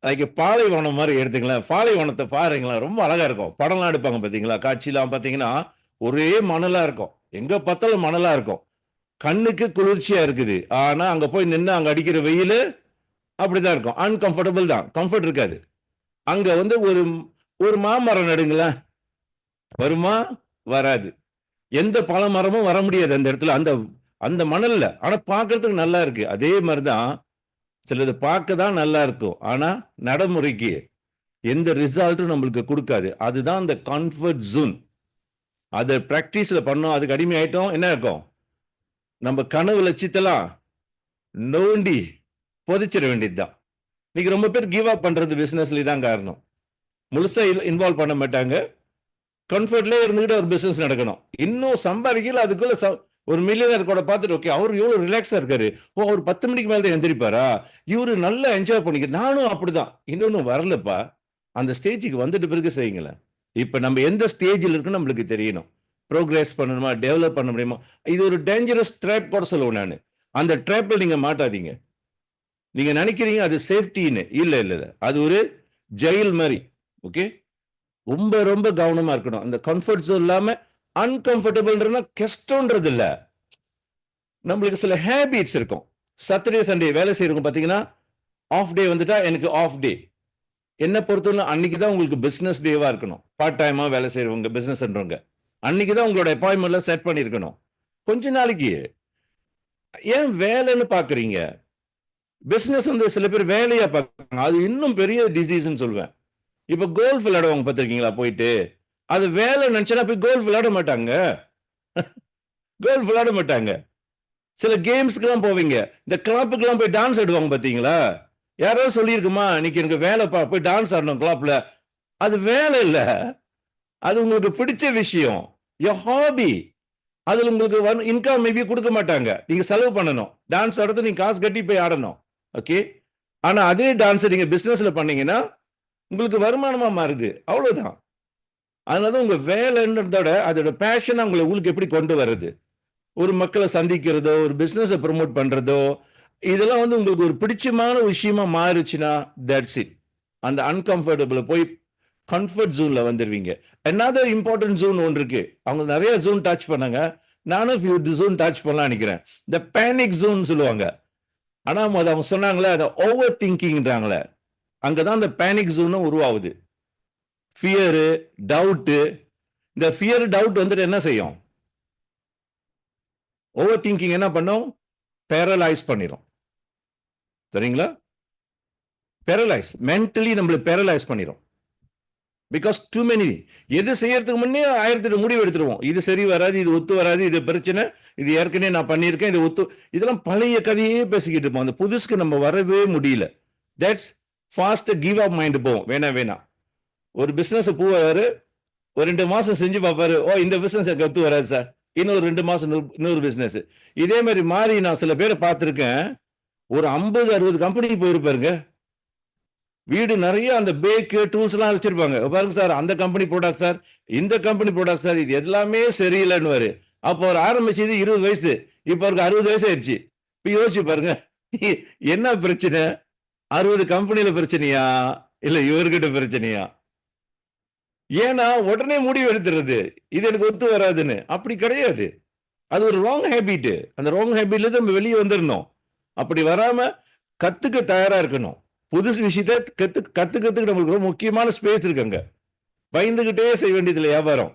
அதுக்கு பாலைவனம் மாதிரி எடுத்துக்கலாம். பாலைவனத்தை பாருங்களேன், ரொம்ப அழகா இருக்கும். படம்லாம் எடுப்பாங்க பாத்தீங்களா, காட்சியெல்லாம் பாத்தீங்கன்னா ஒரே மணலா இருக்கும், எங்க பார்த்தாலும் மணலா இருக்கும், கண்ணுக்கு குளிர்ச்சியா இருக்குது. ஆனா அங்க போய் நின்று அங்க அடிக்கிற வெயில் அப்படிதான் இருக்கும், அன்கம்ஃபர்டபுள் தான், கம்ஃபர்ட் இருக்காது. அங்க வந்து ஒரு மாமரம் நடுங்களேன், வருமா? வராது. எந்த பழ மரமும் வர முடியாது அந்த இடத்துல, அந்த அந்த மணல்ல. ஆனா பார்க்கறதுக்கு நல்லா இருக்கு. அதே மாதிரிதான் சிலது பார்க்க தான் நல்லா இருக்கும், ஆனா நடைமுறைக்கு எந்த ரிசல்ட்டும் நம்மளுக்கு கொடுக்காது. அதுதான் அந்த கம்ஃபர்ட் ஜோன். அதை பிராக்டிஸ்ல பண்ணோம், அதுக்கு அடிமை ஆயிட்டோம், என்ன இருக்கும்? நம்ம கனவு லட்சியத்தெல்லாம் நோண்டி புதைச்சிட வேண்டியதுதான். இன்னைக்கு ரொம்ப பேர் கிவ் அப் பண்றது பிசினஸ்ல தான் காரணம். முழுசா இன்வால்வ் பண்ண மாட்டாங்க, கம்ஃபர்ட்லேயே இருந்துகிட்டு ஒரு பிசினஸ் நடக்கணும். இன்னும் சம்பாதிக்கல, அதுக்குள்ள ஒரு மில்லியனர் கூட பார்த்துட்டு ஓகே அவர் எவ்வளவு ரிலாக்ஸா இருக்காரு, ஓ அவர் 10 மணிக்கு மேல தான் எந்திரிப்பாரா, இவரு நல்லா என்ஜாய் பண்ணிக்க, நானும் அப்படிதான். இன்னொன்னு வரலப்பா, அந்த ஸ்டேஜுக்கு வந்துட்டு பிறகு செய்யுங்களேன். இப்ப நம்ம எந்த ஸ்டேஜில் இருக்குன்னு நம்மளுக்கு தெரியணும். ப்ரோக்ரஸ் பண்ணணுமா, டெவலப் பண்ண முடியுமா? இது ஒரு டேஞ்சரஸ் ட்ராப் கூட சொல்லுவேன் நான். அந்த ட்ராப்ல நீங்க மாட்டாதீங்க. நீங்க நினைக்கிறீங்க அது சேஃப்டின்னு, இல்ல இல்ல இல்ல, அது ஒரு ஜெயில் மாதிரி. ஓகே, ரொம்ப ரொம்ப கவனமா இருக்கணும். அந்த கம்ஃபர்ட் ஜோன் இல்லாம அன்கம்ஃபர்டபுள்ன்றதுனா கஷ்டம்ன்றது இல்ல, நம்மளுக்கு சில ஹேபிட்ஸ் இருக்கும். சாட்டர்டே சண்டே வேலை செய்யறவங்க பாத்தீங்கன்னா ஆஃப் டே வந்துட்டா எனக்கு ஆஃப் டே. என்ன பொறுத்தவரை அன்னைக்கு தான் உங்களுக்கு பிசினஸ் டேவா இருக்கணும். பார்ட் டைமா வேலை செய்யறவங்க, பிசினஸ்ன்றவங்க, அன்னைக்கு தான் உங்களோட அப்பாயின்மெண்ட்ல செட் பண்ணிருக்கணும். கொஞ்ச நாளைக்கு ஏன் வேலைன்னு பாக்குறீங்க? பிசினஸ் வந்து சில பேர் வேலையா பார்க்கறாங்க. அது இன்னும் பெரிய டிசீஸ்ன்னு சொல்லுவேன். இப்ப கோல்ஃப் விளையாடுவாங்க பார்த்திருக்கீங்களா போயிட்டு? அது வேலை நினைச்சா போய் கோல்ஃப் விளையாட மாட்டாங்க. கோல்ஃப் விளையாட மாட்டாங்க. சில கேம்ஸ்க்குலாம் போவீங்க. இந்த கிளப்புக்குலாம் போய் டான்ஸ் ஆடுவாங்க பாத்தீங்களா? யாராவது சொல்லியிருக்குமா, இன்னைக்கு எனக்கு வேலைப்பா போய் டான்ஸ் ஆடணும் கிளப்ல. அது வேலை இல்ல. அது உங்களுக்கு பிடிச்ச விஷயம். Your hobby. அதுல உங்களுக்கு இன்கம் மேபி கொடுக்க மாட்டாங்க. நீங்க செலவு பண்ணணும். டான்ஸ் ஆடுறது நீங்க காசு கட்டி போய் ஆடணும். ஓகே. ஆனா அதே டான்ஸ் நீங்க பிசினஸ்ல பண்ணீங்கன்னா உங்களுக்கு வருமானமா மாறுது. அவ்வளவுதான். அதனாலதான் உங்க வேலைன்றதோட அதோட பேஷன் உங்களுக்கு எப்படி கொண்டு வர்றது, ஒரு மக்களை சந்திக்கிறதோ, ஒரு பிசினஸை ப்ரமோட் பண்றதோ, இதெல்லாம் வந்து உங்களுக்கு ஒரு பிடிச்சமான விஷயமா மாறுச்சுன்னா தட்ஸ் இட். அந்த அன்கம்ஃபர்டபுள் போய் கம்ஃபர்ட் ஜோன்ல வந்துருவீங்க. another இம்பார்ட்டன்ட் ஜோன் ஒன்று இருக்கு. அவங்க நிறைய ஜோன் டச் பண்ணாங்க. நானும் ஃபியூ ஜோன் டச் பண்ணலாம் நினைக்கிறேன். இந்த பேனிக் ஜோன் சொல்லுவாங்க. ஆனா அவங்க சொன்னாங்களே, அதை ஓவர் திங்கிங்ன்றாங்களே, அங்கதான் இந்த பேனிக் ஜோனும் உருவாகுது. Fear, doubt. இந்த ஃபியர் டவுட் வந்துட்டு என்ன செய்யும்? ஓவர் திங்கிங் என்ன பண்ணும்? பேரலைஸ் பண்ணிடும். சரிங்களா? பேரலைஸ், மென்டலி நம்மளை பேரலைஸ் பண்ணிடும். Because too many. எது செய்யறதுக்கு முன்னே 1008 முடிவு எடுத்துருவோம். இது சரி வராது, இது ஒத்து வராது, இது பிரச்சனை, இது ஏற்கனவே நான் பண்ணியிருக்கேன், இது ஒத்து, இதெல்லாம் பழைய கதையே பேசிக்கிட்டு இருப்போம். அந்த புதுசுக்கு நம்ம வரவே முடியல. That's fast give up mind போவோம். வேணாம். ஒரு பிசினஸ் போவாரு, ஒரு 2 மாசம் செஞ்சு பார்ப்பாரு. ஓ, இந்த பிசினஸ் எனக்கு ஒத்து வராது சார். இன்னொரு 2 மாசம் இன்னொரு பிசினஸ். இதே மாதிரி மாறி நான் சில பேரை பார்த்திருக்கேன். ஒரு 50-60 கம்பெனிக்கு போயிருப்பாருங்க. வீடு நிறைய அந்த பேக்கு டூல்ஸ் எல்லாம் வச்சிருப்பாங்க. பாருங்க சார், அந்த கம்பெனி ப்ராடக்ட் சார், இந்த கம்பெனி ப்ராடக்ட் சார், இது எல்லாமே சரியில்லைன்னு. அப்போ அவர் ஆரம்பிச்சது 20 வயசு, இப்போ அவருக்கு 60 வயசு ஆயிடுச்சு. இப்போ யோசிச்சு பாருங்க, என்ன பிரச்சனை? 60 கம்பெனியில பிரச்சனையா, இல்ல இவர்கிட்ட பிரச்சனையா? ஏன்னா உடனே முடிவு எடுத்துறது, இது எனக்கு ஒத்து வராதுன்னு. அப்படி கிடையாது. அது ஒரு ராங் ஹேபிட். அந்த ராங் ஹேபிட்ல இருந்து நம்ம வெளியே வந்துடணும். அப்படி வராம கத்துக்க தயாரா இருக்கணும். புதுசு விஷயத்த கத்துக்கிறதுக்கு நம்மளுக்கு ரொம்ப முக்கியமான ஸ்பேஸ் இருக்குங்க. பயந்துகிட்டே செய்ய வேண்டியதில்லை வியாபாரம்.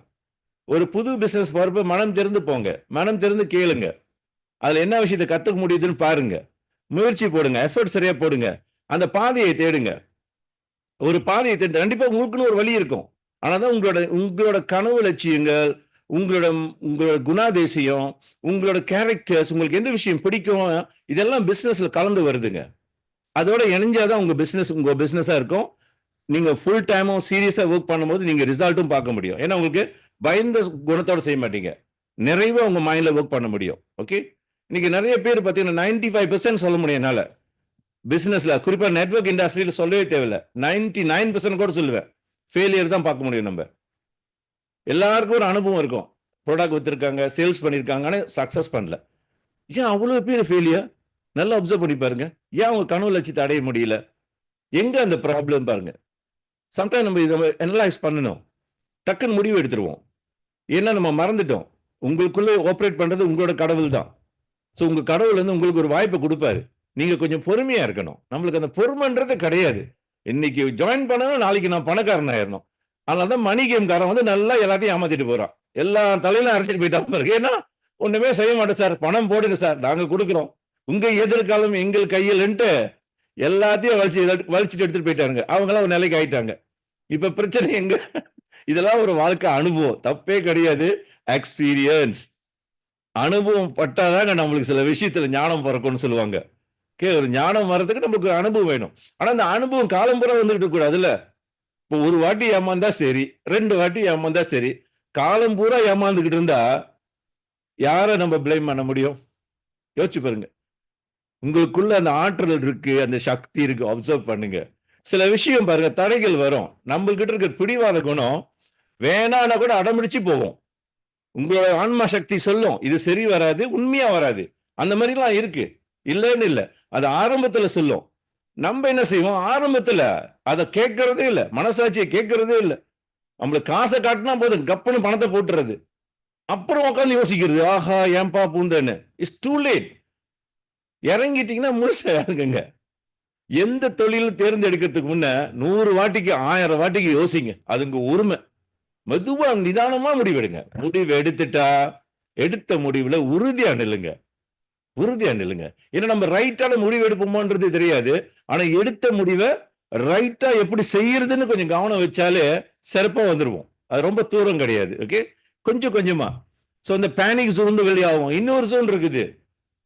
ஒரு புது பிசினஸ் போறப்ப மனம் திறந்து போங்க, மனம் திறந்து கேளுங்க. அதுல என்ன விஷயத்த கத்துக்க முடியுதுன்னு பாருங்க. முயற்சி போடுங்க, எஃபர்ட் சரியா போடுங்க. அந்த பாதையை தேடுங்க. ஒரு பாதையை தேடு, கண்டிப்பா உங்களுக்குன்னு ஒரு வழி இருக்கும். ஆனாதான் உங்களோட கனவு லட்சியங்கள், உங்களோட குணாதிசயம், உங்களோட கேரக்டர்ஸ், உங்களுக்கு எந்த விஷயம் பிடிக்கும், இதெல்லாம் பிசினஸ்ல கலந்து வருதுங்க. அதோட இணைஞ்சாதான் உங்க பிசினஸா இருக்கும். நீங்க ஃபுல் டைமும் சீரியஸா ஒர்க் பண்ணும்போது நீங்க ரிசல்ட்டும் பார்க்க முடியும். ஏன்னா உங்களுக்கு பயந்த குணத்தோட செய்ய மாட்டீங்க. நிறைவா உங்க மைண்ட்ல ஒர்க் பண்ண முடியும். ஓகே. இன்னைக்கு நிறைய பேர் பார்த்தீங்கன்னா 95% சொல்ல முடியும் என்னால. பிசினஸ்ல, குறிப்பா நெட்வொர்க் இண்டஸ்ட்ரியில சொல்லவே தேவையில்லை. 99% கூட சொல்லுவேன். ஃபெயிலியர் தான் பார்க்க முடியும். நம்ம எல்லாருக்கும் ஒரு அனுபவம் இருக்கும். ப்ராடக்ட் வித்திருக்காங்க, சேல்ஸ் பண்ணியிருக்காங்க, ஆனால் சக்சஸ் பண்ணல. ஏன் அவ்வளோ பேர் ஃபெயிலியர்? நல்லா அப்சர்வ் பண்ணி பாருங்க. ஏன் அவங்க கனவு லட்சியத்தை அடைய முடியல? எங்க அந்த ப்ராப்ளம் பாருங்க. சம்டைம் நம்ம இதை அனலைஸ் பண்ணணும். டக்குன்னு முடிவு எடுத்துருவோம். ஏன்னா நம்ம மறந்துட்டோம். உங்களுக்குள்ளே ஆப்ரேட் பண்றது உங்களோட கடவுள் தான். ஸோ உங்க கடவுள் வந்து உங்களுக்கு ஒரு வாய்ப்பை கொடுப்பாரு. நீங்க கொஞ்சம் பொறுமையா இருக்கணும். நம்மளுக்கு அந்த பொறுமைன்றது கிடையாது. இன்னைக்கு ஜாயின் பண்ணணும், நாளைக்கு நான் பணக்காரன் ஆயிடணும். அதனாலதான் மணி கேம்காரன் வந்து நல்லா எல்லாத்தையும் ஏமாத்திட்டு போறான். எல்லா தலையிலும் அரைச்சிட்டு போயிட்டான் பாருங்க. ஏன்னா ஒண்ணுமே செய்ய மாட்டேன் சார், பணம் போடுங்க சார், நாங்க கொடுக்குறோம், உங்க எதிர்காலம் எங்கள் கையில்ன்ட்டு எல்லாத்தையும் வலிச்சுட்டு எடுத்துட்டு போயிட்டாங்க. அவங்களாம் ஒரு நிலைக்கு ஆயிட்டாங்க. இப்ப பிரச்சனை எங்க? இதெல்லாம் ஒரு வாழ்க்கை அனுபவம், தப்பே கிடையாது. எக்ஸ்பீரியன்ஸ், அனுபவம் பட்டாதாங்க நம்மளுக்கு சில விஷயத்துல ஞானம் பிறக்கும்னு சொல்லுவாங்க. ஒரு ஞானம் வர்றதுக்கு நமக்கு ஒரு அனுபவம் வேணும். ஆனா அந்த அனுபவம் காலம்புற வந்துகிட்டு கூடாதுல்ல. இப்போ ஒரு வாட்டி ஏமாந்தா சரி, 2 வாட்டி ஏமாந்தா சரி, காலம் பூரா ஏமாந்துகிட்டு இருந்தா யாரை நம்ம பிளேம் பண்ண முடியும்? யோசிச்சு பாருங்க. உங்களுக்குள்ள அந்த ஆற்றல் இருக்கு, அந்த சக்தி இருக்கு. அப்சர்வ் பண்ணுங்க. சில விஷயம் பாருங்க, தடைகள் வரும். நம்மள்கிட்ட இருக்க பிடிவாத குணம் வேணான்னா கூட அடம்பிடிச்சு போவோம். உங்களோட ஆன்மா சக்தி சொல்லும் இது சரி வராது, உண்மையா வராது. அந்த மாதிரிலாம் இருக்கு, இல்லைன்னு இல்லை. அது ஆரம்பத்துல சொல்லும். நம்ம என்ன செய்வோம்? ஆரம்பத்துல அதை கேட்கறதே இல்லை, மனசாட்சியை கேட்கறதே இல்லை. நம்மளுக்கு காசை காட்டினா போதும், கப்புன்னு பணத்தை போட்டுறது. அப்புறம் உட்காந்து யோசிக்கிறது, ஆஹா ஏன்பா பூந்தேன்னு. It's too late. இறங்கிட்டீங்கன்னா முழுசா இறங்குங்க. எந்த தொழிலும் தேர்ந்தெடுக்கிறதுக்கு முன்ன 100 வாட்டிக்கு 1000 வாட்டிக்கு யோசிங்க. அது உங்க உரிமை. மெதுவா நிதானமா முடிவெடுங்க. முடிவு எடுத்துட்டா எடுத்த முடிவுல உறுதியா நில்லுங்க. உறுதியா நில்லுங்க. ஏன்னா நம்ம ரைட்டான முடிவு எடுப்போமோன்றது தெரியாது. ஆனா எடுத்த முடிவை ரைட்டா எப்படி செய்யறதுன்னு கொஞ்சம் கவனம் வச்சாலே சிறப்பா வந்துருவோம். அது ரொம்ப தூரம் கிடையாது. ஓகே, கொஞ்சம் கொஞ்சமா. ஸோ இந்த பேனிக் ஜோன் வெளியாகும். இன்னொரு ஜோன் இருக்குது.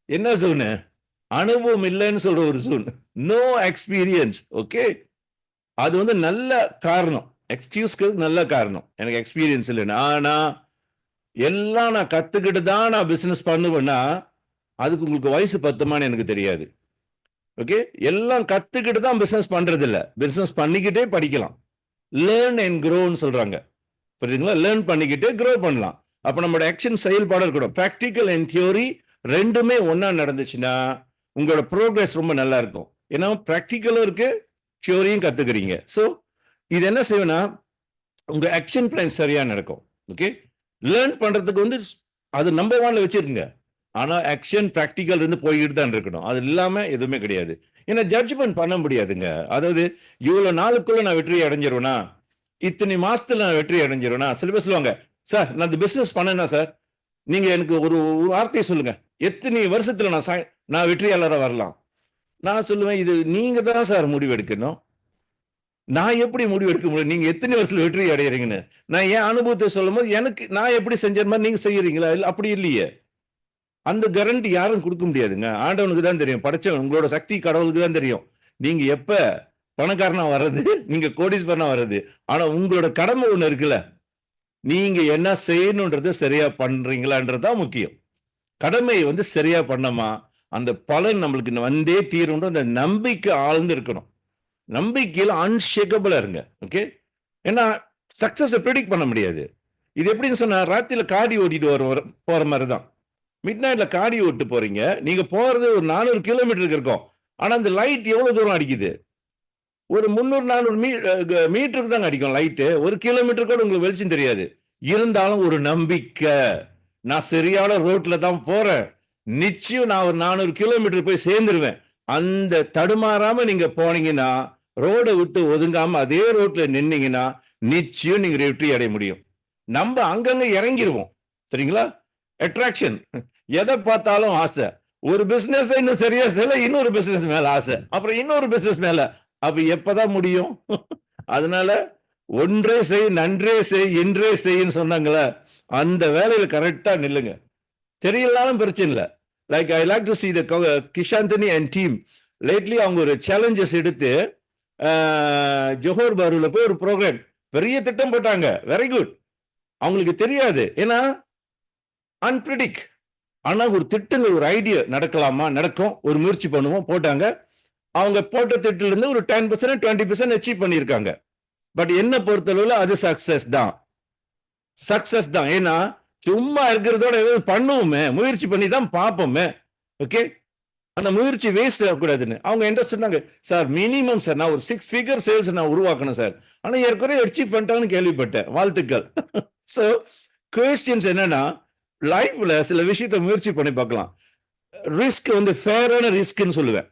என்ன ஜோனு? அனுபவம் இல்லைன்னு சொல்ற ஒரு ஜோன். No experience. ஓகே, அது வந்து நல்ல காரணம். எக்ஸ்கியூஸ்க்கு நல்ல காரணம். எனக்கு எக்ஸ்பீரியன்ஸ் இல்லைன்னு. ஆனா எல்லாம் நான் கத்துக்கிட்டு தான் நான் பிசினஸ் பண்ணுவேன்னா அதுக்கு உங்களுக்கு வயசு பத்துமான்னு எனக்கு தெரியாது. ஓகே, எல்லாம் கத்துக்கிட்டு தான் பிசினஸ் பண்றது இல்ல. பிசினஸ் பண்ணிக்கிட்டே படிக்கலாம். லேர்ன் அண்ட் க்ரோன்னு சொல்றாங்க. புரியுதுங்களா? லேர்ன் பண்ணிக்கிட்டே க்ரோ பண்ணலாம். அப்ப நம்மளோட ஆக்ஷன் செயல்பாடு இருக்கணும். ப்ராக்டிக்கல் அண்ட் தியோரி ரெண்டுமே ஒன்னா நடந்துச்சுன்னா உங்களோட ப்ரோக்ரஸ் ரொம்ப நல்லா இருக்கும். ஏன்னா ப்ராக்டிக்கலும் இருக்கு, தியோரியும் கத்துக்கிறீங்க. ஸோ இது என்ன செய்யணும்னா உங்க ஆக்ஷன் பிளான் சரியா நடக்கும். ஓகே, லேர்ன் பண்றதுக்கு வந்து அது நம்பர் 1ல வச்சிருங்க. ஆனா ஆக்ஷன் ப்ராக்டிக்கல் இருந்து போய்கிட்டு தான் இருக்கணும். அது இல்லாம எதுவுமே கிடையாது. ஏன்னா ஜட்ஜ்மெண்ட் பண்ண முடியாதுங்க. அதாவது இவ்வளவு நாளுக்குள்ள நான் வெற்றி அடைஞ்சிருவேனா, இத்தனை மாசத்துல நான் வெற்றி அடைஞ்சிருவேனா. சில பேர் சொல்லுவாங்க, சார் நான் இந்த பிசினஸ் பண்ணேன்னா சார் நீங்க எனக்கு ஒரு வார்த்தையை சொல்லுங்க, எத்தனை வருஷத்துல நான் வெற்றியாளராக வரலாம். நான் சொல்லுவேன், இது நீங்க தான் சார் முடிவு எடுக்கணும். நான் எப்படி முடிவு எடுக்க முடியும்? நீங்க எத்தனை வருஷத்துல வெற்றி அடையிறீங்கன்னு நான் என் அனுபவத்தை சொல்லும் போது எனக்கு நான் எப்படி செஞ்ச மாதிரி நீங்க செய்யறீங்களா? இல்ல அப்படி இல்லையே. அந்த கேரண்டி யாரும் கொடுக்க முடியாதுங்க. ஆண்டவனுக்கு தான் தெரியும். படைச்சவன் உங்களோட சக்தி கடவுளுக்கு தான் தெரியும். நீங்க எப்ப பணக்காரனா வர்றது, நீங்க கோடீஸ்வரனா வர்றது. ஆனா உங்களோட கடமை ஒண்ணு இருக்குல்ல, நீங்க என்ன செய்யணும்ன்றது சரியா பண்றீங்களான்றதுதான் முக்கியம். கடமையை வந்து சரியா பண்ணமா அந்த பலன் நம்மளுக்கு வந்தே தீரும்ன்ற அந்த நம்பிக்கை ஆழ்ந்து இருக்கணும். நம்பிக்கையில அன்ஷேக்கபிளா இருங்க. ஓகே, ஏன்னா சக்சஸ் ப்ரெடிக்ட் பண்ண முடியாது. இது எப்படின்னு சொன்னா ராத்திரில காடி ஓட்டிட்டு போற மாதிரி தான். மிட் நைட்ல காடி ஓட்டு போறீங்க, நீங்க போறது ஒரு 400 கிலோமீட்டருக்கு இருக்கும். ஆனா அந்த லைட் எவ்வளவு தூரம் அடிக்குது? ஒரு 300-400 மீட்டருக்கு தான் அடிக்கும் லைட்டு. 1 கிலோமீட்டர் கூட உங்களுக்கு வெளிச்சம் தெரியாது. இருந்தாலும் ஒரு நம்பிக்கை, நான் சரியான ரோட்ல தான் போறேன், நிச்சயம் நான் ஒரு 400 கிலோமீட்டர் போய் சேர்ந்துருவேன். அந்த தடுமாறாம நீங்க போனீங்கன்னா, ரோட விட்டு ஒதுங்காம அதே ரோட்ல நின்னீங்கன்னா நிச்சயம் நீங்க வெற்றி அடைய முடியும். நம்ம அங்கங்க இறங்கிடுவோம். சரிங்களா? அட்ராக்ஷன், எதை பார்த்தாலும் ஆசை. ஒரு பிசினஸ் இன்னும் சரியா செய்யல, இன்னொரு பிசினஸ் மேல ஆசை, அப்புறம் இன்னொரு பிசினஸ் மேல. அப்ப எப்பதான் முடியும்? அதனால ஒன்றே செய், நன்றே செய், இன்றே செய்ன்னு சொன்னாங்களே, அந்த வேலையில கரெக்டா நில்லுங்க. தெரியலனாலும் பிரச்சனை இல்லை. Like I like to see the Kishanthani and team lately அவங்க ஒரு சேலஞ்சஸ் எடுத்து ஜோஹர் பாருல போய் ஒரு ப்ரோக்ராம் பெரிய திட்டம் போட்டாங்க. Very good. அவங்களுக்கு தெரியாது, ஏன்னா அன்பிரிடிக். ஆனா ஒரு திட்டங்கள், ஒரு ஐடியா நடக்கலாமா, நடக்கும், ஒரு முயற்சி பண்ணுவோம், போட்டாங்க. அவங்க போட்ட திட்டத்துல இருந்து ஒரு 10% 20% அச்சீவ் பண்ணியிருக்காங்க. பட் என்ன பொறுத்தளவுல அது சக்சஸ் தான். சக்சஸ் தான். ஏன்னா சும்மா இருக்கிறதோட ஏதாவது பண்ணுவோமே, முயற்சி பண்ணி தான் பார்ப்போமே. ஓகே, அந்த முயற்சி வேஸ்ட் ஆகக்கூடாதுன்னு அவங்க என்ன சொன்னாங்க, சார் மினிமம் சார் நான் ஒரு 6 figure சேல்ஸ் நான் உருவாக்கணும் சார். ஆனா ஏற்கனவே அச்சீவ் பண்ணிட்டாங்கன்னு கேள்விப்பட்டேன். வாழ்த்துக்கள். ஸோ கொஸ்டின்ஸ் என்னன்னா, லைஃப்ல சில விஷயத்த முயற்சி பண்ணி பார்க்கலாம். ரிஸ்க் வந்து ஃபேரான ரிஸ்க்னு சொல்லுவேன்.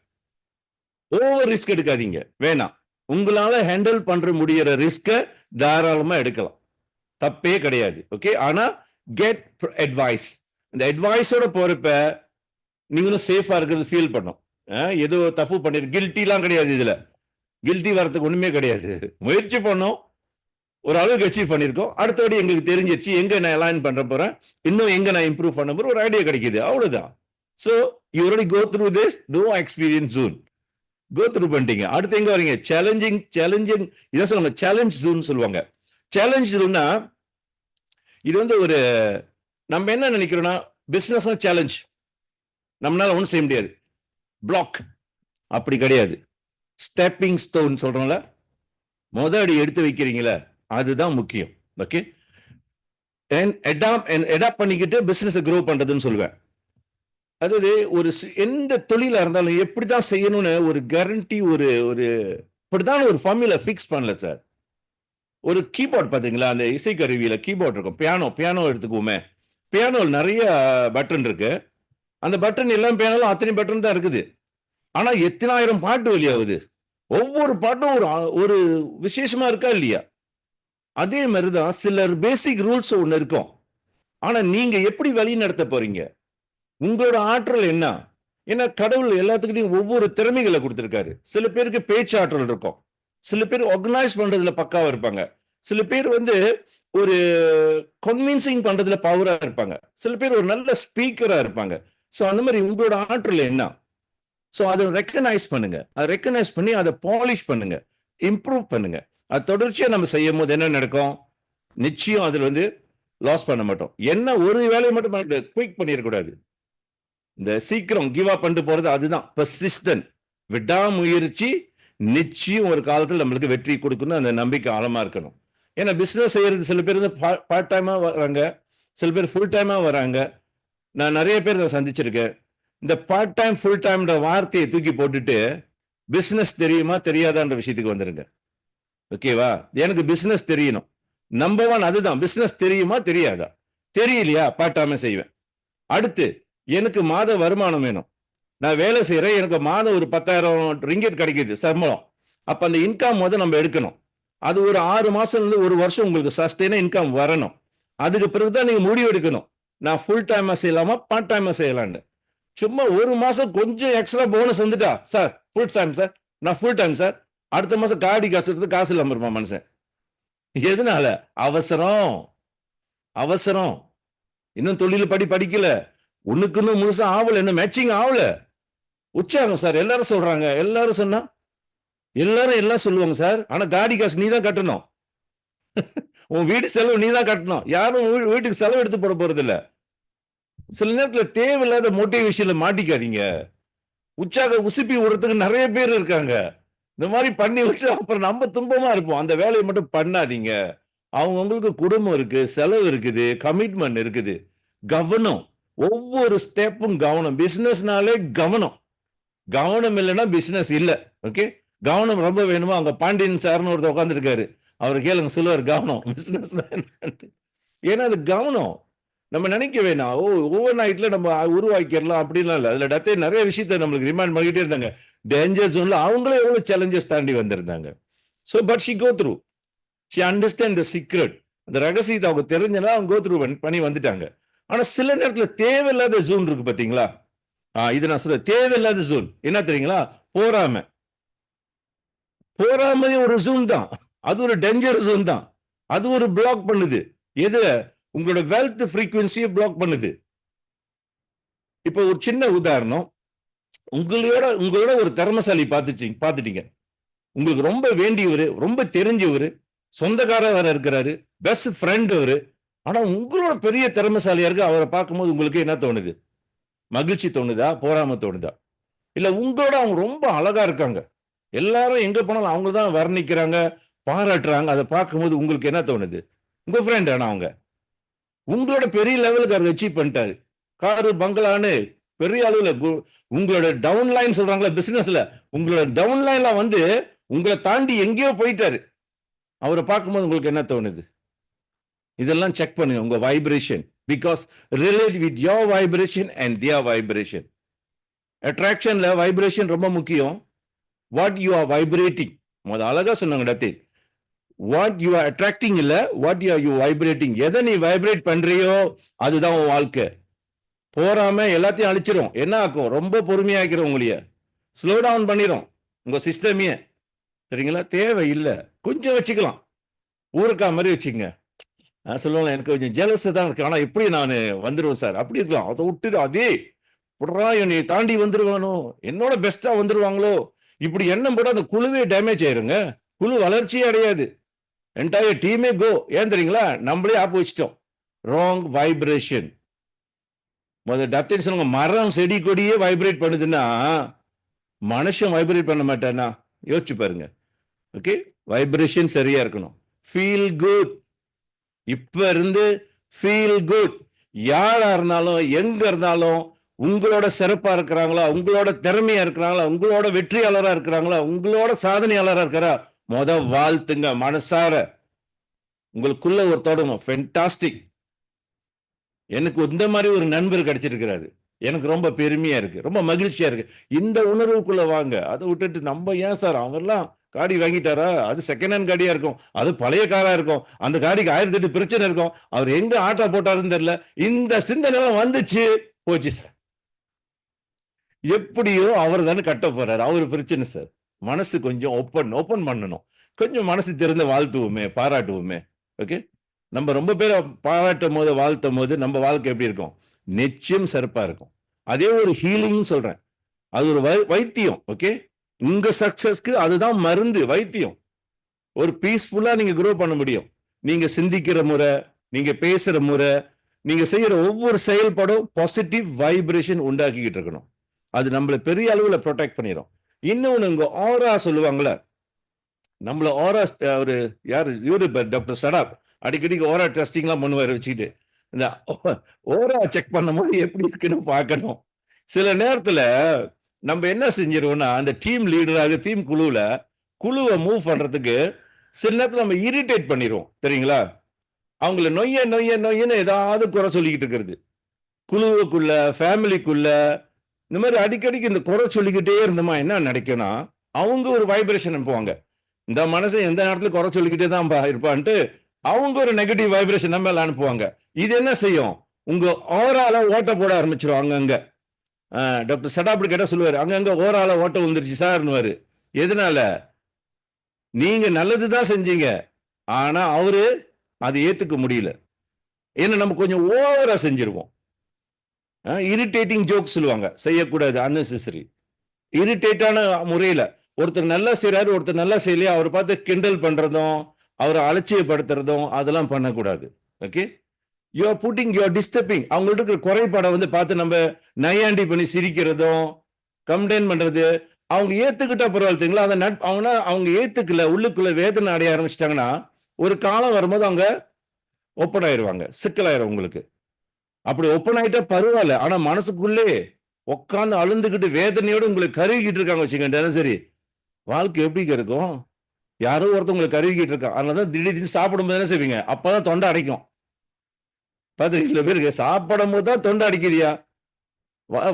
ஓவர் ரிஸ்க் எடுக்காதீங்க, வேணாம். உங்களால ஹேண்டில் பண்ற முடியற ரிஸ்க தாராளமா எடுக்கலாம், தப்பே கிடையாது. ஓகே, ஆனா கெட் அட்வைஸ். இந்த அட்வைஸோட போறப்ப நீங்களும் சேஃபா இருக்கிறது ஃபீல் பண்ணும். ஏதோ தப்பு பண்ணிரு கில்ட்டிலாம் கிடையாது. இதுல கில்ட்டி வரதுக்கு ஒண்ணுமே கிடையாது. முயற்சி பண்ணோம், ஒரு அளவுக்கு அச்சீவ் பண்ணிருக்கோம், அடுத்தபடி எங்களுக்கு தெரிஞ்சிருச்சு எங்க நான் அலைன் பண்ண போறேன், இன்னும் எங்க நான் இம்ப்ரூவ் பண்ண போறேன், ஒரு ஐடியா கிடைக்குது, அவ்வளவுதான். So you already go through this, no experience zone, go through பண்ணிட்டீங்க. அடுத்து எங்க வரீங்க? சேலஞ்சிங். இதான் சொல்லுவாங்க சேலஞ்ச் ஜோன் சொல்லுவாங்க. சேலஞ்ச் ஜோன்னா இது வந்து ஒரு, நம்ம என்ன நினைக்கிறோம்னா பிசினஸ் சேலஞ்ச், நம்மளால ஒன்றும் செய்ய முடியாது, பிளாக். அப்படி கிடையாது. ஸ்டெப்பிங் ஸ்டோன் சொல்றோம்ல, அடி எடுத்து வைக்கிறீங்களா, அதுதான் முக்கியம். ஓகே, அடாப்ட் பண்ணிக்கிட்டு பிசினஸ் க்ரோ பண்றதுன்னு சொல்லுவேன். அதாவது ஒரு எந்த தொழிலா இருந்தாலும் எப்படிதான் செய்யணும்னு ஒரு கேரண்டி, ஒரு இப்படிதான் ஒரு ஃபார்முலா ஃபிக்ஸ் பண்ணல சார். ஒரு கீபோர்ட் பாத்தீங்களா, அந்த இசைக்கருவியில கீபோர்ட் இருக்கும். பியானோ எடுத்துக்குவோமே, பியானோவில் நிறைய பட்டன் இருக்கு. அந்த பட்டன் எல்லாம் பியானோலும் அத்தனை பட்டன் தான் இருக்குது. ஆனா எத்தனாயிரம் பாட்டு வெளியாகுது, ஒவ்வொரு பாட்டும் ஒரு விசேஷமா இருக்கா இல்லையா? அதே மாதிரிதான் சிலர் பேசிக் ரூல்ஸ் ஒண்ணு இருக்கும். ஆனா நீங்க எப்படி வழி நடத்த போறீங்க, உங்களோட ஆற்றல் என்ன, ஏன்னா கடவுள் எல்லாத்துக்கிட்டையும் ஒவ்வொரு திறமைகளை கொடுத்திருக்காரு. சில பேருக்கு பேச்சாற்றல் இருக்கும், சில பேர் ஆர்கனைஸ் பண்றதுல பக்காவா இருப்பாங்க, சில பேர் வந்து ஒரு கன்வின்சிங் பண்றதுல பவரா இருப்பாங்க, சில பேர் ஒரு நல்ல ஸ்பீக்கரா இருப்பாங்க. ஸோ அந்த மாதிரி உங்களோட ஆற்றல் என்ன? ஸோ அதை ரெக்கக்னைஸ் பண்ணுங்க, அதை ரெக்கக்னைஸ் பண்ணி அதை பாலிஷ் பண்ணுங்க, இம்ப்ரூவ் பண்ணுங்க. அது தொடர்ச்சியா நம்ம செய்யும் போது என்ன நடக்கும்? நிச்சயம் அதுல வந்து லாஸ் பண்ண மாட்டோம். என்ன ஒரு வேலையை மட்டும் குயிக் பண்ணிடக்கூடாது. இந்த சீக்கிரம் கிவ் அப் பண்ணிட்டு போறது அதுதான் பெர்சிஸ்டன்ட், விடாமுயற்சி. நிச்சயம் ஒரு காலத்தில் நம்மளுக்கு வெற்றி கொடுக்கணும், அந்த நம்பிக்கை ஆழமா இருக்கணும். ஏன்னா பிசினஸ் செய்யறது சில பேர் வந்து பார்ட் டைமா வராங்க, சில பேர் ஃபுல் டைமா வராங்க. நான் நிறைய பேர் நான் சந்திச்சிருக்கேன். இந்த பார்ட் டைம் ஃபுல் டைம்ன்ற வார்த்தையை தூக்கி போட்டுட்டு பிசினஸ் தெரியுமா தெரியாதான்ற விஷயத்துக்கு வந்துருங்க. ஓகேவா? எனக்கு பிசினஸ் தெரியணும். நம்பர் 1 அதுதான். பிசினஸ் தெரியுமா தெரியாதா? தெரியலையா? பார்ட் டைமா செய்வேன். அடுத்து எனக்கு மாத வருமானம் வேணும். நான் வேலை செய்யறேன், எனக்கு மாதம் ஒரு 10,000 ரிங்கெட் கிடைக்குது சம்பளம். அப்ப அந்த இன்கம் நம்ம எடுக்கணும். அது ஒரு 6 மாசம் இருந்து ஒரு வருஷம் உங்களுக்கு சஸ்டெயினா இன்கம் வரணும். அதுக்கு பிறகுதான் நீங்க முடிவு எடுக்கணும், நான் ஃபுல் டைமா செய்யலாமா பார்ட் டைமா செய்யலான்னு. சும்மா ஒரு மாசம் கொஞ்சம் எக்ஸ்ட்ரா போனஸ் வந்துட்டா, சார் ஃபுல் டைம் சார், நான் ஃபுல் டைம் சார், அடுத்த மாசம் காடி காசு எடுத்து காசு இல்லாம இருப்பான் மனுஷன். எதனால? அவசரம். அவசரம். இன்னும் தொழில் படிக்கல, ஒண்ணுக்குன்னு முழுசா ஆவல, என்ன மேட்சிங் ஆவல. உற்சாகம் சார், எல்லாரும் சொல்றாங்க. எல்லாரும் சொன்னா எல்லாரும் எல்லாம் சொல்லுவாங்க சார், ஆனா காடி காசு நீ தான் கட்டணும். உன் வீட்டு செலவு நீ தான் கட்டணும். யாரும் வீட்டுக்கு செலவு எடுத்து போட போறது இல்ல. சில நேரத்துல தேவையில்லாத மோட்டிவேஷன்ல மாட்டிக்காதீங்க. உற்சாகம் உசுப்பி விடுறதுக்கு நிறைய பேர் இருக்காங்க. இந்த மாதிரி பண்ணி விட்டு அப்புறம் நம்ம துன்பமா இருப்போம். அந்த வேலையை மட்டும் பண்ணாதீங்க. அவங்களுக்கு குடும்பம் இருக்கு, செலவு இருக்குது, கமிட்மெண்ட் இருக்குது. கவனம், ஒவ்வொரு ஸ்டெப்பும் கவனம். பிசினஸ்னாலே கவனம். கவனம் இல்லைன்னா பிசினஸ் இல்ல. ஓகே, கவனம் ரொம்ப வேணுமா? அங்க பாண்டியன் சார்னு ஒருத்தர் உட்கார்ந்து இருக்காரு, அவர் கேளுங்க, சொல்லுவார் கவனம் பிசினஸ். ஏன்னா அது கவனம். நம்ம நினைக்க வேணாம், ஓவர் நைட்ல நம்ம உருவாக்கிடலாம் அப்படின்லாம் இல்லை. அதுல டத்தே நிறைய விஷயத்த நம்மளுக்கு ரிமைண்ட் பண்ணிக்கிட்டே இருந்தாங்க. டேஞ்சர் ஜோன்ல அவங்களே எவ்வளவு சேலஞ்சஸ் தாண்டி வந்திருந்தாங்க. So but she go through, she understand the secret. அந்த ரகசியத்தை அவங்க தெரிஞ்சனா அவங்க கோ த்ரூ பண்ணி வந்துட்டாங்க. ஆனா சில நேரத்துல தேவையில்லாத ஜோன் இருக்கு பாத்தீங்களா? இது நான் சொல்ல தேவையில்லாத ஜோன் என்ன தெரியுங்களா? போராம. போராம ஒரு ஜோன் தான், அது ஒரு டேஞ்சர் ஜோன் தான். அது ஒரு பிளாக் பண்ணுது. எது? உங்களோட வெல்த் ஃப்ரீக்வன்சியை பிளாக் பண்ணுது. இப்போ ஒரு சின்ன உதாரணம், உங்களோட ஒரு திறமைசாலி பார்த்துட்டீங்க, உங்களுக்கு ரொம்ப வேண்டியவர், ரொம்ப தெரிஞ்சவர், சொந்தக்காரர் வேற இருக்கிறாரு, பெஸ்ட் ஃப்ரெண்ட் அவரு. ஆனா உங்களோட பெரிய திறமைசாலியா இருக்கு, அவரை பார்க்கும்போது உங்களுக்கு என்ன தோணுது? மகிழ்ச்சி தோணுதா? போராம தோணுதா? இல்ல உங்களோட அவங்க ரொம்ப அழகா இருக்காங்க, எல்லாரும் எங்க போனாலும் அவங்க தான் வர்ணிக்கிறாங்க, பாராட்டுறாங்க, அதை பார்க்கும்போது உங்களுக்கு என்ன தோணுது? உங்க ஃப்ரெண்ட். ஆனா அவங்க உங்களோட பெரிய லெவலுக்கு அவர் அச்சீவ் பண்ணிட்டாரு, காரு பங்களான்னு பெரிய அளவுல. உங்களோட டவுன் லைன் சொல்றாங்களா பிசினஸ்ல, உங்களோட டவுன் லைன்ல வந்து உங்களை தாண்டி எங்கேயோ போயிட்டாரு. அவரை பார்க்கும்போது உங்களுக்கு என்ன தோணுது? இதெல்லாம் செக் பண்ணுங்க உங்க vibration. Because relate with your vibration and their vibration. அட்ராக்ஷன்ல வைப்ரேஷன் ரொம்ப முக்கியம். வாட் யூ ஆர் வைப்ரேட்டிங், அழகா சொன்னாங்க டத்தே. வாட் யூ ஆர் அட்ராக்டிங் இல்ல, வாட் யூ வைப்ரேட்டிங். எதை நீ வைப்ரேட் பண்றியோ அதுதான் உன் வாழ்க்கை. போறாம எல்லாத்தையும் அழிச்சிரும். என்ன ஆக்கும்? ரொம்ப பொறுமையாக்கிறோம், உங்களைய ஸ்லோ டவுன் பண்ணிரும் உங்க சிஸ்டமையே. சரிங்களா? தேவை இல்லை, கொஞ்சம் வச்சுக்கலாம், ஊருக்கா மாதிரி வச்சுக்கங்க. நான் சொல்லுவேன், எனக்கு கொஞ்சம் ஜெலஸ் தான் இருக்கு, ஆனா எப்படி நான் வந்துருவேன் சார், அப்படி இருக்கலாம். அதை விட்டுது, அதே புடரா என்னை தாண்டி வந்துருவானோ, என்னோட பெஸ்டா வந்துருவாங்களோ, இப்படி எண்ணம் போட அந்த குழுவே டேமேஜ் ஆயிருங்க. குழு வளர்ச்சியே அடையாது, என்டையர் டீமே கோ. ஏன் தெரியுங்களா? நம்மளே ஆப்பு வச்சிட்டோம். Wrong vibration. டப்தின்னு சொல்லுங்க, மரம் செடி கொடியே வைப்ரேட் பண்ணுதுன்னா மனுஷன் வைப்ரேட் பண்ண மாட்டானா? யோசிச்சு பாருங்க. ஓகே, வைப்ரேஷன் சரியா இருக்கணும். Feel good. இப்ப இருந்து ஃபீல் குட். யாரா இருந்தாலும் எங்க இருந்தாலும் உங்களோட சிறப்பா இருக்கிறாங்களா, உங்களோட திறமையா இருக்கிறாங்களா, உங்களோட வெற்றியாளரா இருக்கிறாங்களா, உங்களோட சாதனையாளரா இருக்கிறா, வாழ்த்துங்க மனசார. உங்களுக்குள்ள ஒரு தொடங்கும். ஃபென்டாஸ்டிக். எனக்கு இந்த மாதிரி ஒரு நண்பர் கிடைச்சிருக்கிறாரு, எனக்கு ரொம்ப பெருமையா இருக்கு, ரொம்ப மகிழ்ச்சியா இருக்கு. இந்த உணர்வுக்குள்ள வாங்க. அதை விட்டுட்டு நம்ம ஏன் சார் அவங்க எல்லாம் காடி வாங்கிட்டாரா, அது செகண்ட் ஹேண்ட் காடியா இருக்கும், அது பழைய காரா இருக்கும், அந்த காடிக்கு 1008 பிரச்சனை இருக்கும், அவர் எங்க ஆட்டோ போட்டாருன்னு தெரியல. இந்த சிந்தனை எல்லாம் வந்துச்சு போச்சு சார். எப்படியோ அவர் தானே கட்ட போறாரு, அவர் பிரச்சனை சார். மனசு கொஞ்சம் ஓப்பன் பண்ணணும். கொஞ்சம் மனசு திறந்து வாழ்த்துவோமே, பாராட்டுவோமே. ஓகே, நம்ம ரொம்ப பேரை பாராட்டும் போது வாழ்த்தும் போது நம்ம வாழ்க்கை எப்படி இருக்கும்? நிச்சயம் சிறப்பா இருக்கும். அதே ஒரு ஹீலிங் சொல்றேன், அது ஒரு வைத்தியம். ஓகே, உங்க சக்சஸ்க்கு அதுதான் மருந்து, வைத்தியம். ஒரு பீஸ்ஃபுல்லா நீங்க க்ரோ பண்ண முடியும். நீங்க சிந்திக்கிற முறை, நீங்க பேசுற முறை, நீங்க செய்யற ஒவ்வொரு செயல்பாடும் பாசிட்டிவ் வைப்ரேஷன் உண்டாக்கிக்கிட்டு இருக்கணும். அது நம்மள பெரிய அளவுல ப்ரொடெக்ட் பண்ணிடும். இன்னொன்னு, உங்க ஆரா சொல்லுவாங்கல்ல, நம்மள ஆரா, ஒரு யாரு இவரு டாக்டர் சடாப் அடிக்கடி ஆரா டெஸ்டிங்லாம் பண்ணுவார் வச்சுக்கிட்டு. இந்த ஓரா செக் பண்ணும்போது எப்படி இருக்குன்னு பார்க்கணும். சில நேரத்துல நம்ம என்ன செஞ்சிருவோம்னா, அந்த டீம் லீடராக டீம் குழுவை மூவ் பண்றதுக்கு சில நேரத்துல நம்ம இரிட்டேட் பண்ணிடுவோம், தெரியுங்களா? அவங்கள நொய்யன்னு ஏதாவது குறை சொல்லிக்கிட்டு இருக்கிறது. குழுவுக்குள்ள, ஃபேமிலிக்குள்ள இந்த மாதிரி அடிக்கடிக்கு இந்த குறை சொல்லிக்கிட்டே இருந்தோமா என்ன நடக்கும்னா, அவங்க ஒரு வைப்ரேஷன் அனுப்புவாங்க. இந்த மனசை எந்த நேரத்துல குறை சொல்லிக்கிட்டே தான் இருப்பான்ட்டு அவங்க ஒரு நெகட்டிவ் வைப்ரேஷன் நம்ம மேல அனுப்புவாங்க. இது என்ன செய்யும்? உங்க ஓரால ஓட்ட போட ஆரம்பிச்சிடும் அங்கங்க. டாக்டர் சடாப் கேட்டா சொல்லுவாரு, அங்கங்க ஓரால ஓட்ட வந்துருச்சு சார்னுவாரு. எதனால? நீங்க நல்லதுதான் செஞ்சீங்க, ஆனா அவரு அதை ஏத்துக்க முடியல. ஏன்னா நம்ம கொஞ்சம் ஓவரா செஞ்சிருவோம். இரிட்டேட்டிங் ஜோக் சொல்லுவாங்க, செய்யக்கூடாது, அன்னெசரி. இரிட்டேட்டான முறையில ஒருத்தர் நல்லா செய்யறாரு, ஒருத்தர் நல்லா செய்யலையா, அவரை பார்த்து கிண்டல் பண்றதும், அவரை அலட்சியப்படுத்துறதும் அதெல்லாம் பண்ணக்கூடாது. Okay, you are putting, you are disturbing. அவங்கள்ட்ட இருக்கிற குறைபாடை வந்து பார்த்து நம்ம நையாண்டி பண்ணி சிரிக்கிறதும், கம்ப்ளைண்ட் பண்றது, அவங்க ஏத்துக்கிட்டா பரவாயில்லைங்களா? அதை அவங்க ஏத்துக்கல, உள்ளுக்குள்ள வேதனை அடைய ஆரம்பிச்சிட்டாங்கன்னா ஒரு காலம் வரும்போது அவங்க ஓப்பன் ஆயிடுவாங்க, சிக்கலாயிரும் உங்களுக்கு. அப்படி ஓப்பன் ஆயிட்டா பரவாயில்ல, ஆனா மனசுக்குள்ளே உட்காந்து அழுந்துகிட்டு வேதனையோடு உங்களுக்கு கருவிக்கிட்டு இருக்காங்க வச்சுக்கோங்க தினசரி, வாழ்க்கை எப்படி இருக்கும்? யாரோ ஒருத்தவங்களை கருவிக்கிட்டு இருக்கான். அதனாலதான் திடீர்னு சாப்பிடும்போது என்ன செய்வீங்க? அப்பதான் தொண்டை அடைக்கும். பார்த்து சில பேருக்கு சாப்பிடும் போது தான் தொண்டை அடிக்குதியா?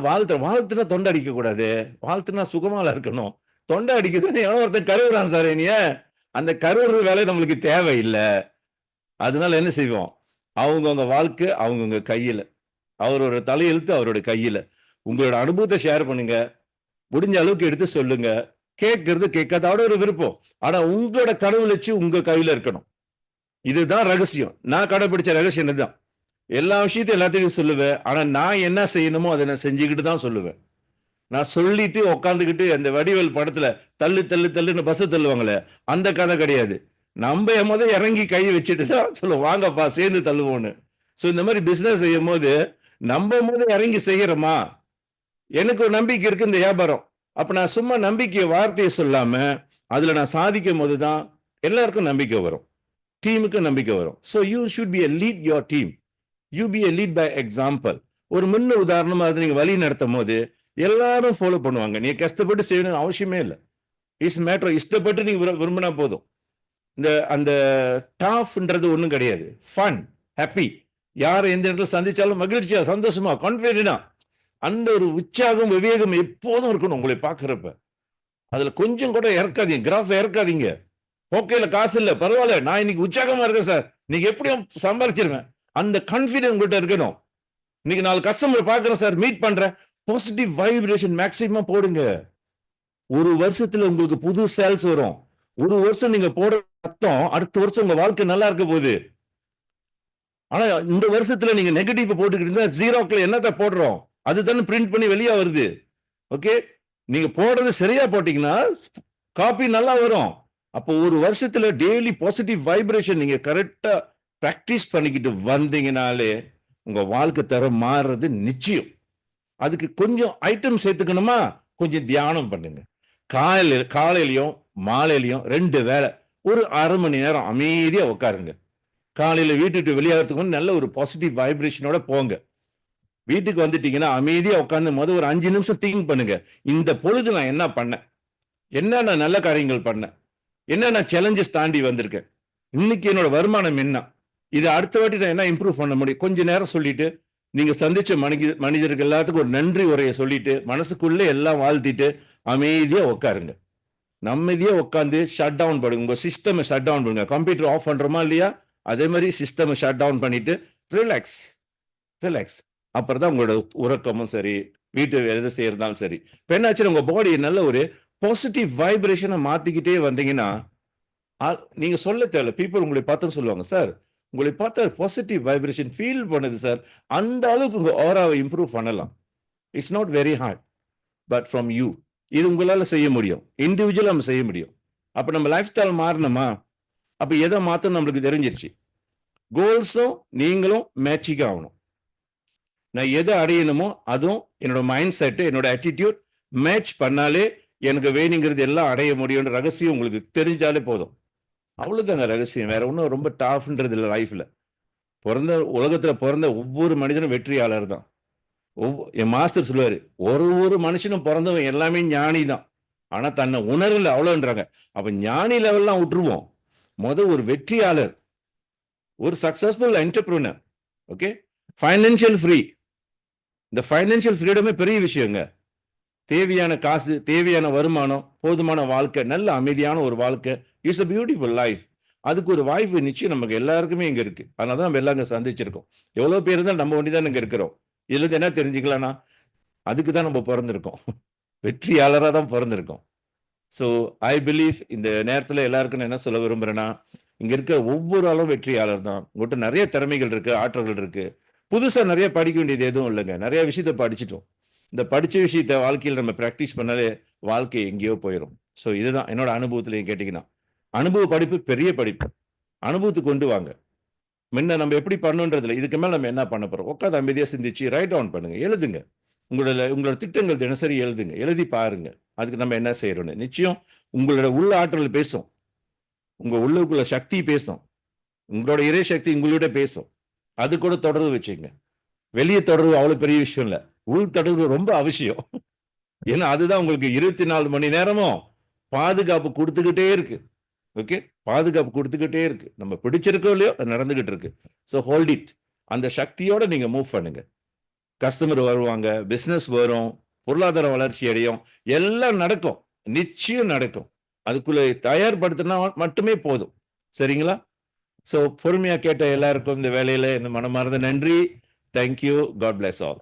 வாழ்த்துனா தொண்டை அடிக்க கூடாது, வாழ்த்துனா சுகமால இருக்கணும். தொண்டை அடிக்குதுன்னு எவனோ ஒருத்தன் கருவுறான் சார். நீ அந்த கருவுற வேலை நம்மளுக்கு தேவையில்லை. அதனால என்ன செய்வோம்? அவங்கவுங்க வாழ்க்கை அவங்கவுங்க கையில, அவரோட தலையெழுத்து அவரோட கையில. உங்களோட அனுபவத்தை ஷேர் பண்ணுங்க, முடிஞ்ச அளவுக்கு எடுத்து சொல்லுங்க. கேட்கறது கேட்காத ஒரு விருப்பம், ஆனா உங்களோட கடவுளச்சு உங்க கையில இருக்கணும். இதுதான் ரகசியம். நான் கடைபிடிச்ச ரகசியம் இதுதான். எல்லா விஷயத்தையும் எல்லாத்தையும் சொல்லுவேன், ஆனா நான் என்ன செய்யணுமோ அதை நான் செஞ்சுக்கிட்டு தான் சொல்லுவேன். நான் சொல்லிட்டு உக்காந்துக்கிட்டு அந்த வடிவேல் படத்துல தள்ளு தள்ளு தள்ளுன்னு பஸ் தள்ளுவாங்களே, அந்த கதை கிடையாது. நம்ம இறங்கி கை வச்சுட்டு தான் சொல்லுவோம், வாங்கப்பா சேர்ந்து தள்ளுவோன்னு. ஸோ இந்த மாதிரி பிசினஸ் செய்யும் போது நம்ம இறங்கி செய்யறோமா? எனக்கு ஒரு நம்பிக்கை இருக்கு இந்த வியாபாரம். அப்ப நான் சும்மா நம்பிக்கை வார்த்தையை சொல்லாம அதுல நான் சாதிக்கும் போதுதான் எல்லாருக்கும் நம்பிக்கை வரும், டீமுக்கு நம்பிக்கை வரும். So you should be a lead your team. You be a lead by example. ஒரு முன்ன உதாரணமா அதை நீங்க வழி நடத்தும் போது எல்லாரும் ஃபாலோ பண்ணுவாங்க. நீங்க கஷ்டப்பட்டு செய்யணும்னு அவசியமே இல்லை. இட்ஸ் மேட்டர், இஷ்டப்பட்டு நீங்க விரும்பினா போதும். அந்த டாஃப்ன்றது ஒன்றும் கிடையாது. ஃபன், ஹாப்பி, யாரை எந்த இடத்துல சந்திச்சாலும் மகிழ்ச்சியா, சந்தோஷமா, கான்ஃபிடென்டா, அந்த ஒரு உற்சாகம், விவேகம் எப்போதும் இருக்கணும் உங்களை பார்க்கறப்ப. அதுல கொஞ்சம் கூட இறக்காதீங்க, கிராஃப் இறக்காதீங்க. ஓகேல காசு இல்லை பரவாயில்ல, நான் இன்னைக்கு உற்சாகமா இருக்கேன் சார், நீங்க எப்படியும் சம்பாதிச்சிருவேன், அந்த கான்ஃபிடென்ட் உங்கள்கிட்ட இருக்கணும். இன்னைக்கு 4 கஸ்டமர் பார்க்கறேன் சார், மீட் பண்றேன், பாசிட்டிவ் வைப்ரேஷன் மேக்சிமம் போடுங்க. ஒரு வருஷத்துல உங்களுக்கு புது சேல்ஸ் வரும். ஒரு வருஷம் நீங்க போடுற அர்த்தம் அடுத்த வருஷம் உங்க வாழ்க்கை நல்லா இருக்க போகுது. ஆனா இந்த வருஷத்துல நீங்க நெகட்டிவ் போட்டுக்கிட்டு இருந்தா ஜீரோக்கள் என்னத்த போடுறோம், அதுதானே பிரிண்ட் பண்ணி வெளியா வருது. ஓகே, நீங்க போடுறது சரியா போட்டீங்கன்னா காப்பி நல்லா வரும். அப்போ ஒரு வருஷத்துல டெய்லி பாசிட்டிவ் வைப்ரேஷன் நீங்க கரெக்டா பிராக்டிஸ் பண்ணிக்கிட்டு வந்தீங்கனாலே உங்க வாழ்க்கை தரம் மாறுறது நிச்சயம். அதுக்கு கொஞ்சம் ஐட்டம் சேர்த்துக்கணுமா, கொஞ்சம் தியானம் பண்ணுங்க. காலையிலையும் மாலையிலையும் 2 வேளை ஒரு அரை மணி நேரம் அமைதியா உட்காருங்க. காலையில வீட்டுக்கு வெளியாகிறதுக்கு முன்னாடி நல்ல ஒரு பாசிட்டிவ் வைப்ரேஷனோட போங்க. வீட்டுக்கு வந்துட்டீங்கன்னா அமைதியா உட்காந்து ஒரு 5 நிமிஷம் திங்க் பண்ணுங்க. இந்த பொழுது நான் என்ன பண்ணேன், என்னென்ன நல்ல காரியங்கள் பண்ணேன், என்னென்ன சேலஞ்சஸ் தாண்டி வந்திருக்கேன், இன்னைக்கு என்னோட வருமானம் என்ன, இது அடுத்த வாட்டி நான் என்ன இம்ப்ரூவ் பண்ண முடியும். கொஞ்ச நேரம் சொல்லிட்டு நீங்க சந்திச்ச மனிதர்கள் எல்லாத்துக்கும் ஒரு நன்றி உரையை சொல்லிட்டு மனசுக்குள்ளே எல்லாம் வாழ்த்திட்டு அமைதியா உட்காருங்க. அமைதியா உட்காந்து ஷட் டவுன் பண்ணுங்க, உங்க சிஸ்டம் ஷட் டவுன் பண்ணுங்க. கம்ப்யூட்டர் ஆஃப் பண்றோமா இல்லையா, அதே மாதிரி சிஸ்டம் ஷட் டவுன் பண்ணிட்டு ரிலாக்ஸ். அப்புறம் தான் உங்களோட உறக்கமும் சரி, வீட்டு எது செய்யறதாலும் சரி. இப்போ என்னாச்சு, உங்க பாடி நல்ல ஒரு பாசிட்டிவ் வைப்ரேஷனை மாத்திக்கிட்டே வந்தீங்கன்னா நீங்க சொல்ல தேவையில்ல, பீப்புள் உங்களை பார்த்து சொல்லுவாங்க, சார் உங்களை பார்த்தா பாசிட்டிவ் வைப்ரேஷன் ஃபீல் பண்ணுது சார். அந்த அளவுக்கு உங்க ஆராவை இம்ப்ரூவ் பண்ணலாம். It's not very hard, but from you. இது உங்களால செய்ய முடியும், இண்டிவிஜுவல் நம்ம செய்ய முடியும். அப்ப நம்ம லைஃப் ஸ்டைல் மாறணுமா? அப்ப எதை மாத்தணும் நம்மளுக்கு தெரிஞ்சிருச்சு. கோல்ஸும் நீங்களும் மேட்சிங் ஆகணும். நான் எதை அடையணுமோ அதுவும் என்னோட மைண்ட் செட்டு, என்னோட ஆட்டிடியூட் மேட்ச் பண்ணாலே எனக்கு வேணுங்கிறது எல்லாம் அடைய முடியும்ன்ற ரகசியம் உங்களுக்கு தெரிஞ்சாலே போதும். அவ்வளவுதாங்க ரகசியம். வேற ஒன்றும் ரொம்ப டாஃப்ன்றது இல்லை லைஃப்ல. உலகத்துல பிறந்த ஒவ்வொரு மனிதனும் வெற்றியாளர் தான். என் மாஸ்டர் சொல்லுவாரு, ஒரு மனுஷனும் பிறந்தவன் எல்லாமே ஞானி தான், ஆனா தன்னை உணரல அவ்வளோன்றாங்க. அப்ப ஞானி லெவல்லாம் விட்டுருவோம், ஒரு வெற்றியாளர், ஒரு successful entrepreneur. Okay, financial free. இந்த ஃபைனான்சியல் ஃப்ரீடமே பெரிய விஷயங்க. தேவையான காசு, தேவையான வருமானம், போதுமான வாழ்க்கை, நல்ல அமைதியான ஒரு வாழ்க்கை, இட்ஸ் அ பியூட்டிஃபுல் லைஃப். அதுக்கு ஒரு வாய்ப்பு நிச்சயம் நமக்கு எல்லாருக்குமே இங்க இருக்கு. அதனால தான் நம்ம எல்லாம் இங்க சந்திச்சிருக்கோம். எவ்வளவு பேர் தான் நம்ம ஒண்டி தான் இங்க இருக்கிறோம். இதுல இருந்து என்ன தெரிஞ்சுக்கலாம்னா, அதுக்கு தான் நம்ம பிறந்திருக்கோம், வெற்றியாளராக தான் பிறந்திருக்கோம். ஸோ ஐ பிலீவ் இந்த நேரத்தில் எல்லாருக்கும் நான் என்ன சொல்ல விரும்புறேன்னா, இங்க இருக்க ஒவ்வொரு ஆளும் வெற்றியாளர் தான். உங்கள்கிட்ட நிறைய திறமைகள் இருக்கு, ஆற்றல்கள் இருக்கு. புதுசா நிறைய படிக்க வேண்டியது எதுவும் இல்லைங்க. நிறைய விஷயத்த படிச்சுட்டோம். இந்த படிச்ச விஷயத்த வாழ்க்கையில் நம்ம ப்ராக்டிஸ் பண்ணாலே வாழ்க்கை எங்கேயோ போயிடும். ஸோ இதுதான் என்னோட அனுபவத்தில் கேட்டிங்கன்னா, அனுபவ படிப்பு பெரிய படிப்பு. அனுபவத்துக்கு கொண்டு வாங்க. முன்ன நம்ம எப்படி பண்ணுன்றதுல இதுக்கு மேல நம்ம என்ன பண்ண போறோம்? உட்காந்து அமைதியாக சிந்திச்சு ரைட் டவுன் பண்ணுங்க, எழுதுங்க. உங்களோட திட்டங்கள் தினசரி எழுதுங்க, எழுதி பாருங்க அதுக்கு நம்ம என்ன செய்யறோம்னு. நிச்சயம் உங்களோட உள்ள ஆற்றல் பேசும், உங்க உள்ளுக்குள்ள சக்தி பேசும், உங்களோட இறை சக்தி உங்களோட பேசும். அது கூட தொடர்பு வச்சுங்க. வெளியே தொடர்பு அவ்வளவு பெரிய விஷயம் இல்லை, உள் தொடர்பு ரொம்ப அவசியம். ஏன்னா அதுதான் உங்களுக்கு 24 மணி நேரமும் பாதுகாப்பு கொடுத்துக்கிட்டே இருக்கு. ஓகே, பாதுகாப்பு கொடுத்துக்கிட்டே இருக்கு. நம்ம பிடிச்சிருக்கோ இல்லையோ அது நடந்துகிட்டு இருக்கு. So hold it. அந்த சக்தியோட நீங்க மூவ் பண்ணுங்க. கஸ்டமர் வருவாங்க, பிசினஸ் வரும், பொருளாதார வளர்ச்சி அடையும், எல்லாம் நடக்கும், நிச்சயம் நடக்கும். அதுக்குள்ள தயார்படுத்தினா மட்டுமே போதும். சரிங்களா? ஸோ பொறுமையா கேட்ட எல்லாருக்கும் இந்த வேலையில இந்த மனமார்ந்த நன்றி. தேங்க்யூ. God bless all.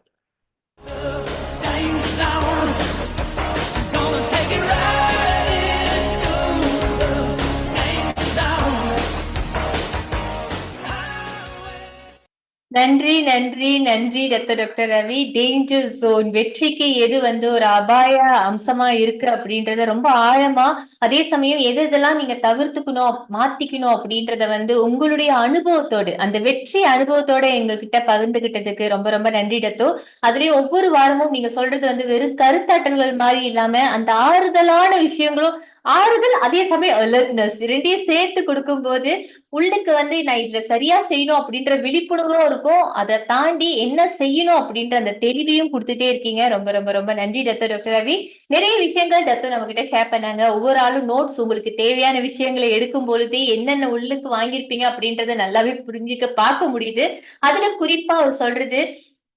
நன்றி நன்றி நன்றி டாக்டர் ரவி. டேஞ்சர் ஜோன், வெற்றிக்கு எது ஒரு அபாய அம்சமா இருக்கு அப்படின்றத ரொம்ப ஆழமா, அதே சமயம் எது இதெல்லாம் நீங்க தவிர்த்துக்கணும், மாத்திக்கணும் அப்படின்றத உங்களுடைய அனுபவத்தோடு, அந்த வெற்றி அனுபவத்தோட எங்ககிட்ட பகிர்ந்துகிட்டதுக்கு ரொம்ப ரொம்ப நன்றி டத்தோ. அதுலயும் ஒவ்வொரு வாரமும் நீங்க சொல்றது வெறும் கருத்தாட்டல்கள் மாதிரி இல்லாம அந்த ஆறுதலான விஷயங்களும், ஆறுதல் அதே சமயம் அலர்ட்னஸ் ரெண்டையும் சேர்த்து கொடுக்கும் போது உள்ளுக்கு நான் இதுல சரியா செய்யணும் அப்படின்ற விழிப்புணர்வும் இருக்கும். அதை தாண்டி என்ன செய்யணும் அப்படின்ற அந்த தெளிவையும் கொடுத்துட்டே இருக்கீங்க. ரொம்ப ரொம்ப ரொம்ப நன்றி டாக்டர் ரவி. நிறைய விஷயங்கள் நம்ம கிட்ட ஷேர் பண்ணாங்க. ஒவ்வொரு ஆளும் நோட்ஸ் உங்களுக்கு தேவையான விஷயங்களை எடுக்கும் பொழுதே என்னென்ன உள்ளுக்கு வாங்கியிருப்பீங்க அப்படின்றத நல்லாவே புரிஞ்சுக்க பார்க்க முடியுது. அதுல குறிப்பா அவர் சொல்றது,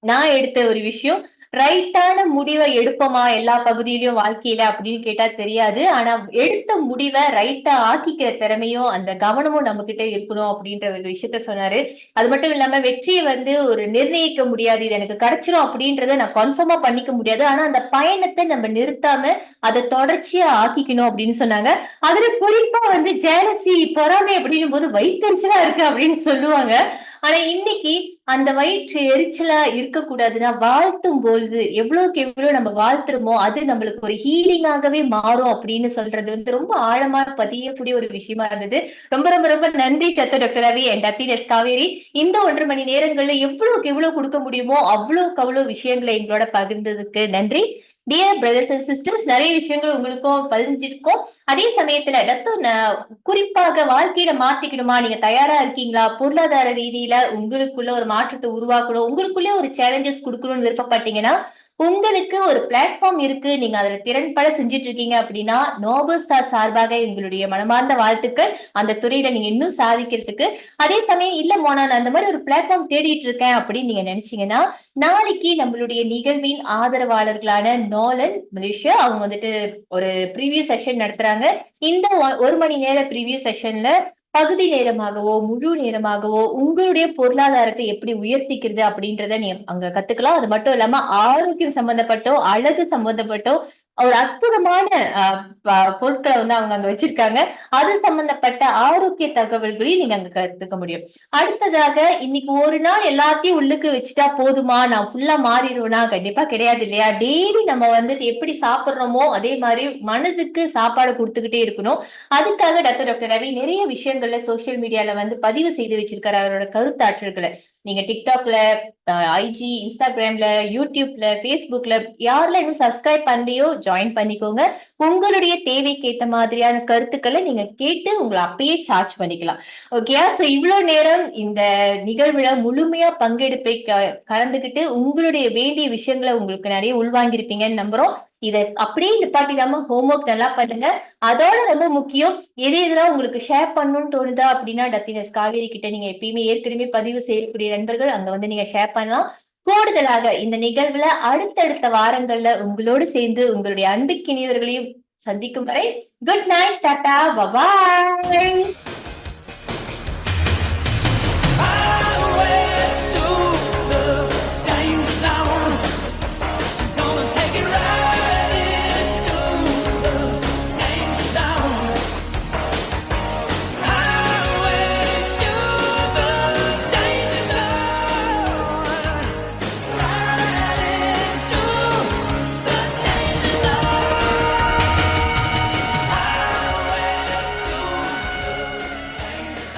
நான் எடுத்த ஒரு விஷயம், ரைட்டான முடிவை எடுப்போமா எல்லா பகுதியிலும் வாழ்க்கையில அப்படின்னு கேட்டா தெரியாது. ஆனா எடுத்த முடிவை ரைட்டா ஆக்கிக்கிற திறமையும் அந்த கவனமும் நம்ம கிட்ட இருக்கணும் அப்படின்ற ஒரு விஷயத்த சொன்னாரு. அது மட்டும் இல்லாம வெற்றியை ஒரு நிர்ணயிக்க முடியாது, இது எனக்கு கிடைச்சிடும் அப்படின்றத நான் கன்ஃபார்மா பண்ணிக்க முடியாது. ஆனா அந்த பயணத்தை நம்ம நிறுத்தாம அதை தொடர்ச்சியா ஆக்கிக்கணும் அப்படின்னு சொன்னாங்க. அதுல குறிப்பா ஜேலசி, பொறாமை அப்படின்னும் போது வயிற்றெரிச்சலா இருக்கு அப்படின்னு சொல்லுவாங்க. ஆனா இன்னைக்கு அந்த வயிற்று எரிச்சலா இருக்கக்கூடாதுன்னா, வாழ்த்தும் பொழுது எவ்வளவுக்கு எவ்வளவு நம்ம வாழ்த்துறோமோ அது நம்மளுக்கு ஒரு ஹீலிங்காகவே மாறும் அப்படின்னு சொல்றது ரொம்ப ஆழமா பதியக்கூடிய ஒரு விஷயமா இருந்தது. ரொம்ப ரொம்ப ரொம்ப நன்றி டாக்டர் ரவி அண்ட் அத்தினஸ் காவேரி. இந்த 1.5 மணி நேரங்கள்ல எவ்வளவுக்கு எவ்வளவு கொடுக்க முடியுமோ அவ்வளவுக்கு அவ்வளவு விஷயங்களை எங்களோட பகிர்ந்ததுக்கு நன்றி. டியர் பிரதர்ஸ் அண்ட் சிஸ்டர்ஸ், நிறைய விஷயங்கள் உங்களுக்கும் பதிஞ்சிருக்கோம். அதே சமயத்துல குறிப்பாக வாழ்க்கையில மாத்திக்கணுமா, நீங்க தயாரா இருக்கீங்களா, பொருளாதார ரீதியில உங்களுக்குள்ள ஒரு மாற்றத்தை உருவாக்கணும், உங்களுக்குள்ள ஒரு சேலஞ்சஸ் கொடுக்கணும்னு விருப்பப்பட்டீங்கன்னா உங்களுக்கு ஒரு பிளாட்ஃபார்ம் இருக்கு. நீங்க அதுல திறன்பட செஞ்சுட்டு இருக்கீங்க அப்படின்னா நோபல் ஸ்டார் சார்பாக எங்களுடைய மனமார்ந்த வாழ்த்துக்கள். அந்த துறையில நீங்க இன்னும் சாதிக்கிறதுக்கு. அதே சமயம் இல்ல மோனா, நான் அந்த மாதிரி ஒரு பிளாட்ஃபார்ம் தேடிட்டு இருக்கேன் அப்படின்னு நீங்க நினைச்சீங்கன்னா, நாளைக்கு நம்மளுடைய நிகழ்வின் ஆதரவாளர்களான நோலன் மலேசியா அவங்க ஒரு ப்ரீவியூ செஷன் நடத்துறாங்க. இந்த 1 மணி நேர ப்ரீவியூ செஷன்ல பகுதி நேரமாகவோ முழு நேரமாகவோ உங்களுடைய பொருளாதாரத்தை எப்படி உயர்த்திக்கிறது அப்படின்றத நீ அங்க கத்துக்கலாம். அது மட்டும் இல்லாம ஆரோக்கியம் சம்பந்தப்பட்டோ அழகு சம்பந்தப்பட்டோ ஒரு அற்புதமான பொருட்களை வந்து அவங்க அங்க வச்சிருக்காங்க. அது சம்பந்தப்பட்ட ஆரோக்கிய தகவல்களையும் நீங்க அங்க கத்துக்க முடியும். அடுத்ததாக இன்னைக்கு ஒரு நாள் எல்லாத்தையும் உள்ளுக்கு வச்சுட்டா போதுமா, நான் ஃபுல்லா மாறிடுவேனா? கண்டிப்பா கிடையாது இல்லையா? டெய்லி நம்ம வந்துட்டு எப்படி சாப்பிடுறோமோ அதே மாதிரி மனதுக்கு சாப்பாடு கொடுத்துக்கிட்டே இருக்கணும். அதுக்காக டாக்டர் ரவி நிறைய விஷயங்கள்ல சோசியல் மீடியால வந்து பதிவு செய்து வச்சிருக்காரு அவரோட கருத்தாற்றல்களை. நீங்க டிக்டாக்ல, ஐஜி, இன்ஸ்டாகிராம்ல, யூடியூப்ல, பேஸ்புக்ல யாரெல்லாம் இன்னும் சப்ஸ்கிரைப் பண்ணலையோ ஜாயின் பண்ணிக்கோங்க. உங்களுடைய தேவைக்கு ஏத்த மாதிரியான கருத்துக்களை நீங்க கேட்டு உங்களை அப்பயே சார்ஜ் பண்ணிக்கலாம். ஓகேயா? சோ இவ்வளவு நேரம் இந்த நிகழ்வுல முழுமையா பங்கெடுப்பை கலந்துகிட்டு உங்களுடைய வேண்டிய விஷயங்களை உங்களுக்கு நிறைய உள்வாங்கியிருப்பீங்கன்னு நம்புறோம். இதை அப்படியே நிப்பாட்டிடாம ஹோம்ஒர்க் நல்லா பண்ணுங்க. அதோட ரொம்ப முக்கியம், எதெல்லாம் உங்களுக்கு ஷேர் பண்ணணும்னு தோணுதா அப்படின்னா டத்தினஸ் காவேரி கிட்ட நீங்க எப்பயுமே ஏற்கனவே பதிவு செய்யக்கூடிய நண்பர்கள் அங்க வந்து நீங்க ஷேர் பண்ணலாம். கூடுதலாக இந்த நிகழ்வுல அடுத்தடுத்த வாரங்கள்ல உங்களோடு சேர்ந்து உங்களுடைய அன்புக்கினியவர்களையும் சந்திக்கும் வரை குட் நைட், டாடா, பபாய்.